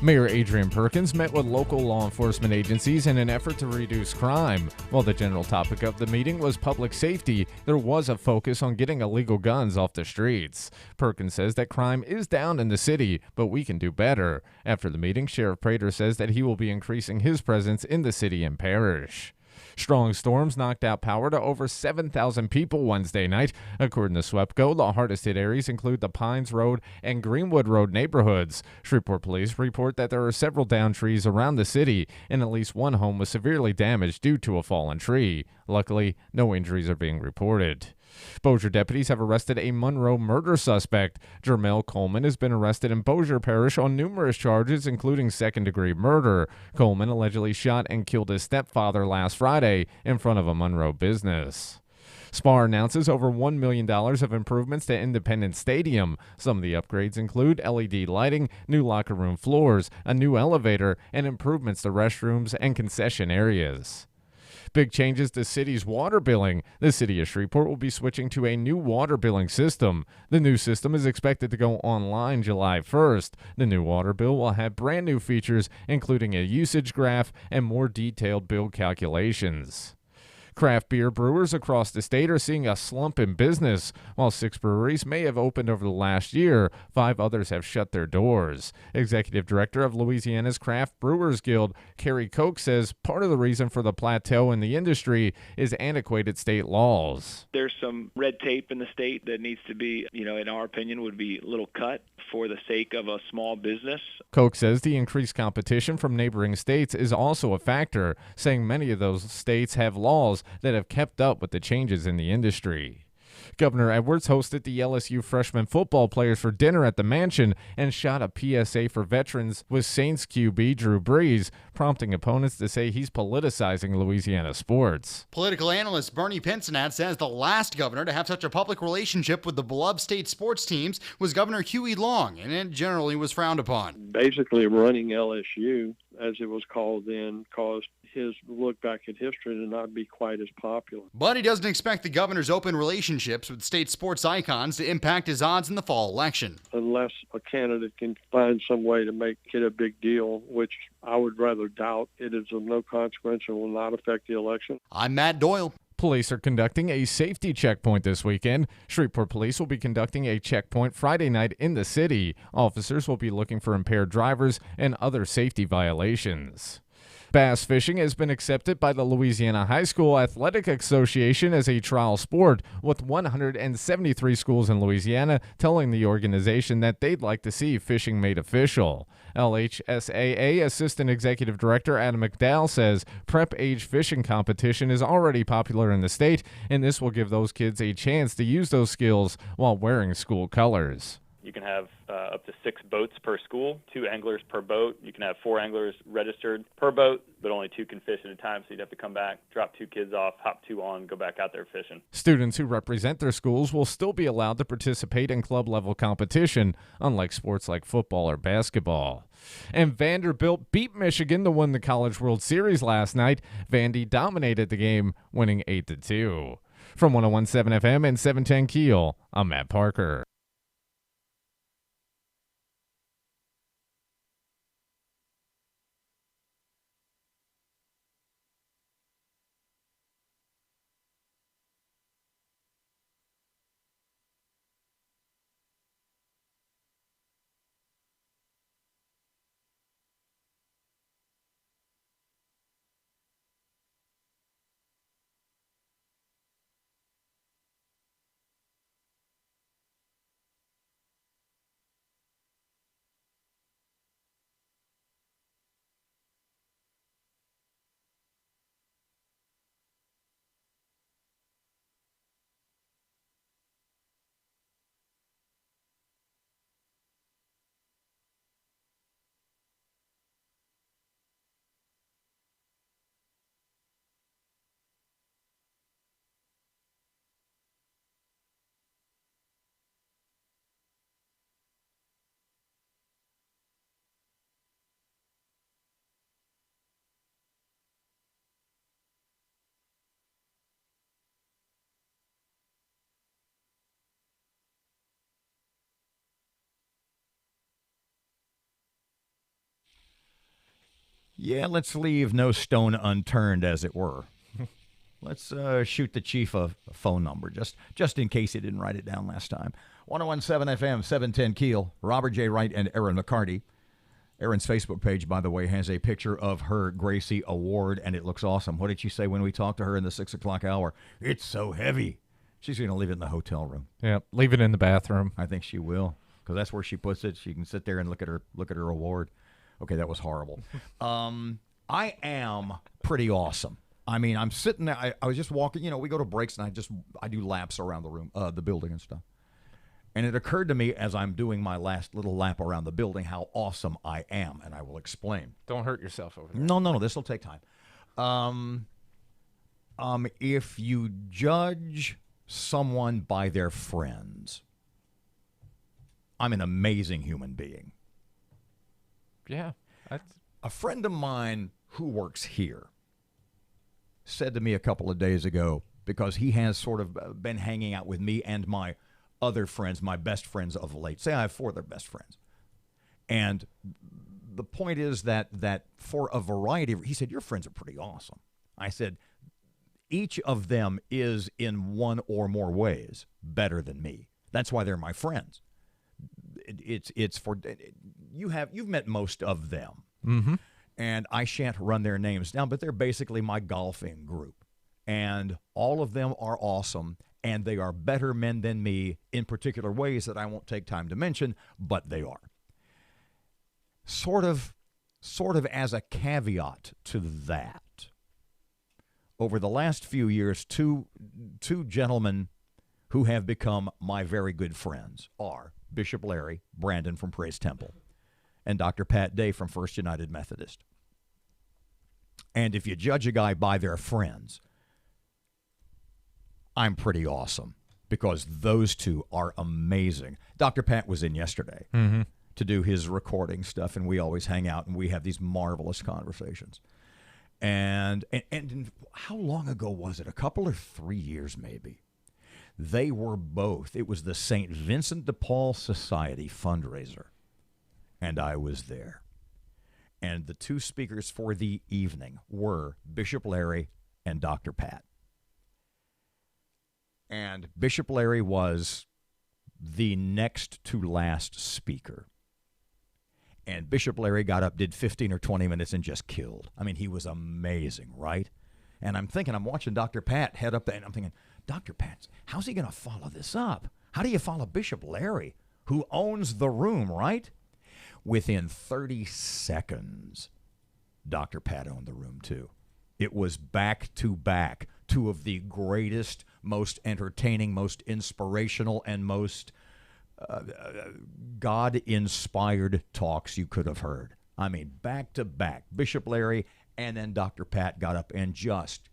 Mayor Adrian Perkins met with local law enforcement agencies in an effort to reduce crime. While the general topic of the meeting was public safety, there was a focus on getting illegal guns off the streets. Perkins says that crime is down in the city, but we can do better. After the meeting, Sheriff Prater says that he will be increasing his presence in the city and parish. Strong storms knocked out power to over 7,000 people Wednesday night. According to SWEPCO, the hardest hit areas include the Pines Road and Greenwood Road neighborhoods. Shreveport police report that there are several downed trees around the city, and at least one home was severely damaged due to a fallen tree. Luckily, no injuries are being reported. Bossier deputies have arrested a Monroe murder suspect. Jermel Coleman has been arrested in Bossier Parish on numerous charges, including second-degree murder. Coleman allegedly shot and killed his stepfather last Friday in front of a Monroe business. SPAR announces over $1 million of improvements to Independence Stadium. Some of the upgrades include LED lighting, new locker room floors, a new elevator, and improvements to restrooms and concession areas. Big changes to city's water billing. The city of Shreveport will be switching to a new water billing system. The new system is expected to go online July 1st. The new water bill will have brand new features, including a usage graph and more detailed bill calculations. Craft beer brewers across the state are seeing a slump in business. While 6 breweries may have opened over the last year, 5 others have shut their doors. Executive Director of Louisiana's Craft Brewers Guild, Carrie Koch, says part of the reason for the plateau in the industry is antiquated state laws. There's some red tape in the state that needs to be, in our opinion, would be a little cut for the sake of a small business. Koch says the increased competition from neighboring states is also a factor, saying many of those states have laws that have kept up with the changes in the industry. Governor Edwards hosted the LSU freshman football players for dinner at the mansion and shot a PSA for veterans with Saints QB Drew Brees, prompting opponents to say he's politicizing Louisiana sports. Political analyst Bernie Pincinat says the last governor to have such a public relationship with the beloved state sports teams was Governor Huey Long, and it generally was frowned upon. Basically, running LSU, as it was called then, caused his look back at history to not be quite as popular. But he doesn't expect the governor's open relationships with state sports icons to impact his odds in the fall election. Unless a candidate can find some way to make it a big deal, which I would rather doubt, it is of no consequence and will not affect the election. I'm Matt Doyle. Police are conducting a safety checkpoint this weekend. Shreveport Police will be conducting a checkpoint Friday night in the city. Officers will be looking for impaired drivers and other safety violations. Bass fishing has been accepted by the Louisiana High School Athletic Association as a trial sport, with 173 schools in Louisiana telling the organization that they'd like to see fishing made official. LHSAA Assistant Executive Director Adam McDowell says prep age fishing competition is already popular in the state, and this will give those kids a chance to use those skills while wearing school colors. You can have up to 6 boats per school, 2 anglers per boat. You can have 4 anglers registered per boat, but only 2 can fish at a time, so you'd have to come back, drop 2 kids off, hop 2 on, go back out there fishing. Students who represent their schools will still be allowed to participate in club-level competition, unlike sports like football or basketball. And Vanderbilt beat Michigan to win the College World Series last night. Vandy dominated the game, winning 8-2. From 101.7 FM and 710 KEEL, I'm Matt Parker. Yeah, let's leave no stone unturned, as it were. Let's shoot the chief a phone number, just in case he didn't write it down last time. 101.7 FM, 710 KEEL, Robert J. Wright and Erin McCarty. Erin's Facebook page, by the way, has a picture of her Gracie Award, and it looks awesome. What did she say when we talked to her in the 6 o'clock hour? It's so heavy. She's going to leave it in the hotel room. Yeah, leave it in the bathroom. I think she will, because that's where she puts it. She can sit there and look at her award. Okay, that was horrible. I am pretty awesome. I mean, I'm sitting there. I was just walking. We go to breaks, and I do laps around the room, the building and stuff. And it occurred to me as I'm doing my last little lap around the building how awesome I am, and I will explain. Don't hurt yourself over there. No, this will take time. If you judge someone by their friends, I'm an amazing human being. Yeah. A friend of mine who works here said to me a couple of days ago, because he has sort of been hanging out with me and my other friends, my best friends of late. Say I have 4 of their best friends. And the point is that for a variety of, he said, your friends are pretty awesome. I said, each of them is in one or more ways better than me. That's why they're my friends. It's for you've met most of them, and I shan't run their names down, but they're basically my golfing group, and all of them are awesome, and they are better men than me in particular ways that I won't take time to mention, but they are. Sort of as a caveat to that, over the last few years, two gentlemen who have become my very good friends are Bishop Larry Brandon from Praise Temple and Dr. Pat Day from First United Methodist. And if you judge a guy by their friends, I'm pretty awesome because those two are amazing. Dr. Pat was in yesterday to do his recording stuff, and we always hang out and we have these marvelous conversations. And how long ago was it? A couple or 3 years maybe. They were both. It was the St. Vincent de Paul Society fundraiser, and I was there. And the two speakers for the evening were Bishop Larry and Dr. Pat. And Bishop Larry was the next to last speaker. And Bishop Larry got up, did 15 or 20 minutes, and just killed. I mean, he was amazing, right? And I'm watching Dr. Pat head up there, and I'm thinking, Dr. Pat, how's he going to follow this up? How do you follow Bishop Larry, who owns the room, right? Within 30 seconds, Dr. Pat owned the room, too. It was back to back, two of the greatest, most entertaining, most inspirational, and most God-inspired talks you could have heard. I mean, back to back. Bishop Larry and then Dr. Pat got up and just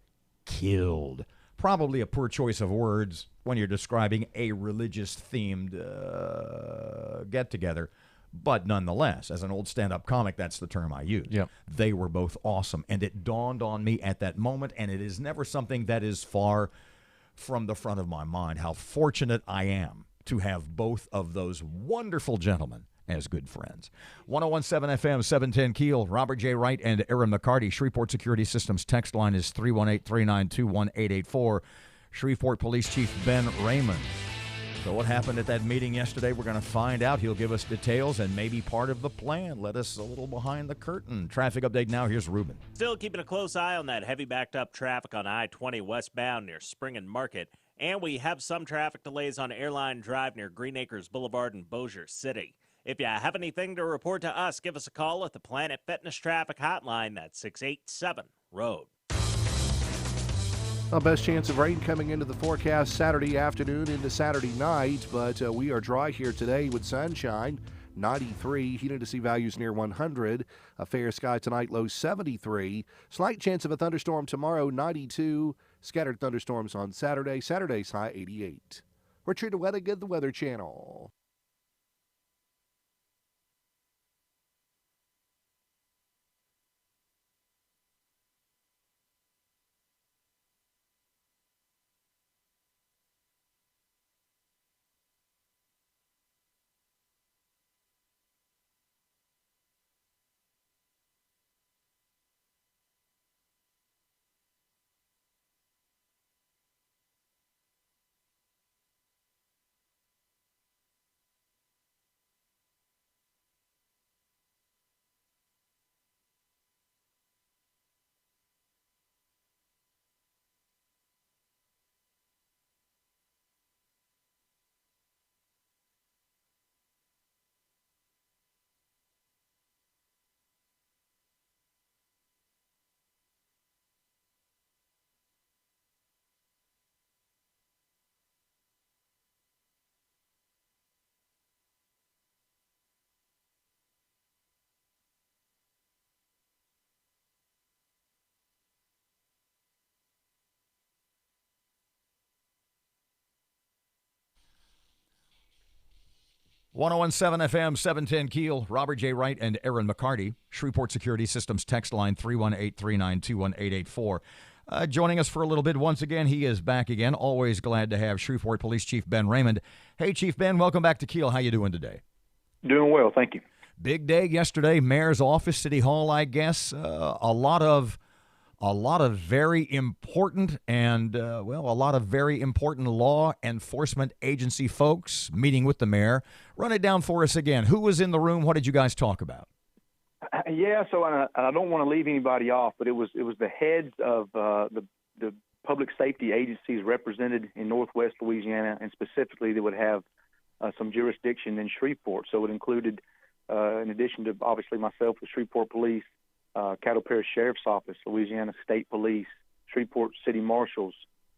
killed. Probably a poor choice of words when you're describing a religious-themed get-together. But nonetheless, as an old stand-up comic, that's the term I use. Yep. They were both awesome. And it dawned on me at that moment, and it is never something that is far from the front of my mind, how fortunate I am to have both of those wonderful gentlemen as good friends. 101.7 FM, 710 Keel, Robert J. Wright and Erin McCarty. Shreveport Security Systems text line is 318-392-1884. Shreveport Police Chief Ben Raymond. So what happened at that meeting yesterday, we're going to find out. He'll give us details and maybe part of the plan. Let us a little behind the curtain. Traffic update now. Here's Ruben. Still keeping a close eye on that heavy backed up traffic on I-20 westbound near Spring and Market. And we have some traffic delays on Airline Drive near Green Acres Boulevard in Bossier City. If you have anything to report to us, give us a call at the Planet Fitness Traffic Hotline. That's 687-ROAD. Well, best chance of rain coming into the forecast Saturday afternoon into Saturday night, but we are dry here today with sunshine. 93, humidity values near 100. A fair sky tonight, low 73. Slight chance of a thunderstorm tomorrow, 92. Scattered thunderstorms on Saturday. Saturday's high 88. We're true to Weathergood, the Weather Channel. .101.7 FM, 710 Keel, Robert J. Wright and Erin McCarty. Shreveport Security Systems text line 318-392-1884. Joining us for a little bit once again, he is back again. Always glad to have Shreveport Police Chief Ben Raymond. Hey, Chief Ben, welcome back to Keel. How you doing today? Doing well, thank you. Big day yesterday, Mayor's office, City Hall, I guess. A lot of a lot of very important and, a lot of very important law enforcement agency folks meeting with the mayor. Run it down for us again. Who was in the room? What did you guys talk about? Yeah, so I don't want to leave anybody off, but it was the heads of the public safety agencies represented in Northwest Louisiana, and specifically that would have some jurisdiction in Shreveport. So it included, in addition to obviously myself, the Shreveport Police, Caddo Parish Sheriff's Office, Louisiana State Police, Shreveport City Marshals,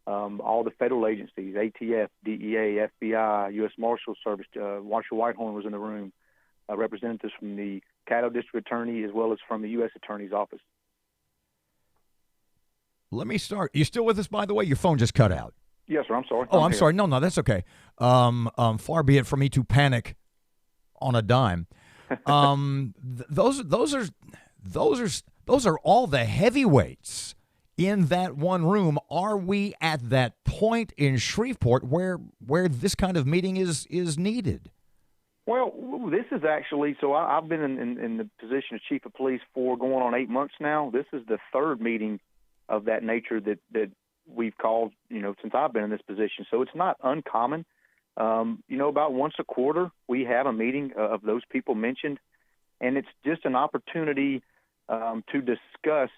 all the federal agencies, ATF, DEA, FBI, U.S. Marshals Service. Marshal Whitehorn was in the room, representatives from the Caddo District Attorney as well as from the U.S. Attorney's Office. Let me start. You still with us, by the way? Your phone just cut out. Yes, sir. I'm sorry. Oh, I'm sorry. No, that's okay. Far be it from me to panic on a dime. Those are all the heavyweights in that one room. Are we at that point in Shreveport where this kind of meeting is needed? Well, this is actually, so I've been in the position of chief of police for going on 8 months now. This is the third meeting of that nature that we've called, since I've been in this position. So it's not uncommon. About once a quarter, we have a meeting of those people mentioned, and it's just an opportunity to discuss,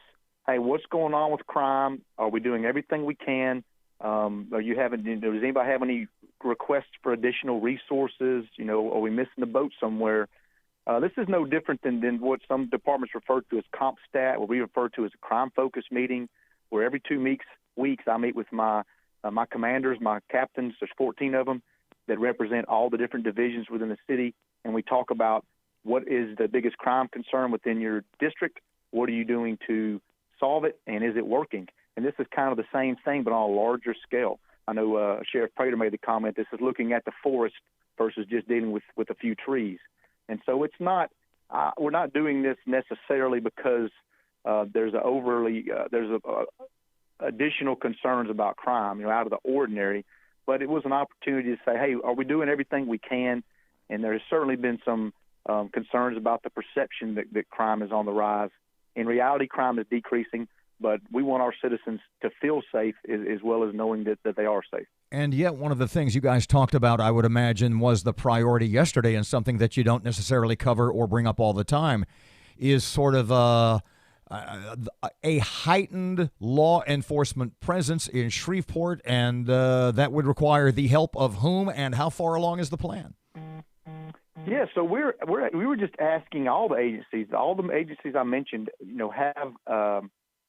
hey, what's going on with crime? Are we doing everything we can? Does anybody have any requests for additional resources? Are we missing the boat somewhere? This is no different than what some departments refer to as comp stat, what we refer to as a crime-focused meeting, where every 2 weeks I meet with my commanders, my captains. There's 14 of them that represent all the different divisions within the city, and we talk about what is the biggest crime concern within your district, what are you doing to solve it, and is it working? And this is kind of the same thing, but on a larger scale. I know Sheriff Prater made the comment, this is looking at the forest versus just dealing with a few trees. And so it's not, we're not doing this necessarily because there's additional concerns about crime, out of the ordinary, but it was an opportunity to say, hey, are we doing everything we can? And there's certainly been some concerns about the perception that crime is on the rise. In reality, crime is decreasing, but we want our citizens to feel safe as well as knowing that they are safe. And yet one of the things you guys talked about, I would imagine, was the priority yesterday, and something that you don't necessarily cover or bring up all the time, is sort of a heightened law enforcement presence in Shreveport, and that would require the help of whom, and how far along is the plan? Yeah, so we were just asking all the agencies I mentioned, have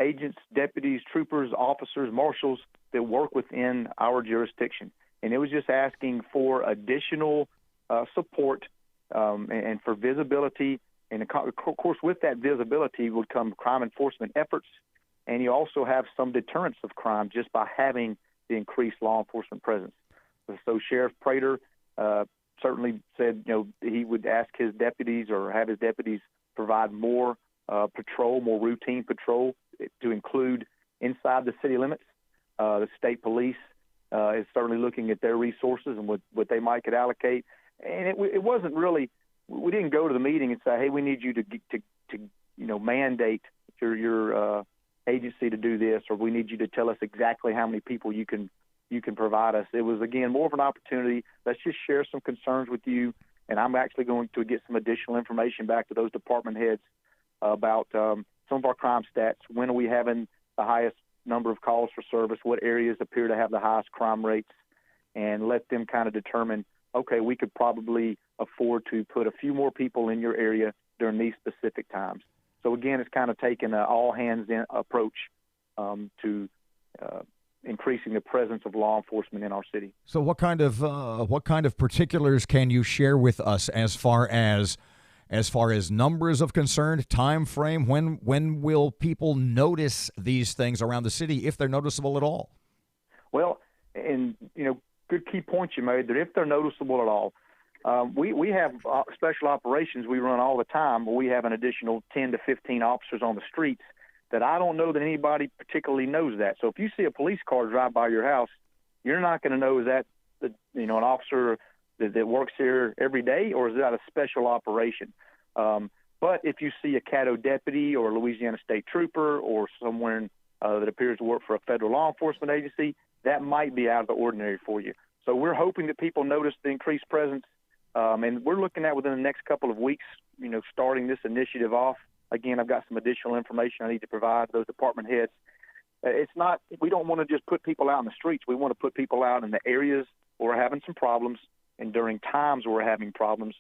agents, deputies, troopers, officers, marshals that work within our jurisdiction. And it was just asking for additional support and for visibility. And of course, with that visibility would come crime enforcement efforts. And you also have some deterrence of crime just by having the increased law enforcement presence. So Sheriff Prater certainly said, he would ask his deputies or have his deputies provide more patrol, more routine patrol to include inside the city limits. The state police is certainly looking at their resources and what they might could allocate. And it wasn't really, we didn't go to the meeting and say, hey, we need you to mandate your agency to do this, or we need you to tell us exactly how many people you can provide us. It was, again, more of an opportunity. Let's just share some concerns with you, and I'm actually going to get some additional information back to those department heads about some of our crime stats. When are we having the highest number of calls for service? What areas appear to have the highest crime rates? And let them kind of determine, okay, we could probably afford to put a few more people in your area during these specific times. So, again, it's kind of taken an all-hands-in approach to increasing the presence of law enforcement in our city. So what kind of particulars can you share with us as far as numbers of concerned, time frame? When will people notice these things around the city, if they're noticeable at all? Well, and good key point you made, that if they're noticeable at all, we have special operations we run all the time, where we have an additional 10 to 15 officers on the streets that I don't know that anybody particularly knows that. So if you see a police car drive by your house, you're not going to know, is that an officer that works here every day, or is that a special operation? But if you see a Caddo deputy or a Louisiana State trooper or somewhere that appears to work for a federal law enforcement agency, that might be out of the ordinary for you. So we're hoping that people notice the increased presence, and we're looking at within the next couple of weeks, starting this initiative off. Again, I've got some additional information I need to provide those department heads. We don't want to just put people out in the streets. We want to put people out in the areas where we're having some problems and during times where we're having problems.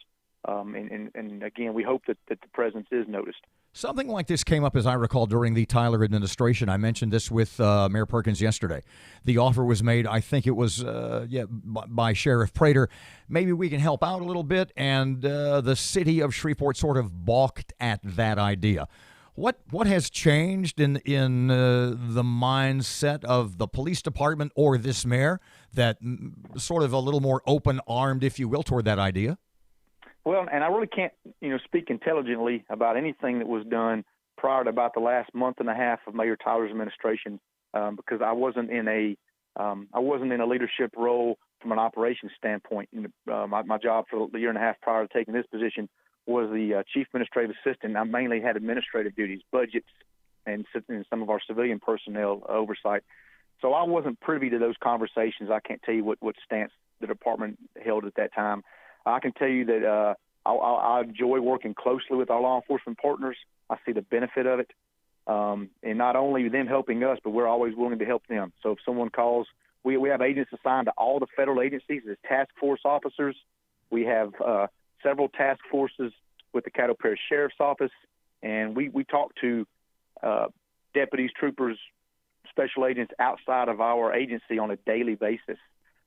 And again, we hope that the presence is noticed. Something like this came up, as I recall, during the Tyler administration. I mentioned this with Mayor Perkins yesterday. The offer was made, I think it was by Sheriff Prater. Maybe we can help out a little bit, and the city of Shreveport sort of balked at that idea. What has changed in the mindset of the police department or this mayor that sort of a little more open-armed, if you will, toward that idea? Well, and I really can't, speak intelligently about anything that was done prior to about the last month and a half of Mayor Tyler's administration, because I wasn't in a leadership role from an operations standpoint. My job for the year and a half prior to taking this position was the chief administrative assistant. I mainly had administrative duties, budgets, and some of our civilian personnel oversight. So I wasn't privy to those conversations. I can't tell you what stance the department held at that time. I can tell you that I enjoy working closely with our law enforcement partners. I see the benefit of it. And not only them helping us, but we're always willing to help them. So if someone calls, we have agents assigned to all the federal agencies as task force officers. We have several task forces with the Caddo Parish Sheriff's Office, and we talk to deputies, troopers, special agents outside of our agency on a daily basis.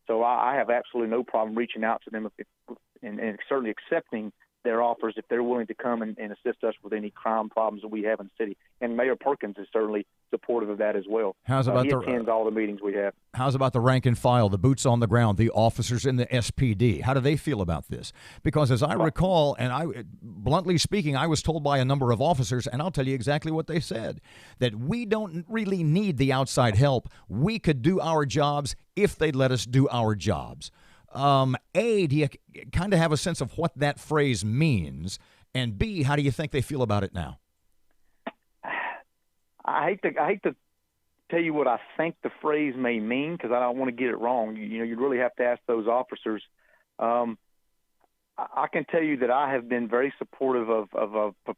So I have absolutely no problem reaching out to them and certainly accepting their offers if they're willing to come and assist us with any crime problems that we have in the city. And Mayor Perkins is certainly supportive of that as well. He attends all the meetings we have. How's about the rank and file, the boots on the ground, the officers in the SPD? How do they feel about this? Because as I recall, and bluntly speaking, I was told by a number of officers, and I'll tell you exactly what they said, that we don't really need the outside help. We could do our jobs if they'd let us do our jobs. Do you kind of have a sense of what that phrase means? And B, how do you think they feel about it now? I hate to tell you what I think the phrase may mean, because I don't want to get it wrong. You really have to ask those officers. I can tell you that I have been very supportive of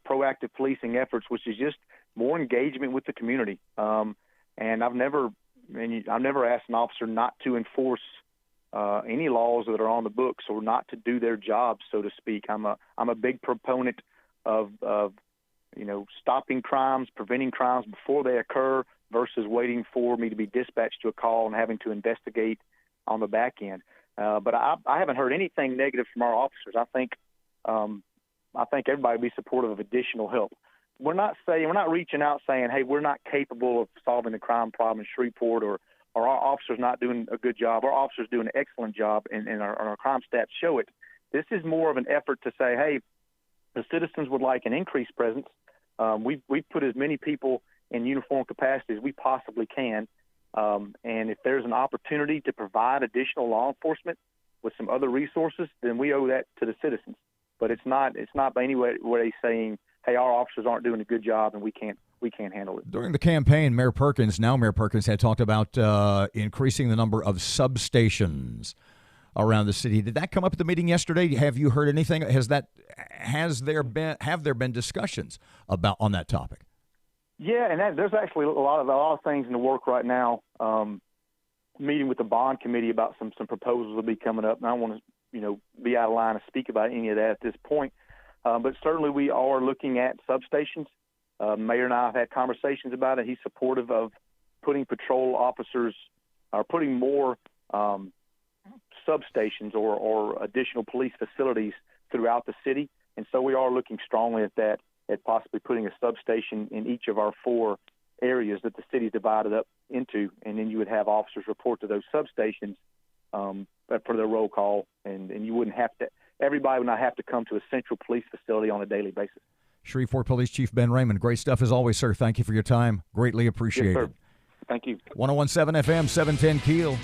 proactive policing efforts, which is just more engagement with the community. And I've never asked an officer not to enforce any laws that are on the books or not to do their job, so to speak. I'm a big proponent of stopping crimes, preventing crimes before they occur versus waiting for me to be dispatched to a call and having to investigate on the back end. But I haven't heard anything negative from our officers. I think everybody would be supportive of additional help. We're not reaching out saying, hey, we're not capable of solving the crime problem in Shreveport, or our officers not doing a good job. Our officers doing an excellent job, and our crime stats show it. This is more of an effort to say, hey, the citizens would like an increased presence. We've put as many people in uniform capacity as we possibly can. And if there's an opportunity to provide additional law enforcement with some other resources, then we owe that to the citizens. But it's not by any way saying, hey, our officers aren't doing a good job and we can't handle it. During the campaign, Mayor Perkins had talked about increasing the number of substations around the city. Did that come up at the meeting yesterday? Have you heard anything? Have there been discussions on that topic? Yeah, and there's actually a lot of things in the work right now. Meeting with the bond committee about some proposals will be coming up, and I don't want to be out of line to speak about any of that at this point. But certainly we are looking at substations. Mayor and I have had conversations about it. He's supportive of putting patrol officers or putting more substations or additional police facilities throughout the city. And so we are looking strongly at that, at possibly putting a substation in each of our 4 areas that the city is divided up into. And then you would have officers report to those substations for their roll call. And you wouldn't have to, everybody would not have to come to a central police facility on a daily basis. Shreveport Police Chief Ben Raymond, great stuff as always, sir. Thank you for your time. Greatly appreciated. Yes, sir. Thank you. 101.7 FM, 710 KEEL.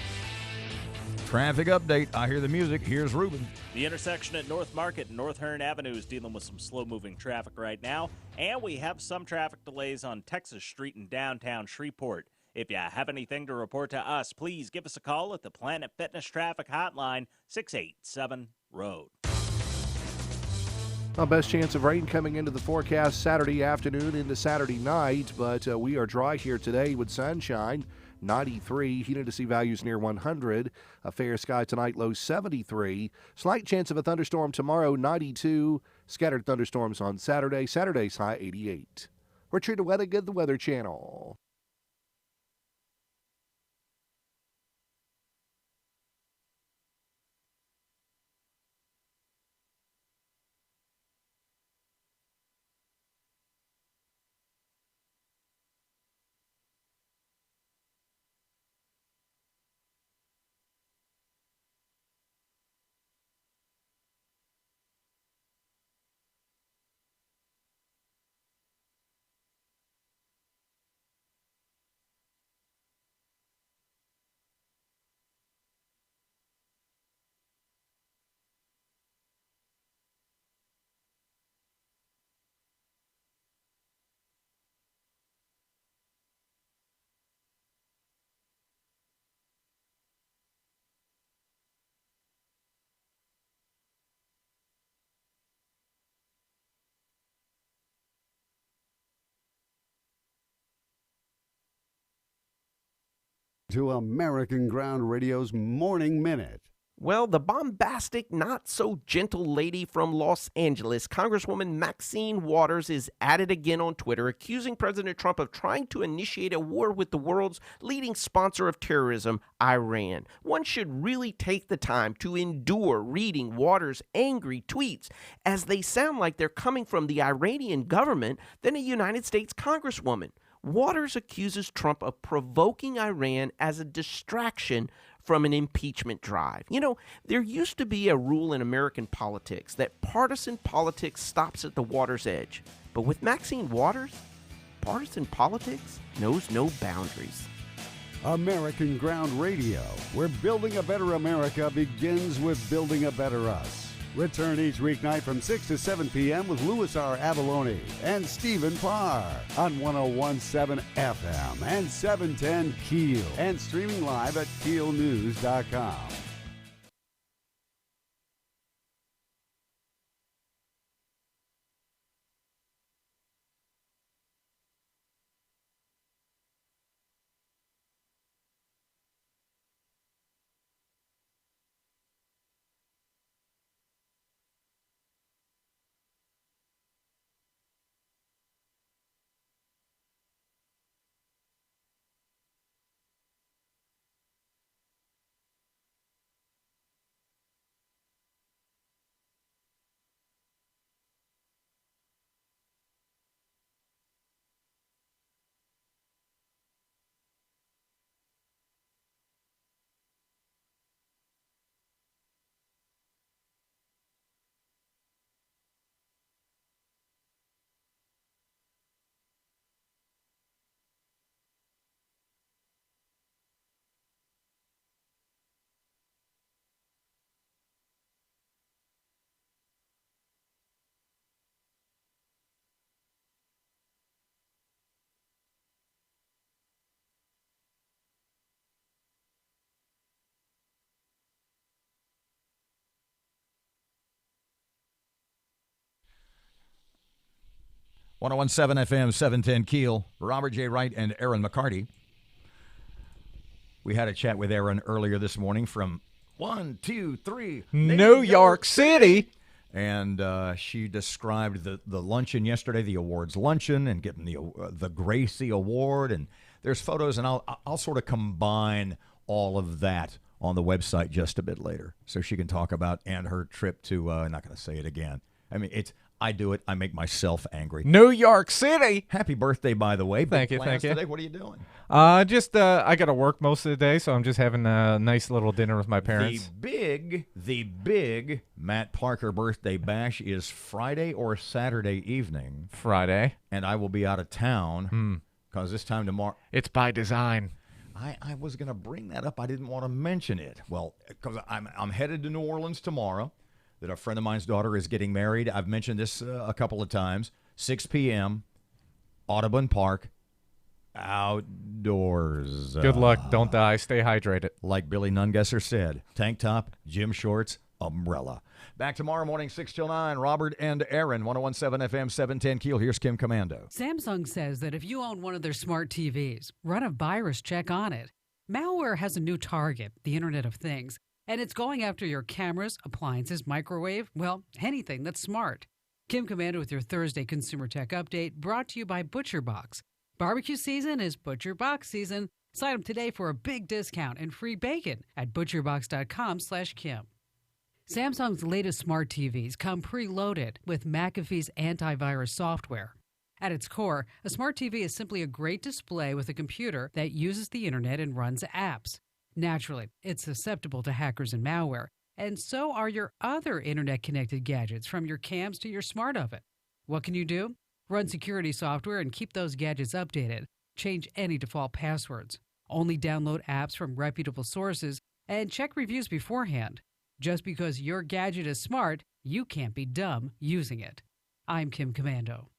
Traffic update. I hear the music. Here's Ruben. The intersection at North Market and North Hearn Avenue is dealing with some slow-moving traffic right now, and we have some traffic delays on Texas Street in downtown Shreveport. If you have anything to report to us, please give us a call at the Planet Fitness Traffic Hotline, 687-ROAD. Well, best chance of rain coming into the forecast Saturday afternoon into Saturday night, but we are dry here today with sunshine. 93, humidity values near 100. A fair sky tonight, low 73. Slight chance of a thunderstorm tomorrow, 92. Scattered thunderstorms on Saturday. Saturday's high 88. Richard Weathergood, the Weather Channel. To American Ground Radio's Morning Minute. Well, the bombastic, not-so-gentle lady from Los Angeles, Congresswoman Maxine Waters, is at it again on Twitter, accusing President Trump of trying to initiate a war with the world's leading sponsor of terrorism, Iran. One should really take the time to endure reading Waters' angry tweets, as they sound like they're coming from the Iranian government than a United States Congresswoman. Waters accuses Trump of provoking Iran as a distraction from an impeachment drive. You know, there used to be a rule in American politics that partisan politics stops at the water's edge. But with Maxine Waters, partisan politics knows no boundaries. American Ground Radio, where building a better America begins with building a better us. Return each weeknight from 6 to 7 p.m. with Louis R. Avalone and Stephen Parr on 101.7 FM and 710 KEEL and streaming live at KEELnews.com. .101.7 FM, 710 KEEL. Robert J. Wright and Erin McCarty. We had a chat with Erin earlier this morning from New York City. And she described the luncheon yesterday, the awards luncheon, and getting the Gracie Award. And there's photos, and I'll sort of combine all of that on the website just a bit later, so she can talk about and her trip to. I'm not going to say it again. I mean, I do it. I make myself angry. New York City. Happy birthday, by the way. Thank Big you. plans Thank you. Today. What are you doing? I got to work most of the day, so I'm just having a nice little dinner with my parents. The big Matt Parker birthday bash is Friday or Saturday evening. Friday. And I will be out of town because this time tomorrow. It's by design. I was going to bring that up. I didn't want to mention it. Well, because I'm headed to New Orleans tomorrow. That a friend of mine's daughter is getting married. I've mentioned this a couple of times. 6 p.m., Audubon Park, outdoors. Good luck. Don't die. Stay hydrated. Like Billy Nungesser said, tank top, gym shorts, umbrella. Back tomorrow morning, 6 till 9. Robert and Erin, 101.7 FM, 710 Keel. Here's Kim Commando. Samsung says that if you own one of their smart TVs, run a virus check on it. Malware has a new target, the Internet of Things, and it's going after your cameras, appliances, microwave, well, anything that's smart. Kim Commando with your Thursday Consumer Tech Update, brought to you by ButcherBox. Barbecue season is ButcherBox season. Sign up today for a big discount and free bacon at butcherbox.com/Kim. Samsung's latest smart TVs come preloaded with McAfee's antivirus software. At its core, a smart TV is simply a great display with a computer that uses the internet and runs apps. Naturally, it's susceptible to hackers and malware, and so are your other internet-connected gadgets, from your cams to your smart oven. What can you do? Run security software and keep those gadgets updated. Change any default passwords. Only download apps from reputable sources and check reviews beforehand. Just because your gadget is smart, you can't be dumb using it. I'm Kim Commando.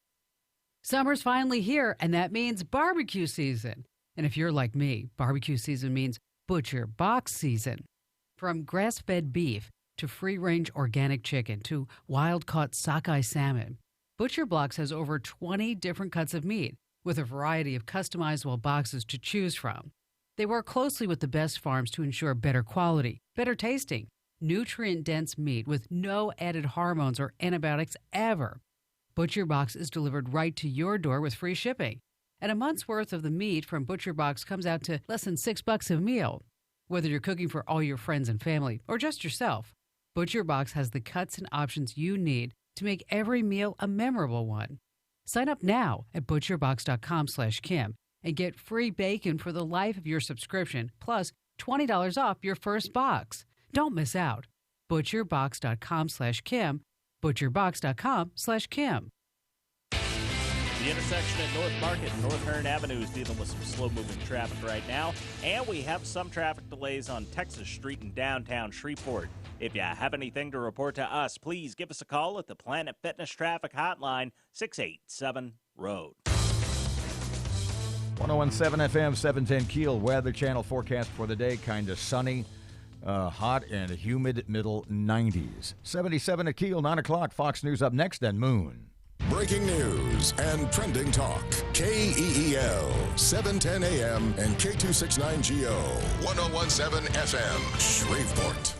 Summer's finally here, and that means barbecue season. And if you're like me, barbecue season means Butcher Box season. From grass-fed beef to free-range organic chicken to wild-caught sockeye salmon, Butcher Box has over 20 different cuts of meat with a variety of customizable boxes to choose from. They work closely with the best farms to ensure better quality, better tasting, nutrient-dense meat with no added hormones or antibiotics ever. Butcher Box is delivered right to your door with free shipping. And a month's worth of the meat from Butcher Box comes out to less than $6 a meal. Whether you're cooking for all your friends and family or just yourself, Butcher Box has the cuts and options you need to make every meal a memorable one. Sign up now at butcherbox.com/Kim and get free bacon for the life of your subscription, plus $20 off your first box. Don't miss out. butcherbox.com/Kim, butcherbox.com/Kim. The intersection at North Market and North Hearn Avenue is dealing with some slow-moving traffic right now, and we have some traffic delays on Texas Street in downtown Shreveport. If you have anything to report to us, please give us a call at the Planet Fitness Traffic Hotline, 687-ROAD. 101.7 FM, 710 Keel. Weather Channel forecast for the day, kind of sunny, hot and humid, middle 90s. 77 at Keel, 9 o'clock. Fox News up next, then Moon. Breaking news and trending talk. KEEL, 710 AM and K269GO, 101.7 FM, Shreveport.